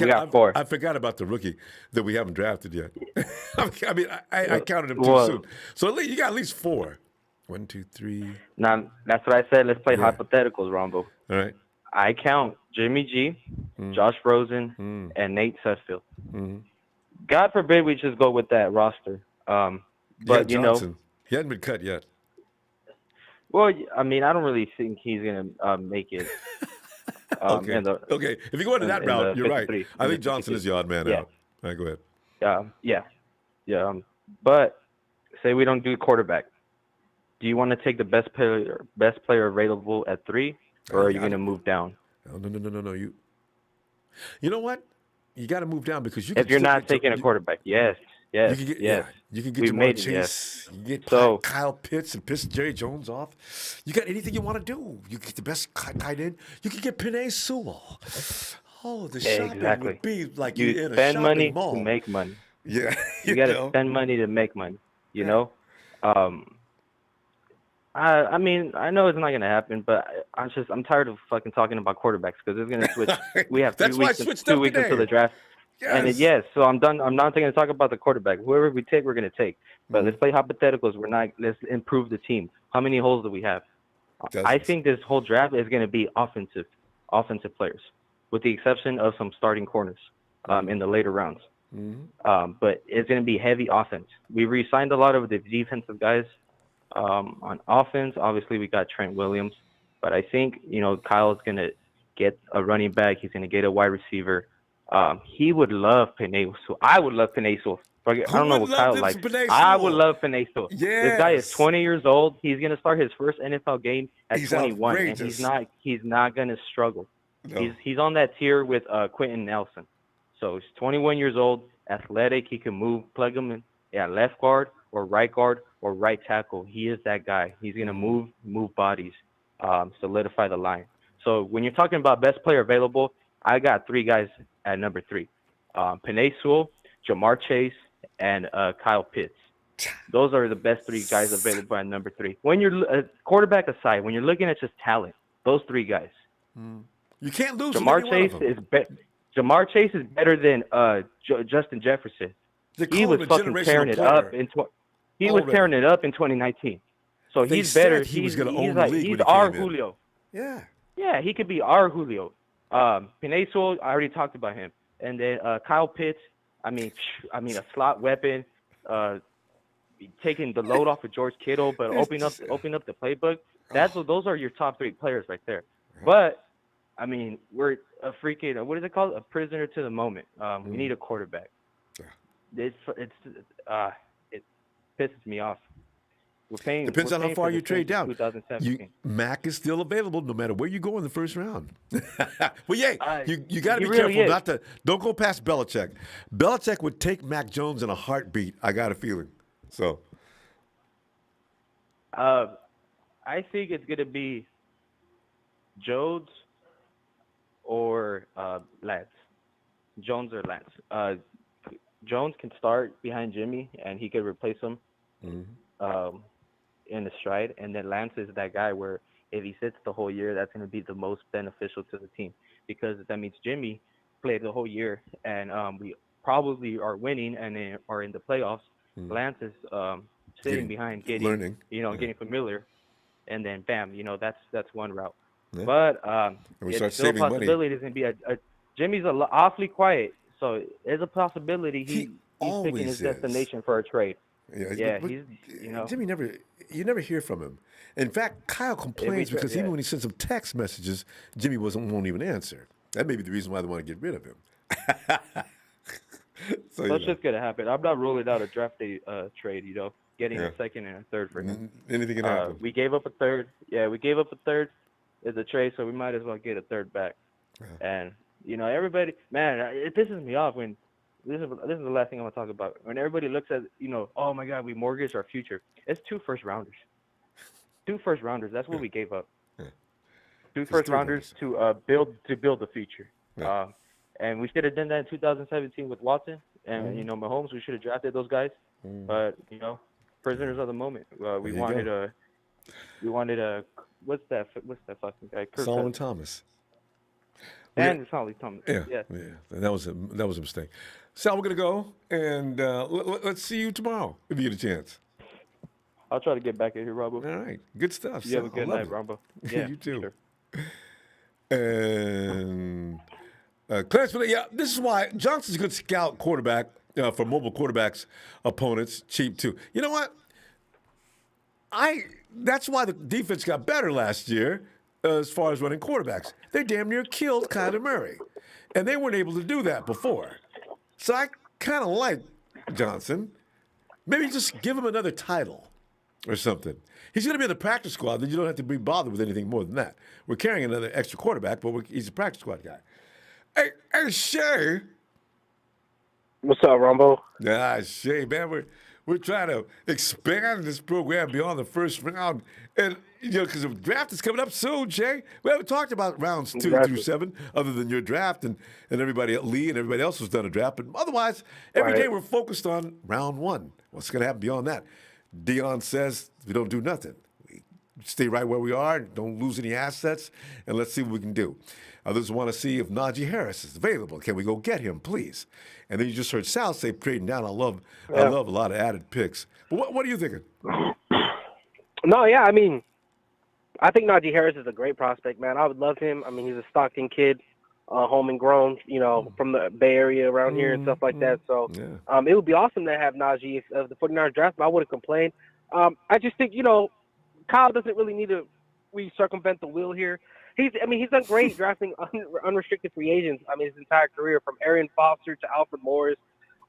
got 4. I forgot about the rookie that we haven't drafted yet. I counted him too soon. So you got at least 4. 1, 2, 3. Now, that's what I said. Let's play hypotheticals, Ronbo. All right. I count Jimmy G, Josh Rosen, and Nate Sudfeld. God forbid we just go with that roster. But, Johnson. He hasn't been cut yet. Well, I don't really think he's going to make it. Okay. If you go into that route, you're right. I think Johnson is the odd man out. All right, go ahead. Yeah. But say we don't do quarterback. Do you want to take the best player available at 3, or are you going to move down? No. You know what? You got to move down because if you're not taking a quarterback, yes. You can get Jamar Chase. You can get Kyle Pitts and piss Jerry Jones off. You got anything you want to do. You get the best tight end. You can get Penei Sewell. Oh, the shopping would be like you in a spend shopping money mall. to make money. Yeah, you got to spend money to make money. You know. I know it's not gonna happen, but I'm tired of fucking talking about quarterbacks because it's gonna switch. We have 2 weeks until the draft. Yes. So I'm done. I'm not going to talk about the quarterback. Whoever we take, we're going to take. But let's play hypotheticals. Let's improve the team. How many holes do we have? I think this whole draft is going to be offensive players, with the exception of some starting corners in the later rounds. But it's going to be heavy offense. We re-signed a lot of the defensive guys on offense. Obviously, we got Trent Williams, but I think Kyle's going to get a running back. He's going to get a wide receiver. He would love Penei Sewell. I would love Penei Sewell. I don't know what Kyle likes. I would love Penei Sewell. Yes. This guy is 20 years old. He's going to start his first NFL game at 21, outrageous. And he's not going to struggle. No. He's on that tier with Quentin Nelson. So he's 21 years old, athletic. He can move, plug him in left guard or right tackle. He is that guy. He's going to move bodies, solidify the line. So when you're talking about best player available, I got 3 guys at number 3. Penei Sewell, Jamar Chase, and Kyle Pitts. Those are the best 3 guys available at number 3. When you're quarterback aside, when you're looking at just talent, those 3 guys. You can't lose. Jamar Chase is better than Justin Jefferson. He was fucking tearing it up he was tearing it up in 2019. So he's better. He's our Julio. Yeah. Yeah, he could be our Julio. Penei Sewell, I already talked about him. And then Kyle Pitts, I mean, a slot weapon, taking the load off of George Kittle, but opening up the playbook. Those are your top 3 players right there. But I mean, we're a freaking, what is it called? A prisoner to the moment. We need a quarterback. It pisses me off. Depends on how far you trade down. 2017. Mac is still available no matter where you go in the first round. Well, yeah, you got to be really careful don't go past Belichick. Belichick would take Mac Jones in a heartbeat. I got a feeling. So, I think it's gonna be Jones or Lance. Jones or Lance. Jones can start behind Jimmy, and he could replace him. In the stride, and then Lance is that guy where if he sits the whole year, that's going to be the most beneficial to the team, because that means Jimmy played the whole year, and we probably are winning and are in the playoffs. Lance is sitting behind, getting familiar, and then bam, that's one route. Yeah. But it's still a possibility there's going to be a Jimmy's awfully quiet, so there's a possibility he's picking his destination for a trade. Yeah, but he's Jimmy you never hear from him. In fact, Kyle complains because even when he sends him text messages, Jimmy won't even answer. That may be the reason why they want to get rid of him. That's just gonna happen. I'm not ruling out a draft day trade. Getting a second and a third for him. Anything can happen. We gave up a third. Yeah, we gave up a third as a trade, so we might as well get a third back. And everybody, man, it pisses me off when. This is the last thing I'm gonna talk about. When everybody looks at, oh my God, we mortgaged our future. It's 2 first rounders. 2 first rounders. That's what we gave up. 2 first rounders to build the future. Yeah. And we should have done that in 2017 with Watson and Mahomes. We should have drafted those guys. But prisoners of the moment. We wanted a what's that fucking guy? Solomon Thomas. And it's Solomon Thomas. Yeah. That was a mistake. Sal, we're gonna go and let's see you tomorrow if you get a chance. I'll try to get back in here, Ronbo. All right, good stuff. You have a good night, Ronbo. Yeah, you too. Sure. And Clarence, this is why Johnson's a good scout quarterback for mobile quarterbacks, opponents, cheap too. You know what? That's why the defense got better last year as far as running quarterbacks. They damn near killed Kyler Murray, and they weren't able to do that before. So I kind of like Johnson. Maybe just give him another title or something. He's going to be in the practice squad, then you don't have to be bothered with anything more than that. We're carrying another extra quarterback, but he's a practice squad guy. Hey, Shay. What's up, Ronbo? Shay, man, we're trying to expand this program beyond the first round. And, because the draft is coming up soon, Jay. We haven't talked about rounds 2 through 7, other than your draft and everybody at Lee and everybody else who's done a draft. But otherwise, every day we're focused on round 1. What's going to happen beyond that? Dion says we don't do nothing. We stay right where we are, don't lose any assets, and let's see what we can do. Others want to see if Najee Harris is available. Can we go get him, please? And then you just heard Sal say trading down. I love a lot of added picks. But what are you thinking? No, yeah, I mean, I think Najee Harris is a great prospect, man. I would love him. I mean, he's a Stockton kid, home and grown, from the Bay Area around here and stuff like that. So it would be awesome to have Najee if the 49ers draft him. I wouldn't complain. I just think, Kyle doesn't really need to circumvent the wheel here. He's done great drafting unrestricted free agents. His entire career, from Arian Foster to Alfred Morris.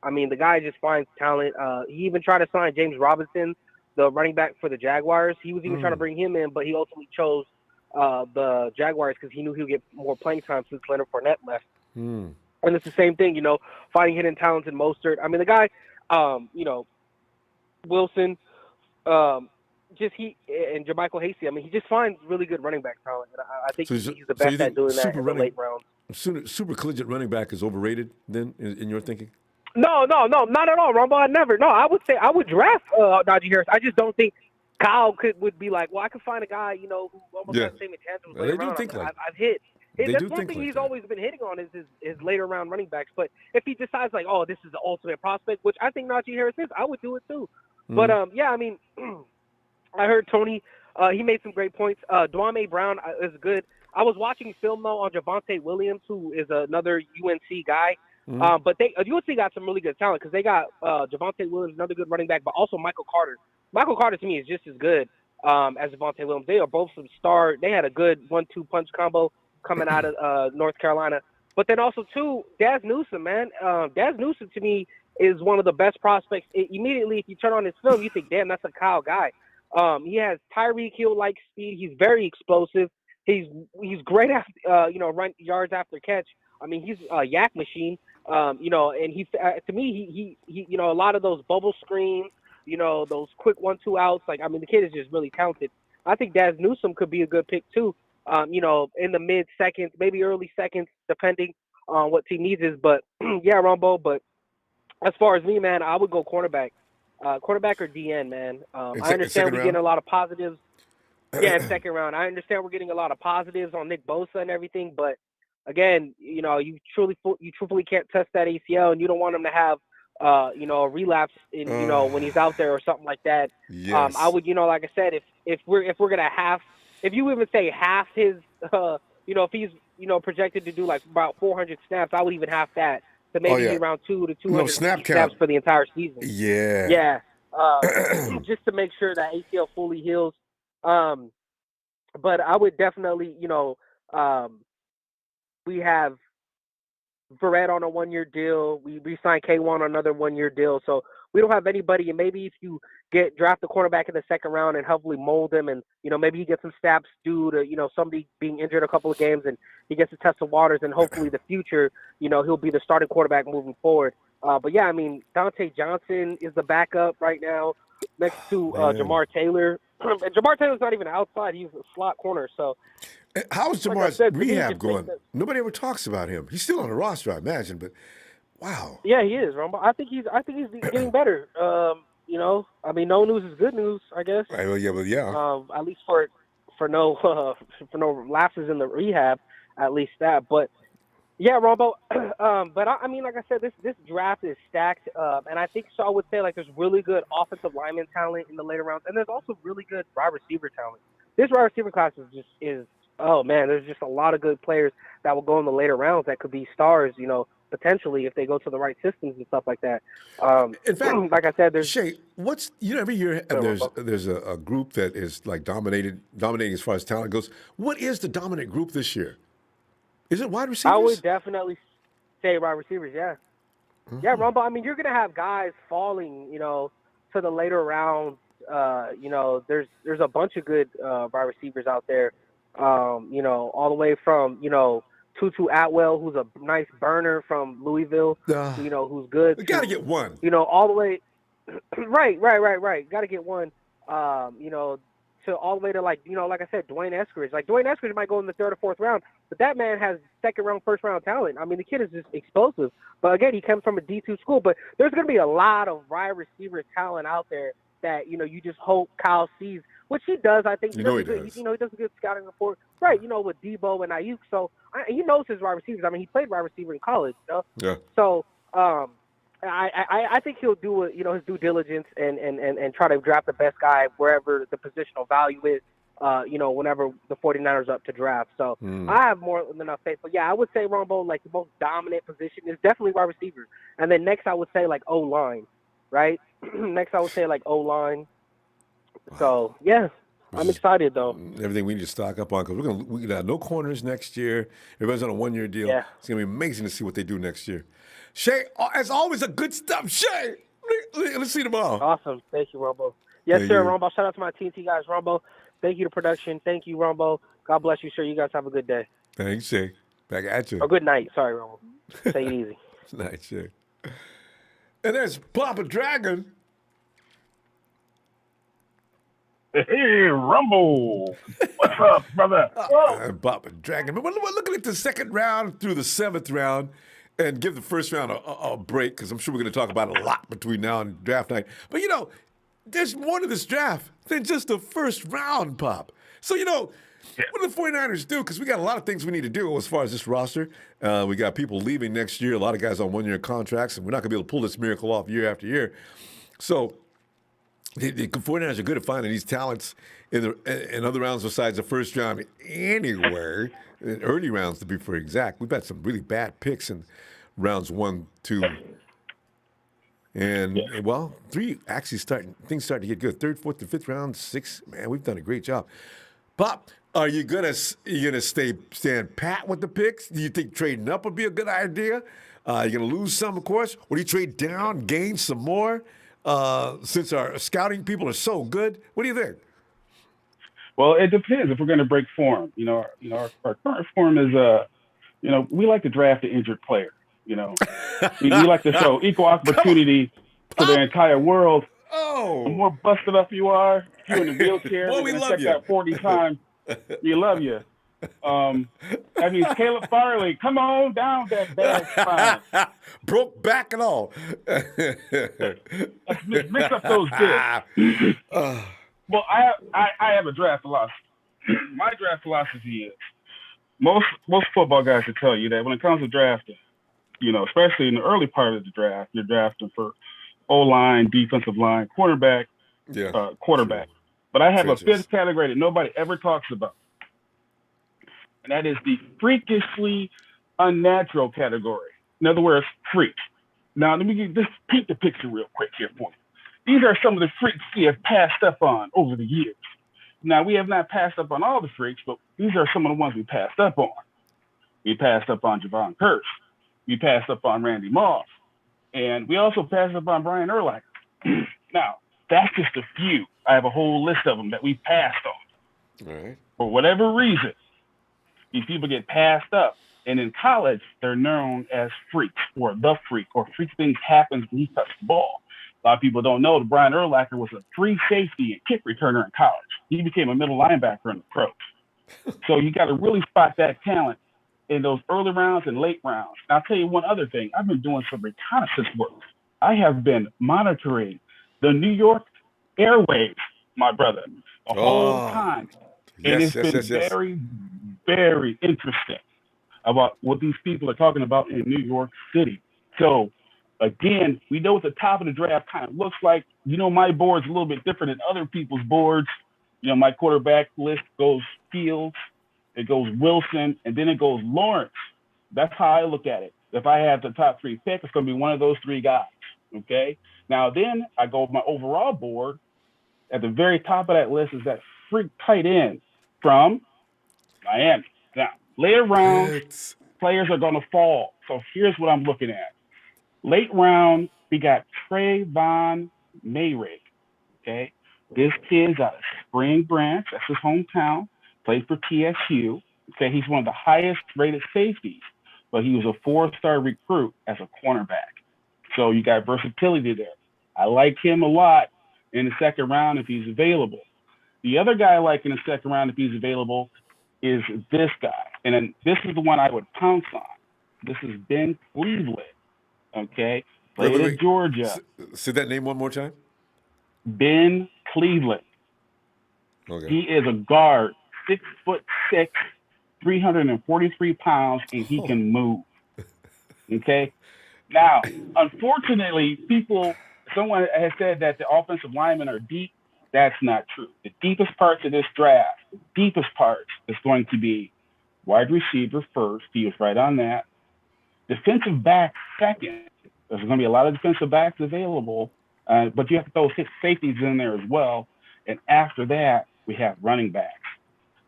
The guy just finds talent. He even tried to sign James Robinson, the running back for the Jaguars. He was even trying to bring him in, but he ultimately chose the Jaguars because he knew he would get more playing time since Leonard Fournette left. And it's the same thing, finding hidden talents in Mostert. The guy, Wilson, and Jermichael Hasty. He just finds really good running back talent. And I think he's the best at doing that in the late rounds. Super collegiate running back is overrated, then, in your thinking? No, not at all, Ronbo. I never. No, I would say I would draft Najee Harris. I just don't think Kyle would be like, well, I could find a guy, who almost has the same intangibles. They do think like I've hit. That's one thing like he's that. always been hitting on is his later round running backs. But if he decides like, oh, this is the ultimate prospect, which I think Najee Harris is, I would do it too. But I heard Tony. He made some great points. Dwayne Brown is good. I was watching film though on Javonte Williams, who is another UNC guy. But USC got some really good talent because they got Javonte Williams, another good running back, but also Michael Carter. Michael Carter to me is just as good as Javonte Williams. They are both some star. They had a good 1-2 punch combo coming out of North Carolina. But then also too, Daz Newsome, man. Daz Newsome to me is one of the best prospects. Immediately, if you turn on his film, you think, damn, that's a Kyle guy. He has Tyreek Hill-like speed. He's very explosive. He's great at run yards after catch. I mean, he's a yak machine. And he's to me, he a lot of those bubble screens, those quick 1-2 outs. Like, I mean, the kid is just really talented. I think Daz Newsome could be a good pick too. In the mid seconds, maybe early seconds, depending on what team needs is. But yeah, Ronbo. But as far as me, man, I would go cornerback or DN, man. I understand we're getting a lot of positives. Yeah, in second round. I understand we're getting a lot of positives on Nick Bosa and everything, but again, you truthfully can't test that ACL, and you don't want him to have a relapse in when he's out there or something like that. Yes. I would, like I said, if we're gonna if you even say half his if he's projected to do like about 400 snaps, I would even half that to maybe be around 200 to 200 snaps for the entire season. Yeah. Just to make sure that ACL fully heals. But I would definitely, we have Verrett on a 1-year deal. We re-signed K1 on another 1-year deal. So we don't have anybody. And maybe if you draft the cornerback in the second round and hopefully mold him, and maybe he gets some snaps due to somebody being injured a couple of games, and he gets to test the waters, and hopefully the future, he'll be the starting quarterback moving forward. But yeah, I mean, Dante Johnson is the backup right now next to Jamar Taylor. And Jamar Taylor's not even outside; he's a slot corner. So, how is Jamar's rehab going? Nobody ever talks about him. He's still on the roster, I imagine, but wow. Yeah, he is, Ronbo. I think he's getting better. I mean, no news is good news, I guess. Right, well, yeah. At least for no lapses in the rehab, at least that. But yeah, Ronbo. But I mean, like I said, this draft is stacked, and I think so. I would say like there's really good offensive lineman talent in the later rounds, and there's also really good wide receiver talent. This wide receiver class is oh man, there's just a lot of good players that will go in the later rounds that could be stars, potentially if they go to the right systems and stuff like that. In fact, like I said, there's Shay. What's every year there's a group that is like dominating as far as talent goes. What is the dominant group this year? Is it wide receivers? I would definitely say wide receivers. Yeah, yeah, Ronbo. I mean, you're gonna have guys falling, to the later rounds. There's a bunch of good wide receivers out there. All the way from Tutu Atwell, who's a nice burner from Louisville, who's good. We gotta get one. All the way. Right. Gotta get one. To all the way to like I said, Dwayne Eskridge. Like Dwayne Eskridge might go in the 3rd or 4th round, but that man has second round, first round talent. I mean, the kid is just explosive. But again, he comes from a D2 school. But there's gonna be a lot of wide receiver talent out there that you just hope Kyle sees, which he does. I think he does. He does a good scouting report, right? With Debo and Ayuk. So he knows his wide receivers. I mean, he played wide receiver in college. Yeah. So I think he'll do his due diligence and try to draft the best guy wherever the positional value is. Whenever the 49ers are up to draft. So I have more than enough faith. But yeah, I would say Ronbo, like the most dominant position is definitely wide receiver, and then next I would say like O line, right? Next I would say like O line. So yeah. I'm excited though. Everything we need to stock up on because we got no corners next year. Everybody's on a 1-year deal. Yeah. It's gonna be amazing to see what they do next year. Shay, as always, a good stuff. Shay, let's see you tomorrow. Awesome, thank you, Ronbo. Yes, sir, Ronbo. Shout out to my TNT guys, Ronbo. Thank you to production. Thank you, Ronbo. God bless you, sir. You guys have a good day. Thanks, Shay. Back at you. Or good night. Sorry, Ronbo. Take it easy. Night, Shay. And there's Papa Dragon. Hey, Rumble. What's up, brother? Papa Dragon. But we're looking at the second round through the 7th round and give the first round a break because I'm sure we're going to talk about it a lot between now and draft night. But, there's more to this draft than just the first round, Pop. So, what do the 49ers do? Because we got a lot of things we need to do as far as this roster. We got people leaving next year, a lot of guys on 1-year contracts, and we're not going to be able to pull this miracle off year after year. So the 49ers are good at finding these talents in other rounds besides the first round anywhere, in early rounds to be for exact. We've had some really bad picks in rounds 1, 2, and well, 3 actually things starting to get good. 3rd, 4th, and 5th round, 6. Man, we've done a great job. Pop, are you gonna stand pat with the picks? Do you think trading up would be a good idea? You're gonna lose some, of course. Or do you trade down, gain some more? Since our scouting people are so good, what do you think? Well, it depends if we're going to break form. Our current form is we like to draft an injured player. We like to show equal opportunity to the entire world. Oh, the more busted up you are, if you're in a wheelchair, Boy, they're we going to love check you. that 40 times. We love you. That means Caleb Farley, come on down that bad spine. Broke back and all. Let's mix up those bits. Well, I have a draft philosophy. My draft philosophy is most football guys will tell you that when it comes to drafting, especially in the early part of the draft, you're drafting for O-line, defensive line, quarterback. But I have a fifth category that nobody ever talks about, and that is the freakishly unnatural category. In other words, freak. Now, let me just paint the picture real quick here for you. These are some of the freaks we have passed up on over the years. Now, we have not passed up on all the freaks, but these are some of the ones we passed up on. We passed up on Javon Curse. We passed up on Randy Moss. And we also passed up on Brian Urlacher. Now, that's just a few. I have a whole list of them that we passed on. All right. For whatever reason, these people get passed up. And in college, they're known as freaks or the freak, or freak things happen when he touched the ball. A lot of people don't know that Brian Urlacher was a free safety and kick returner in college. He became a middle linebacker in the pros. So you got to really spot that talent in those early rounds and late rounds. And I'll tell you one other thing. I've been doing some reconnaissance work. I have been monitoring the New York airwaves, my brother, the whole time. And it's been very, very interesting about what these people are talking about in New York City. So, again, we know what the top of the draft kind of looks like. My board's a little bit different than other people's boards. My quarterback list goes Fields, it goes Wilson, and then it goes Lawrence. That's how I look at it. If I have the top 3 picks, it's going to be one of those 3 guys, okay? Now, then I go with my overall board. At the very top of that list is that freak tight end from Miami. Now, later rounds, players are going to fall. So here's what I'm looking at. Late round, we got Trayvon Mayrig, okay? This kid's out of Spring Branch. That's his hometown. Played for TSU. Okay, he's one of the highest rated safeties, but he was a 4-star recruit as a cornerback. So you got versatility there. I like him a lot in the second round if he's available. The other guy I like in the second round if he's available is this guy. And then this is the one I would pounce on. This is Ben Cleveland. Okay, played at Georgia. Say that name one more time. Ben Cleveland. Okay. He is a guard, 6'6", 343 pounds, and he can move. Okay. Now, unfortunately, someone has said that the offensive linemen are deep. That's not true. The deepest parts of this draft, is going to be wide receiver first. He was right on that. Defensive back second. There's going to be a lot of defensive backs available, but you have to throw safeties in there as well. And after that, we have running backs.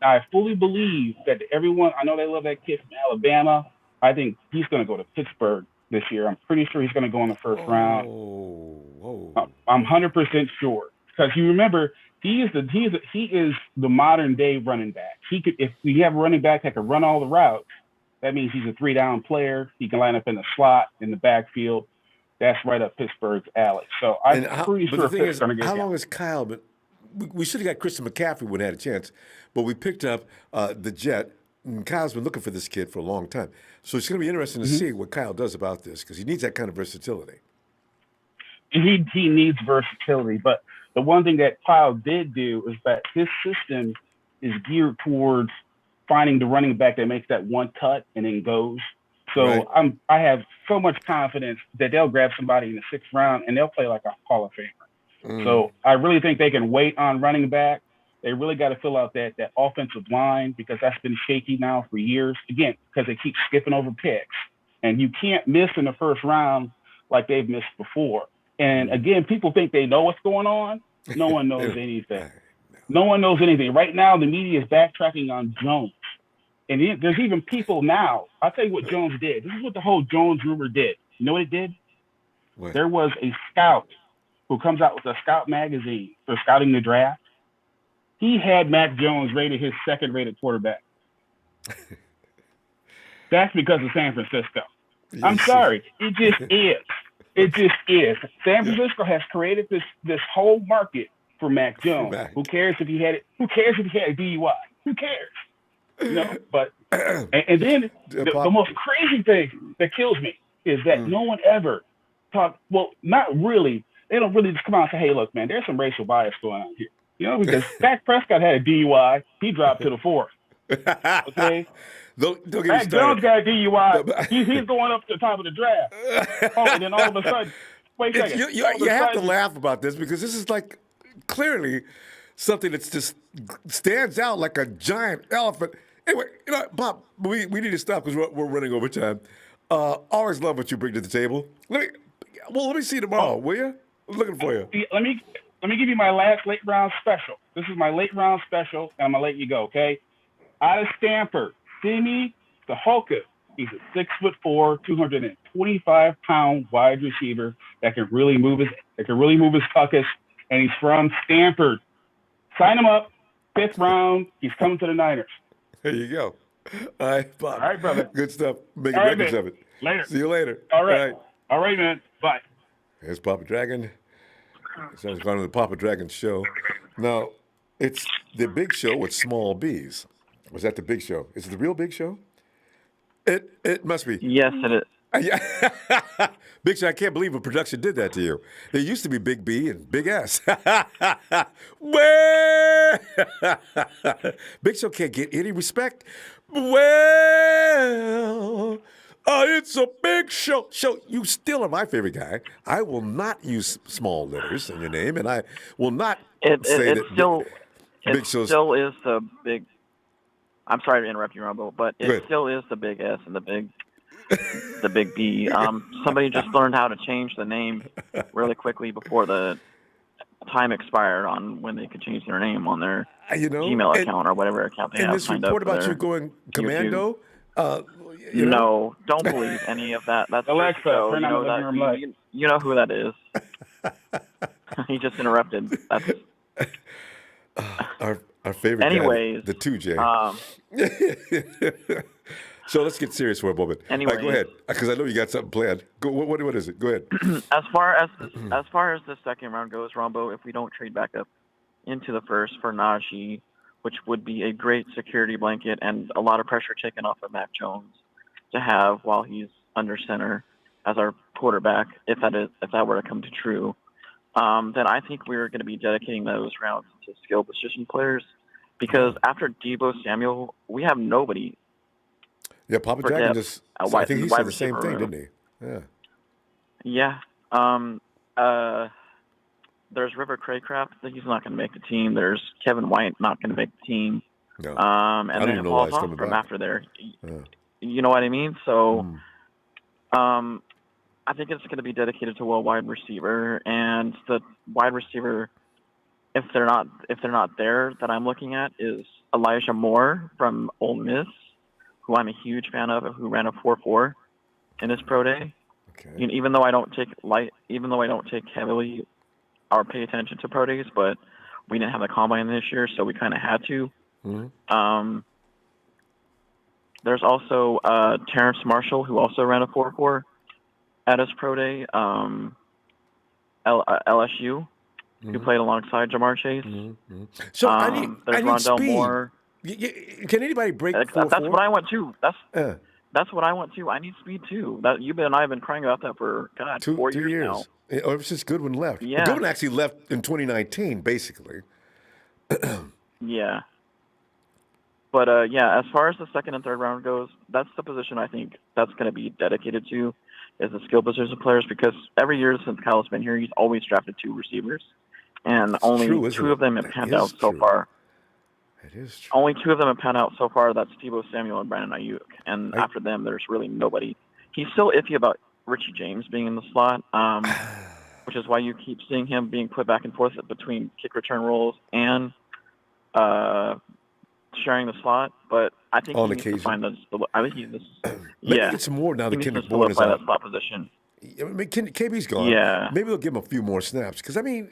Now, I fully believe that everyone, I know they love that kid from Alabama. I think he's going to go to Pittsburgh this year. I'm pretty sure he's going to go in the first round. I'm 100% sure. Because you remember, he is the modern day running back. If we have a running back that can run all the routes, that means he's a 3-down player. He can line up in the slot, in the backfield. That's right up Pittsburgh's alley. So I'm pretty sure Pittsburgh's going to get him. How long has Kyle been? We should have got Christian McCaffrey when he had a chance, but we picked up the Jet, and Kyle's been looking for this kid for a long time. So it's going to be interesting to see what Kyle does about this because he needs that kind of versatility. He needs versatility, but the one thing that Kyle did do is that his system is geared towards finding the running back that makes that one cut and then goes. So I have so much confidence that they'll grab somebody in the 6th round and they'll play like a Hall of Famer. So I really think they can wait on running back. They really got to fill out that offensive line because that's been shaky now for years. Again, because they keep skipping over picks. and you can't miss in the first round like they've missed before. And again, people think they know what's going on. No one knows anything. No one knows anything. Right now, the media is backtracking on Jones. And there's even people now. I'll tell you what Jones did. This is what the whole Jones rumor did. You know what it did? What? There was a scout who comes out with a scout magazine for scouting the draft. He had Mac Jones rated his second-rated quarterback. That's because of San Francisco. I'm sorry. It just is. It just is. San Francisco has created this whole market for Mac Jones. Who cares if he had it? Who cares if he had a DUI? Who cares? You know, but and then the most crazy thing that kills me is that no one ever talked. Well, not really. They don't really just come out and say, "Hey, look, man, there's some racial bias going on here." You know, because Dak Prescott had a DUI, he dropped to the fourth. Okay, don't get Mac me started. Jones got a DUI. He's going up to the top of the draft. Oh, and then all of a sudden, wait a second. You have to laugh about this because this is like clearly something that's just stands out like a giant elephant. Anyway, you know, Bob, we need to stop because we're running over time. Always love what you bring to the table. Let me see you tomorrow, will you? I'm looking for you. Let me give you my last late round special. This is my late round special, and I'm gonna let you go, okay? Out of Stanford, Simi Sahoka. He's a 6'4", 225-pound wide receiver that can really move his tuchus, and he's from Stanford. Sign him up, 5th round. He's coming to the Niners. There you go. All right, Bob. All right, brother. Good stuff. Making All right, records man. of it. Later. See you later. All right. All right, man. Bye. There's Papa Dragon. So it's going to the Papa Dragon show. Now, it's the big show with small B's. Was that the big show? Is it the real big show? It must be. Yes, it is. Yeah. Big Show, I can't believe a production did that to you. There used to be Big B and Big S. Well, Big Show can't get any respect. Well, it's a big show. You still are my favorite guy. I will not use small letters in your name, and I will not say that Big Show still is the big. I'm sorry to interrupt you, Ronbo, but it still is the big S and the big B. Somebody just learned how to change the name really quickly before the time expired on when they could change their name on their Gmail account or whatever account they have this signed up report for about their you going YouTube. commando? No, don't believe any of that. That's Alexa, Frisco. turn on the living room light. You know who that is. He just interrupted. That's our favorite Anyways, guy, the 2J. So let's get serious for a moment. Anyways, go ahead, because I know you got something planned. What is it? Go ahead. As far as the second round goes, Ronbo, if we don't trade back up into the first for Najee, which would be a great security blanket and a lot of pressure taken off of Mac Jones to have while he's under center as our quarterback, if that were to come to true, then I think we're going to be dedicating those rounds to skill position players because after Deebo Samuel, we have nobody. Yeah, Papa Dragon just. I think he said the same thing, didn't he? Yeah. Yeah. There's River Craycraft. He's not going to make the team. There's Kevin White not going to make the team. No. And then it falls off from after there. You know what I mean? So, I think it's going to be dedicated to a wide receiver, and the wide receiver, if they're not there, that I'm looking at is Elijah Moore from Ole Miss, who I'm a huge fan of, who ran a 4.4 in his pro day. Okay. Even though I don't take heavily or pay attention to pro days, but we didn't have the combine this year, so we kind of had to. Mm-hmm. There's also Terrence Marshall, who also ran a 4.4 at his pro day. LSU, who played alongside Jamar Chase. Mm-hmm. So there's I need Rondell speed. Moore. Can anybody break 4.4? That's what I want too. That's what I want too. I need speed too. You and I have been crying about that for 4 years now. Or ever since Goodwin left. Yeah. Goodwin actually left in 2019, basically. Yeah. But yeah, as far as the second and third round goes, that's the position I think that's going to be dedicated to, is the skill position players, because every year since Kyle's been here, he's always drafted 2 receivers, and only 2 of them have panned out so far. It is true. Only 2 of them have panned out so far. That's Deebo Samuel and Brandon Ayuk, and after them, there's really nobody. he's still iffy about Richie James being in the slot, which is why you keep seeing him being put back and forth between kick return roles and sharing the slot. But I think he needs to find the. I think he's. Maybe get some more now that Kendrick Bourne is that slot position. I mean, KB's gone. Yeah. Maybe they'll give him a few more snaps. Because, I mean,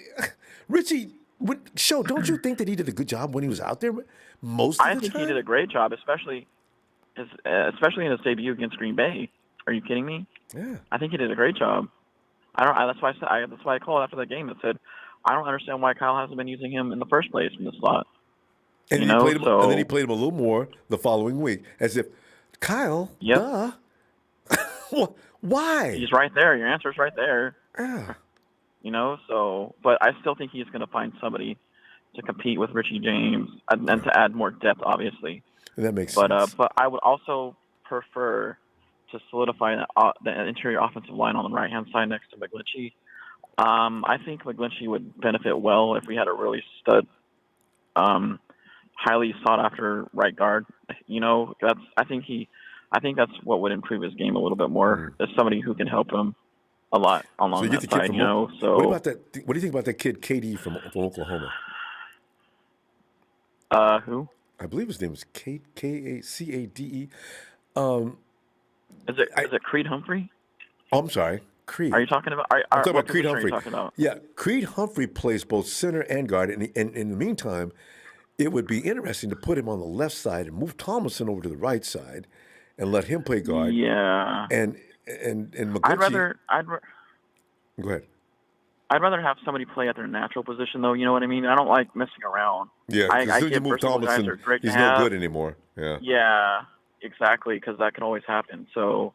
Richie, don't you think that he did a good job when he was out there most of the time? I think he did a great job, especially in his debut against Green Bay. Are you kidding me? Yeah. I think he did a great job. That's why that's why I called after the game and said, I don't understand why Kyle hasn't been using him in the first place in the slot. And and then he played him a little more the following week, as if Kyle. Yep. Duh. Why? He's right there. Your answer's right there. Yeah. But I still think he's going to find somebody to compete with Richie James and to add more depth, obviously. That makes sense. But I would also prefer to solidify the interior offensive line on the right-hand side next to McGlinchey. I think McGlinchey would benefit well if we had a really stud, highly sought-after right guard. I think that's what would improve his game a little bit more. Is somebody who can help him a lot along that side. So what about that? What do you think about that kid KD from Oklahoma? Who? I believe his name was Kacade. Is it Creed Humphrey? Oh, I'm sorry, Creed. Are you talking about? I'm talking about Creed Humphrey. Humphrey. Yeah, Creed Humphrey plays both center and guard, and in the meantime, it would be interesting to put him on the left side and move Tomlinson over to the right side, and let him play guard. Yeah. And McGlinchey. Go ahead. I'd rather have somebody play at their natural position, though. You know what I mean? I don't like messing around. Yeah, because as soon as you move Tomlinson, he's no good anymore. Yeah. Yeah, exactly, because that can always happen. So,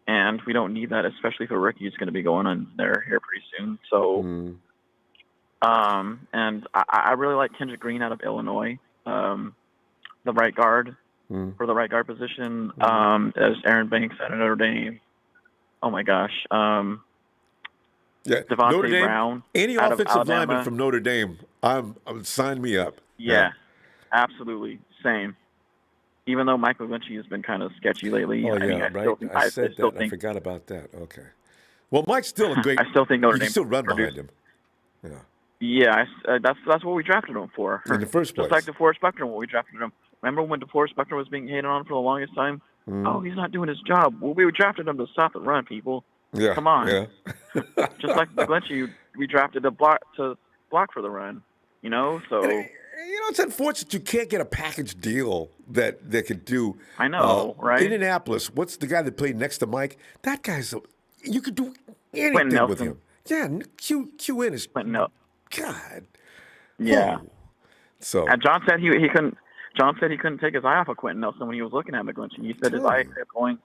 and we don't need that, especially if a rookie is going to be going in there here pretty soon. So, and I really like Kendrick Green out of Illinois, the right guard for the right guard position. As Aaron Banks out of Notre Dame. Oh my gosh. Yeah, Devontae Notre Dame, Brown. Any out offensive of Alabama. lineman from Notre Dame, sign me up. Yeah, absolutely. Same. Even though Michael Lynch has been kind of sketchy lately. Oh, I said that. I forgot about that. Okay. Well, Mike's still a great. I still think Notre Dame can still run behind him. Yeah. Yeah, that's what we drafted him for. In the first place. Just like DeForest Buckner when we drafted him. Remember when DeForest Buckner was being hated on for the longest time? Oh, he's not doing his job. Well, we drafted him to stop the run, people. Yeah. Come on. Yeah. Just like McGlinchey, we drafted to block for the run. So. It's unfortunate you can't get a package deal that could do. I know, right? Indianapolis. What's the guy that played next to Mike? That guy's. You could do anything with him. Yeah, QN is. God. Yeah. Oh. So. And John said he couldn't. John said he couldn't take his eye off of Quentin Nelson when he was looking at McGlinchey. He said his eye kept going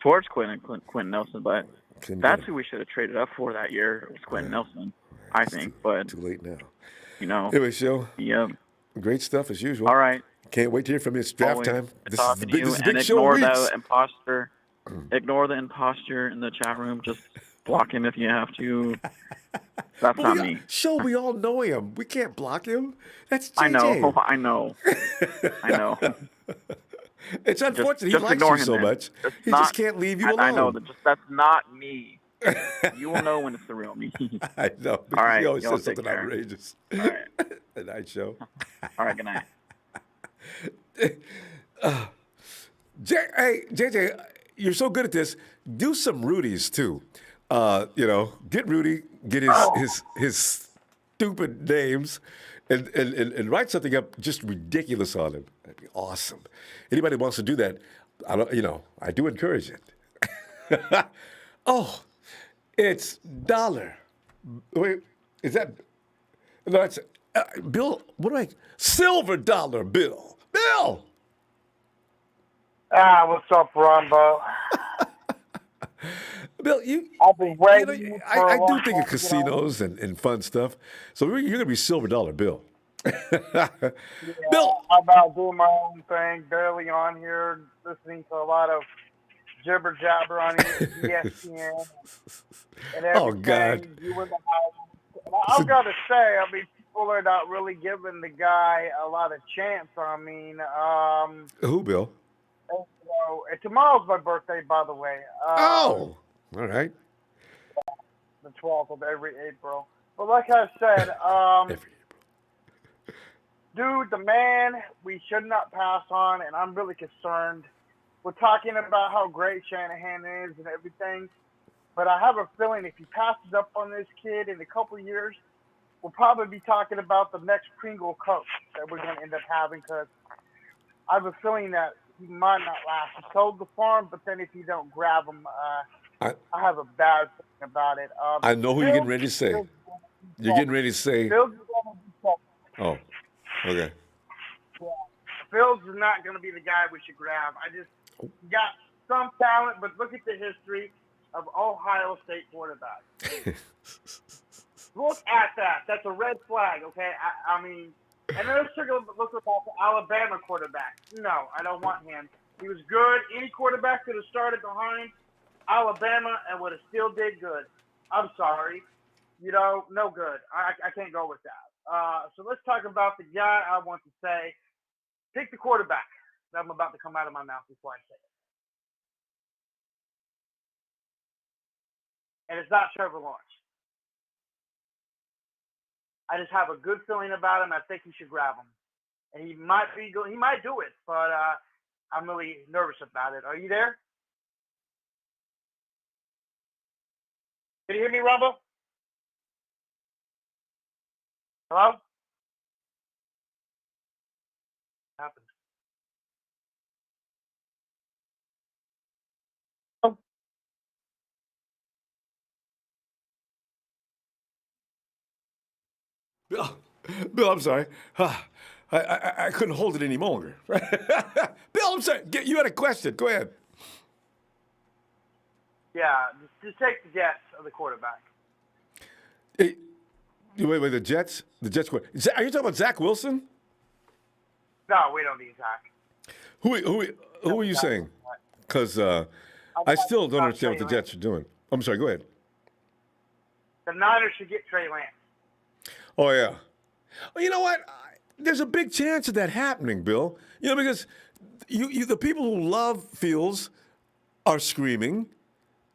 towards Quentin Nelson, but that's who we should have traded up for that year. It was Quentin Nelson, I think. But too late now. Anyway, Show. Yeah. Great stuff as usual. All right. Can't wait to hear from you. It's draft time. This is the big and show. Ignore the imposter. Ignore the imposter in the chat room. Just block him if you have to. That's not me. We all know him. We can't block him. That's JJ. I know. It's unfortunate. Just he likes you so much. He just can't leave you alone. I know. That's not me. You will know when it's the real me. I know. All right. He always Y'all says something take care. outrageous. All right. The night show. All right. Good night. Hey, JJ, you're so good at this. Do some Rudies too. Get Rudy, get his stupid names, and write something up just ridiculous on him. That'd be awesome. Anybody who wants to do that, I do encourage it. Oh, it's dollar. Wait, is that? No, it's Bill. What do I? Silver dollar bill. Bill. What's up, Ronbo? Bill, I've been waiting. I do think of casinos and fun stuff. So you're going to be silver dollar Bill. Bill, I'm about doing my own thing, barely on here, listening to a lot of jibber jabber on ESPN and everything. Oh God! I've got to say, people are not really giving the guy a lot of chance. Who, Bill? So, and tomorrow's my birthday, by the way. All right. The 12th of every April. But like I said, dude, the man we should not pass on, and I'm really concerned. We're talking about how great Shanahan is and everything, but I have a feeling if he passes up on this kid in a couple of years, we'll probably be talking about the next Pringle coach that we're going to end up having, because I have a feeling that he might not last. He sold the farm, but then if you don't grab him, I have a bad feeling about it. I know who you're getting ready to say. You're getting ready to say. Fields is going to be trouble. Oh, okay. Yeah. Fields is not going to be the guy we should grab. I just got some talent, but look at the history of Ohio State quarterbacks. Look at that. That's a red flag, okay? I mean, and then let's take a look at the Alabama quarterback. No, I don't want him. He was good. Any quarterback could have started behind Alabama and would have still did good. I'm sorry. No good. I can't go with that. So let's talk about the guy I want to say. Pick the quarterback that I'm about to come out of my mouth before I say it. And it's not Trevor Lawrence. I just have a good feeling about him. I think you should grab him. And he might do it, but I'm really nervous about it. Are you there? Can you hear me, Ronbo? Hello? What happened? Oh. Bill, I'm sorry. I couldn't hold it any longer. Bill, I'm sorry. You had a question. Go ahead. Yeah, just take the guess of the quarterback. Hey, wait, the Jets? The Jets. Are you talking about Zach Wilson? No, we don't need Zach. Who are you saying? Because I still don't understand what the Jets are doing. I'm sorry, go ahead. The Niners should get Trey Lance. Oh, yeah. Well, you know what? There's a big chance of that happening, Bill. Because the people who love Fields are screaming,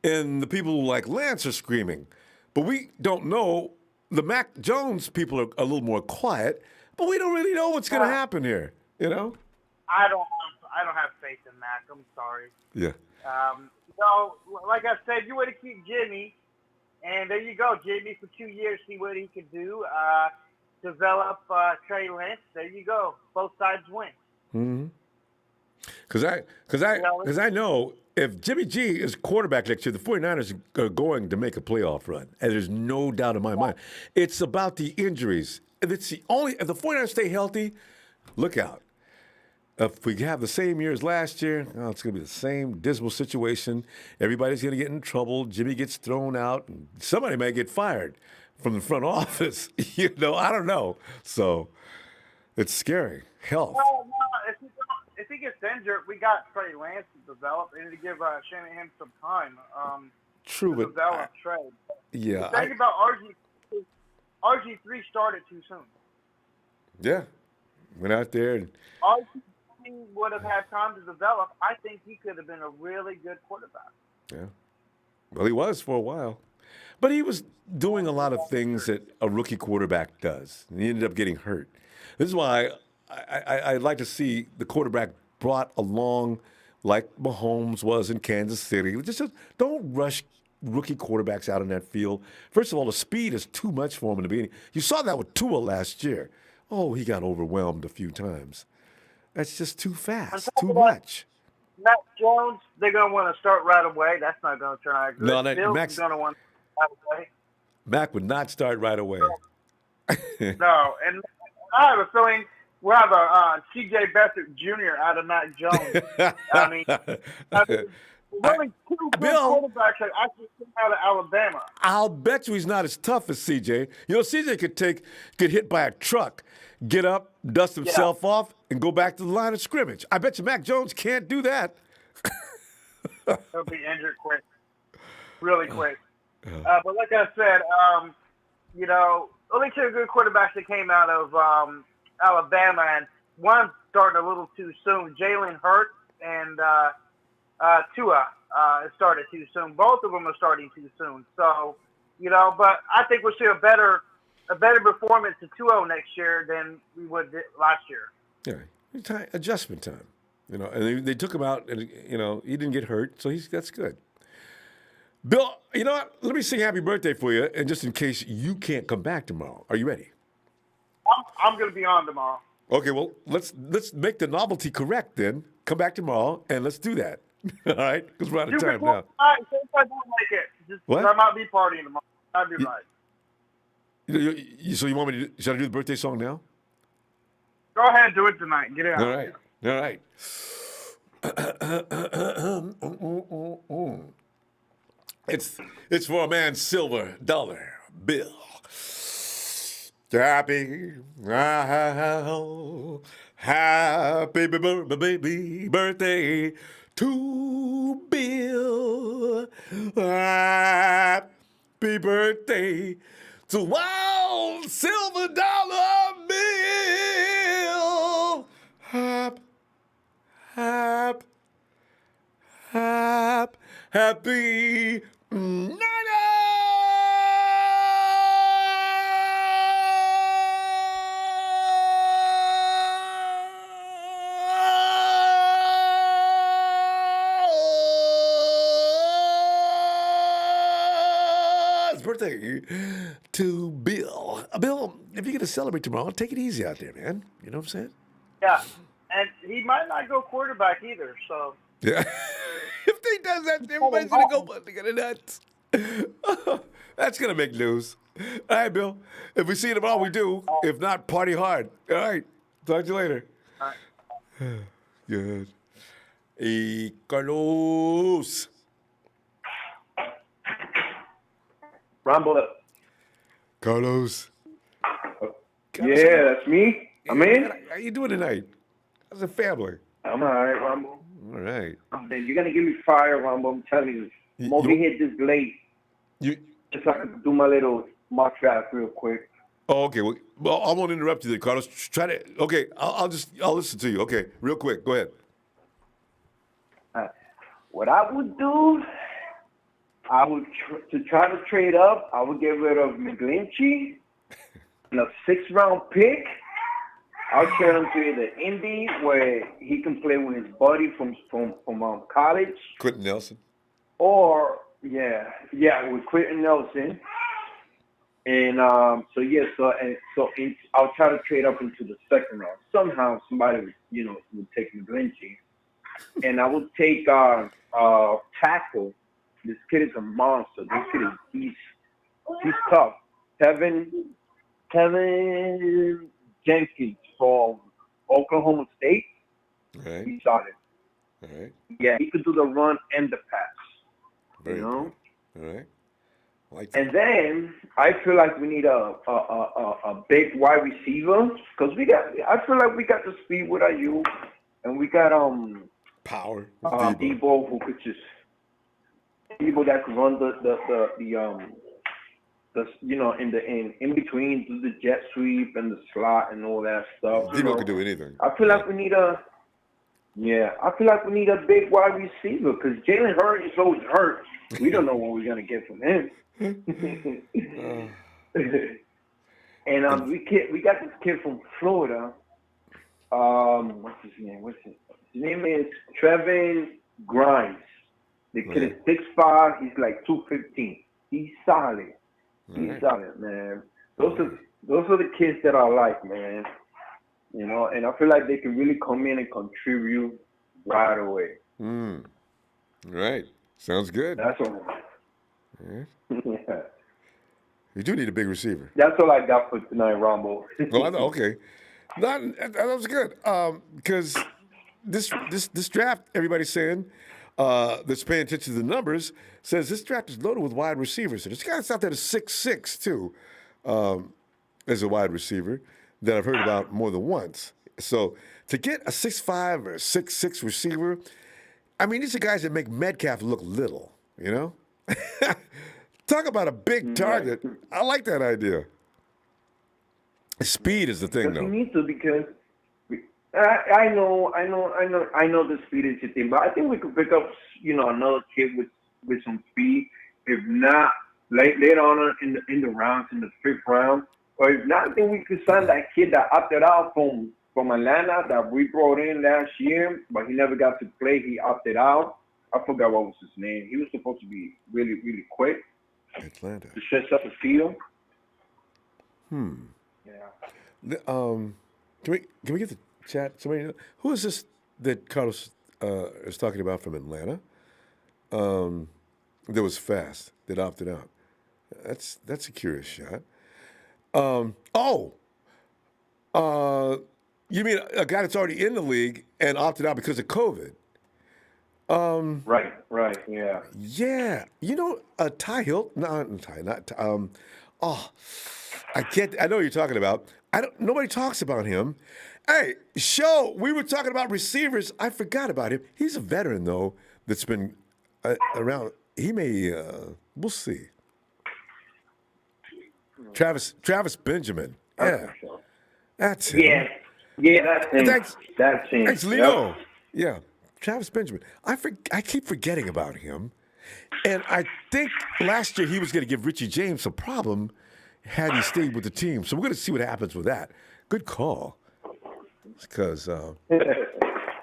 and the people who like Lance are screaming. But we don't know. The Mac Jones people are a little more quiet, but we don't really know what's going to happen here, I don't have faith in Mac. I'm sorry. Yeah. Like I said, you would have keep Jimmy, and there you go. Jimmy for 2 years, see what he could do. Develop Trey Lance. There you go. Both sides win. Mm-hmm. Because I know if Jimmy G is quarterback next year, the 49ers are going to make a playoff run. And there's no doubt in my mind. It's about the injuries. If the 49ers stay healthy, look out. If we have the same year as last year, it's going to be the same dismal situation. Everybody's going to get in trouble. Jimmy gets thrown out. And somebody may get fired from the front office. I don't know. So it's scary. Health. No, if he gets injured, we got Trey Lance to develop and to give Shanahan some time True, to but develop Trey. Yeah. The thing about RG3 started too soon. Yeah. Went out there and RG3 would have had time to develop. I think he could have been a really good quarterback. Yeah. Well, he was for a while. But he was doing a lot of things that a rookie quarterback does. And he ended up getting hurt. This is why I'd like to see the quarterback brought along like Mahomes was in Kansas City. Just don't rush rookie quarterbacks out on that field. First of all, the speed is too much for him in the beginning. You saw that with Tua last year. Oh, he got overwhelmed a few times. That's just too fast, too much. Mac Jones, they're going to want to start right away. That's not going to turn out good. No, Max going to want to start right away. Mac would not start right away. No, and I have a feeling we'll have a C.J. Beathard Jr. out of Mac Jones. I mean only two good quarterbacks that actually came out of Alabama. I'll bet you he's not as tough as C.J. C.J. could hit by a truck, get up, dust himself off, and go back to the line of scrimmage. I bet you Mac Jones can't do that. He'll be injured quick, really quick. But like I said, only two good quarterbacks that came out of Alabama, and one starting a little too soon. Jalen Hurts and Tua started too soon. Both of them are starting too soon. So, but I think we'll see a better performance to 2-0 next year than we would last year. Yeah, adjustment time. And they took him out, and he didn't get hurt, so that's good. Bill, you know what? Let me sing happy birthday for you, and just in case you can't come back tomorrow. Are you ready? I'm going to be on tomorrow. Okay, well, let's make the novelty correct then. Come back tomorrow, and let's do that. All right? Because we're out of time now. If I don't make it, What? I might be partying tomorrow. I'll be right. So you want me to? Should I do the birthday song now? Go ahead, do it tonight. Get it out. All right. It's for a man, silver dollar bill. Happy baby birthday to Bill. Happy birthday to Wild Silver Dollar Bill. Happy birthday to Bill. Bill, if you're going to celebrate tomorrow, take it easy out there, man. You know what I'm saying? Yeah, and he might not go quarterback either, so. Yeah. If he does that, everybody's going to go nuts. That's going to make news. All right, Bill. If we see you tomorrow, we do. If not, party hard. All right. Talk to you later. All right. Good. Hey, Carlos. Ronbo. Carlos. Yeah, that's me. I'm in. How you doing tonight? How's the family? I'm all right, Ronbo. All right. Man, you're gonna give me fire, Ronbo. I'm telling you. I'm over here this late. Just so I can do my little mock draft real quick. Oh, okay. Well, I won't interrupt you there, Carlos. Try to. Okay, I'll listen to you. Okay, real quick. Go ahead. What I would do, I would to try to trade up. I would get rid of McGlinchey and a 6th-round pick. I'll trade him to either Indy, where he can play with his buddy from college. Quentin Nelson. Or with Quentin Nelson. And I'll try to trade up into the 2nd round. Somehow somebody would take McGlinchey. And I would take tackle. This kid is a monster. This kid he's tough. Kevin Jenkins from Oklahoma State. Right. He's solid. All right. Yeah, he could do the run and the pass. Very Good. All right. And then I feel like we need a big wide receiver because I feel like we got the speed with IU, and we got power. Debo who could just that could run in between, do the jet sweep and the slot and all that stuff. Debo could do anything. I feel like we need a big wide receiver because Jalen Hurts is always hurt. We don't know what we're gonna get from him. And we got this kid from Florida. What's his name? His name is Trevin Grimes. The kid is 6'5". He's like 215. He's solid. He's solid, man. Those are the kids that I like, man. And I feel like they can really come in and contribute right away. Right. Sounds good. That's all. Yeah. Yeah. You do need a big receiver. That's all I got for tonight, Ronbo. Well, I know. Okay. That was good. Because this draft, everybody's saying, that's paying attention to the numbers, says this draft is loaded with wide receivers. And there's guys out there that's 6'6", too, as a wide receiver that I've heard about more than once. So to get a 6'5" or 6'6" receiver, I mean, these are guys that make Metcalf look little, Talk about a big target. I like that idea. Speed is the thing, though. We need to because I know the speed is your thing, but I think we could pick up, another kid with some speed. If not, later on in the rounds, in the fifth round, or if not, I think we could sign that kid that opted out from Atlanta that we brought in last year, but he never got to play. He opted out. I forgot what was his name. He was supposed to be really, really quick. Atlanta. To stretch up the field. Yeah. Can we get the chat? Somebody, who is this that Carlos is talking about from Atlanta? That was fast. That opted out. That's a curious shot. You mean a guy that's already in the league and opted out because of COVID? Right, yeah. Yeah, Ty Hilton. I can't. I know what you're talking about. Nobody talks about him. Hey, we were talking about receivers. I forgot about him. He's a veteran though. That's been around. He may. We'll see. Travis Benjamin. Yeah, that's him. Yeah, that's him. That's him. Thanks, Lino. Yep. Yeah, Travis Benjamin. I keep forgetting about him, and I think last year he was going to give Richie James a problem had he stayed with the team. So we're going to see what happens with that. Good call, because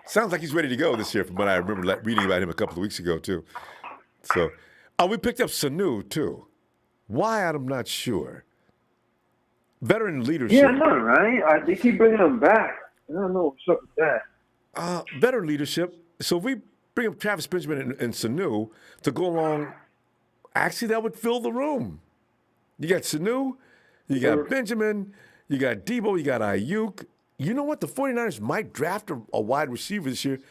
sounds like he's ready to go this year. From what I remember reading about him a couple of weeks ago too. So, we picked up Sanu too. Why? I'm not sure. Veteran leadership. Yeah, I know, right? They keep bringing him back. I don't know what's up with that. Veteran leadership. So if we bring up Travis Benjamin and Sanu to go along, actually that would fill the room. You got Sanu, you got Benjamin, you got Debo, you got Ayuk. You know what? The 49ers might draft a wide receiver this year.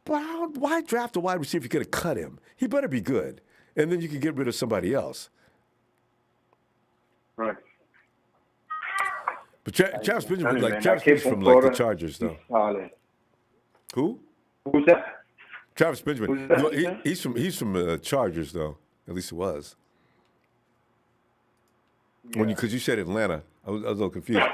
But why draft a wide receiver if you're going to cut him? He better be good. And then you can get rid of somebody else. Right. But Travis Benjamin, Travis Benjamin from the Chargers, though. Who? Who's that? Travis Benjamin. He's from the Chargers, though. At least it was. Yeah. Because you said Atlanta, I was a little confused.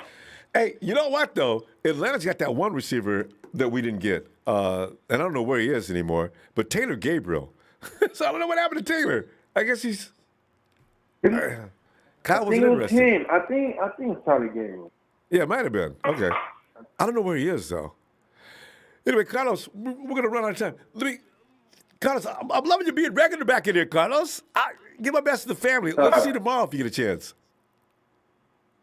Hey, you know what though? Atlanta's got that one receiver that we didn't get, and I don't know where he is anymore. But Taylor Gabriel. So I don't know what happened to Taylor. I guess he's. Kyle wasn't interested. I think it's Taylor Gabriel. Yeah, it might have been. Okay. I don't know where he is, though. Anyway, Carlos, we're going to run out of time. Carlos, I'm loving you being regular back in here, Carlos. Give my best to the family. Let's see you tomorrow if you get a chance.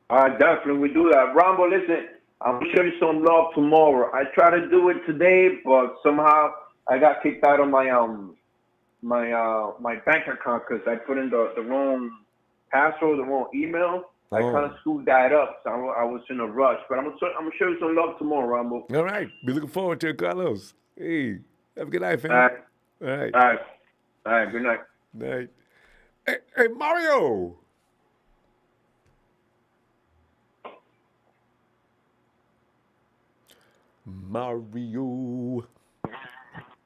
Definitely, we do that. Ronbo, listen, I'm going to show you some love tomorrow. I tried to do it today, but somehow I got kicked out of my my bank account because I put in the wrong password, the wrong email. I kind of screwed that up, so I was in a rush. But I'm gonna show you some love tomorrow, Ronbo. All right. Be looking forward to it, Carlos. Hey, have a good night, fam. All right. Good night. Night. Hey, Mario. Mario.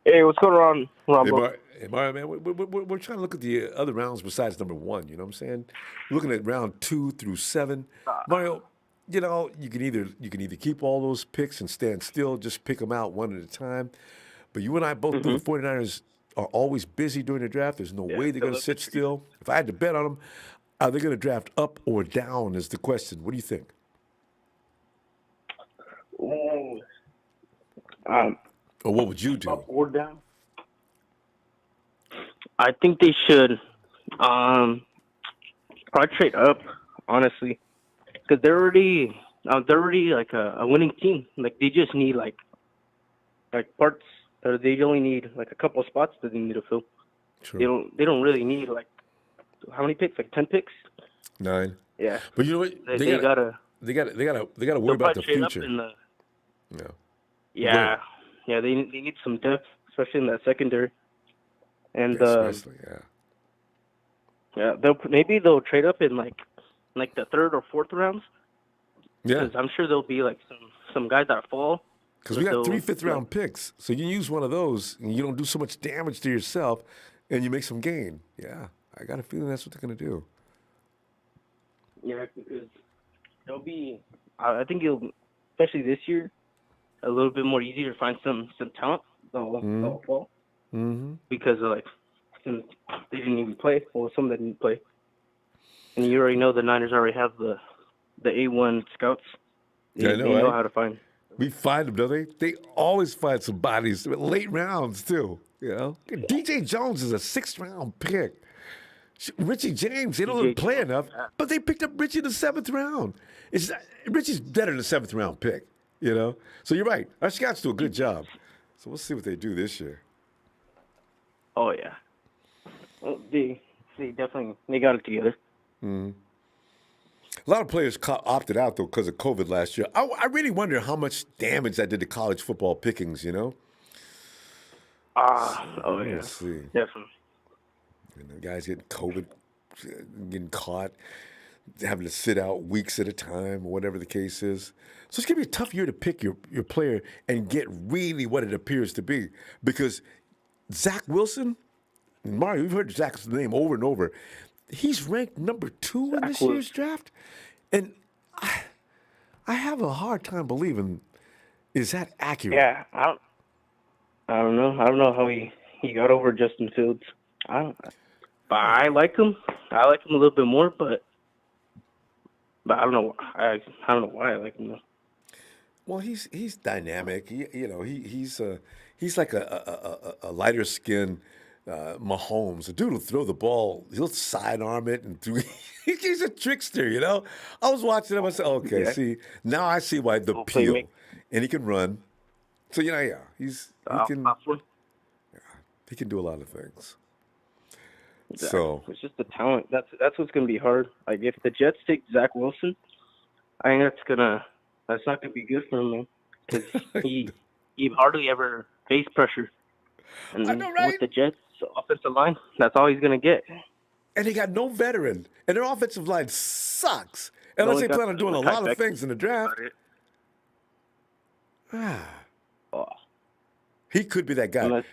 Hey, what's going on, Ronbo? Hey, Mario, man, we're trying to look at the other rounds besides number one. You know what I'm saying? We're looking at round 2 through 7. Mario, you can either keep all those picks and stand still, just pick them out one at a time. But you and I both know the 49ers are always busy during the draft. There's no way they're going to sit still. If I had to bet on them, are they going to draft up or down is the question. What do you think? Or what would you do? Up or down? I think they should probably trade up, honestly, because they're already like a winning team. Like they just need like parts, or they only need like a couple of spots that they need to fill. True. They don't really need like how many picks? Like 10 picks? 9. Yeah. But you know what? They gotta worry about the future. Yeah, they need some depth, especially in that secondary. And they'll trade up in like the 3rd or 4th rounds. Yeah, because I'm sure there'll be like some guys that fall. Because we got 3 5th-round picks, so you use one of those, and you don't do so much damage to yourself, and you make some gain. Yeah, I got a feeling that's what they're gonna do. Yeah, because there'll be. I think especially this year. a little bit more easier to find some talent the fall because of, like, since they didn't even play. Well, some of them didn't play, and you already know the Niners already have the A1 scouts. Yeah, I know, they know right? how to find. We find them, don't they? They always find some bodies, late rounds too. You know, DJ Jones is a 6th-round pick. Richie James, they don't play enough, but they picked up Richie in the 7th round. Richie's better than the 7th-round pick, you know? So you're right. Our scouts do a good job. So we'll see what they do this year. Oh, yeah. Well, they definitely got it together. Mm-hmm. A lot of players opted out, though, because of COVID last year. I really wonder how much damage that did to college football pickings, you know? Oh, yeah. Let's see. Definitely. And the guys getting COVID, getting caught, having to sit out weeks at a time, or whatever the case is. So it's going to be a tough year to pick your player and get really what it appears to be. Because Zach Wilson, Mario, you've heard Zach's name over and over. He's ranked number 2 in this year's draft. And I have a hard time believing, is that accurate? Yeah, I don't know. I don't know how he got over Justin Fields. But I like him. I like him a little bit more, but I don't know. I don't know why I like him though. Well, he's dynamic. He's like a lighter skinned Mahomes. The dude will throw the ball. He'll sidearm it and he's a trickster. You know. I was watching him. I said, okay, Yeah. see now I see why the appeal. And he can run. So he can do a lot of things. Exactly. So it's just the talent. That's what's gonna be hard. Like if the Jets take Zach Wilson, I think that's not gonna be good for him, man. Because he hardly ever faced pressure. And I know, right? with the Jets offensive line, that's all he's gonna get. And they got no veteran, and their offensive line sucks. Unless they plan on doing a lot of things in the draft. He could be that guy.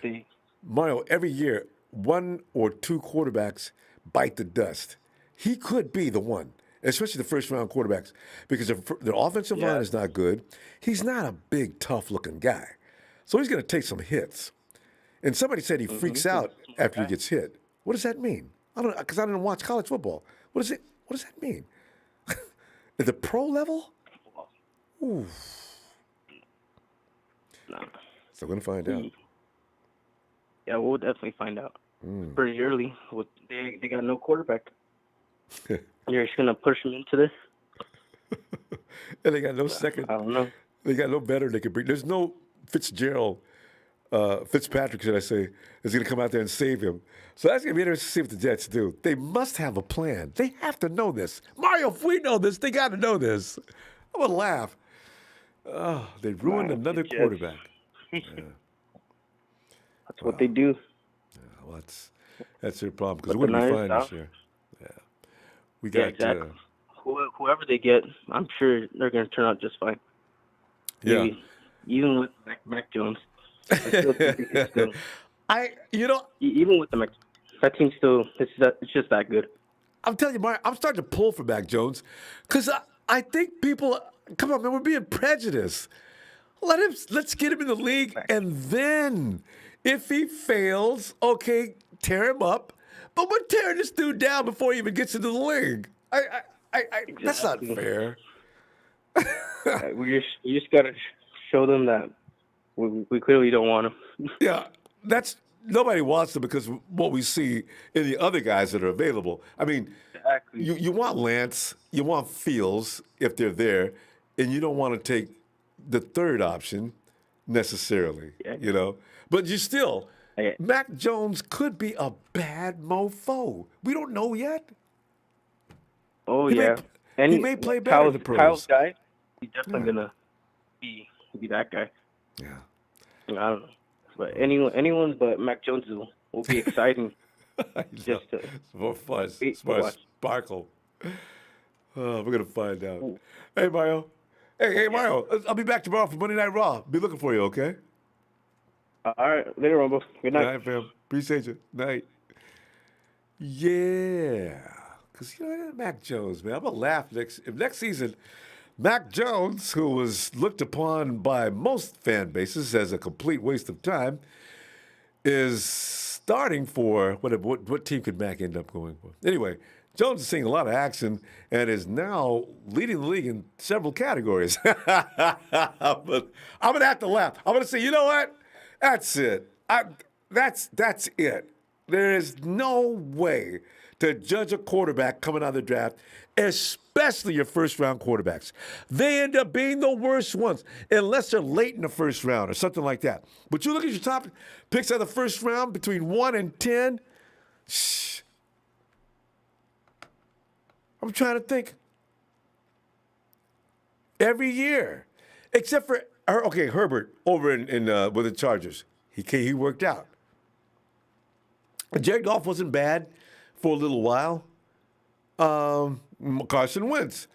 Mario, every year, 1 or 2 quarterbacks bite the dust. He could be the one, especially the first-round quarterbacks, because their offensive line is not good. He's not a big, tough-looking guy. So he's going to take some hits. And somebody said he freaks out after he gets hit. What does that mean? I don't know, because I didn't watch college football. What does that mean? At the pro level? Ooh. No. So we're going to find out. Yeah, we'll definitely find out pretty early. They got no quarterback. You're just gonna push them into this. And they got no second. I don't know. They got no better they could bring. There's no Fitzpatrick, should I say, is going to come out there and save him. So that's going to be interesting to see what the Jets do. They must have a plan. They have to know this. Mario, if we know this, they got to know this. I'm going to laugh. Oh, they ruined another quarterback. Yeah. That's what they do. Yeah, well, that's their problem because we're going to be fine this year. Yeah. We got exactly. Whoever they get, I'm sure they're going to turn out just fine. Yeah. Maybe, even with Mac Jones. I still think it's still, even with the Mac, that team still, it's just that good. I'm telling you, Mario, I'm starting to pull for Mac Jones because I think people, come on, man, we're being prejudiced. Let's get him in the league, and then if he fails, okay, tear him up. But we're tearing this dude down before he even gets into the league. Exactly. That's not fair. We just gotta show them that we clearly don't want him. Yeah, nobody wants them because of what we see in the other guys that are available. I mean, exactly. You want Lance, you want Fields if they're there, and you don't want to take the third option necessarily, you know. But you still, Mac Jones could be a bad mofo. We don't know yet. Oh, he yeah. He may play better in the pros. Kyle's guy, he's definitely going to be that guy. Yeah. I don't know. But anyone's but Mac Jones will be exciting. Just to more fun. Sparkle. Oh, we're going to find out. Ooh. Hey, Mario. Hey, Mario, I'll be back tomorrow for Monday Night Raw. Be looking for you, okay? All right. Later, Ronbo. Good night. Good night, fam. Appreciate you. Night. Yeah. Because, Mac Jones, man, I'm going to laugh if next season Mac Jones, who was looked upon by most fan bases as a complete waste of time, is starting for what team could Mac end up going for? Anyway, Jones is seeing a lot of action and is now leading the league in several categories. But I'm gonna have to laugh. I'm gonna say, you know what? That's it. That's it. There is no way to judge a quarterback coming out of the draft, especially your first-round quarterbacks. They end up being the worst ones, unless they're late in the first round or something like that. But you look at your top picks of the first round between 1 and 10, I'm trying to think. Every year, except for, Herbert over in with the Chargers. He worked out. Jared Goff wasn't bad for a little while. Carson Wentz.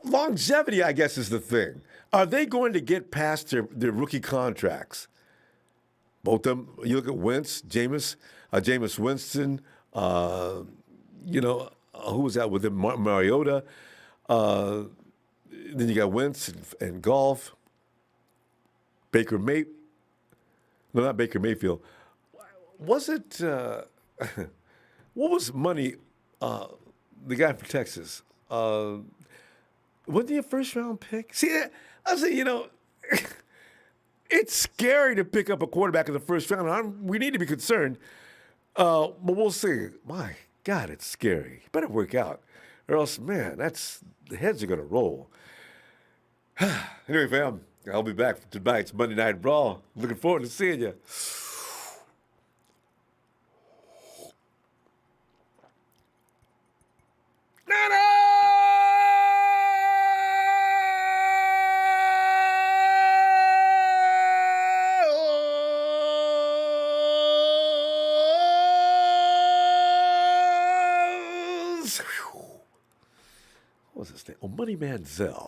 Longevity, I guess, is the thing. Are they going to get past their rookie contracts? Both of them. You look at Wentz, Jameis Winston. Who was that with him? Mariota. Then you got Wentz and Goff. No, not Baker Mayfield. Was it, what was Money, the guy from Texas? Wasn't he a first-round pick? See, I say, it's scary to pick up a quarterback in the first round. We need to be concerned, but we'll see. My God, it's scary. It better work out, or else, man, the heads are going to roll. Anyway, fam, I'll be back for tonight's Monday Night Brawl. Looking forward to seeing you. What was his name? Oh, Money Manziel.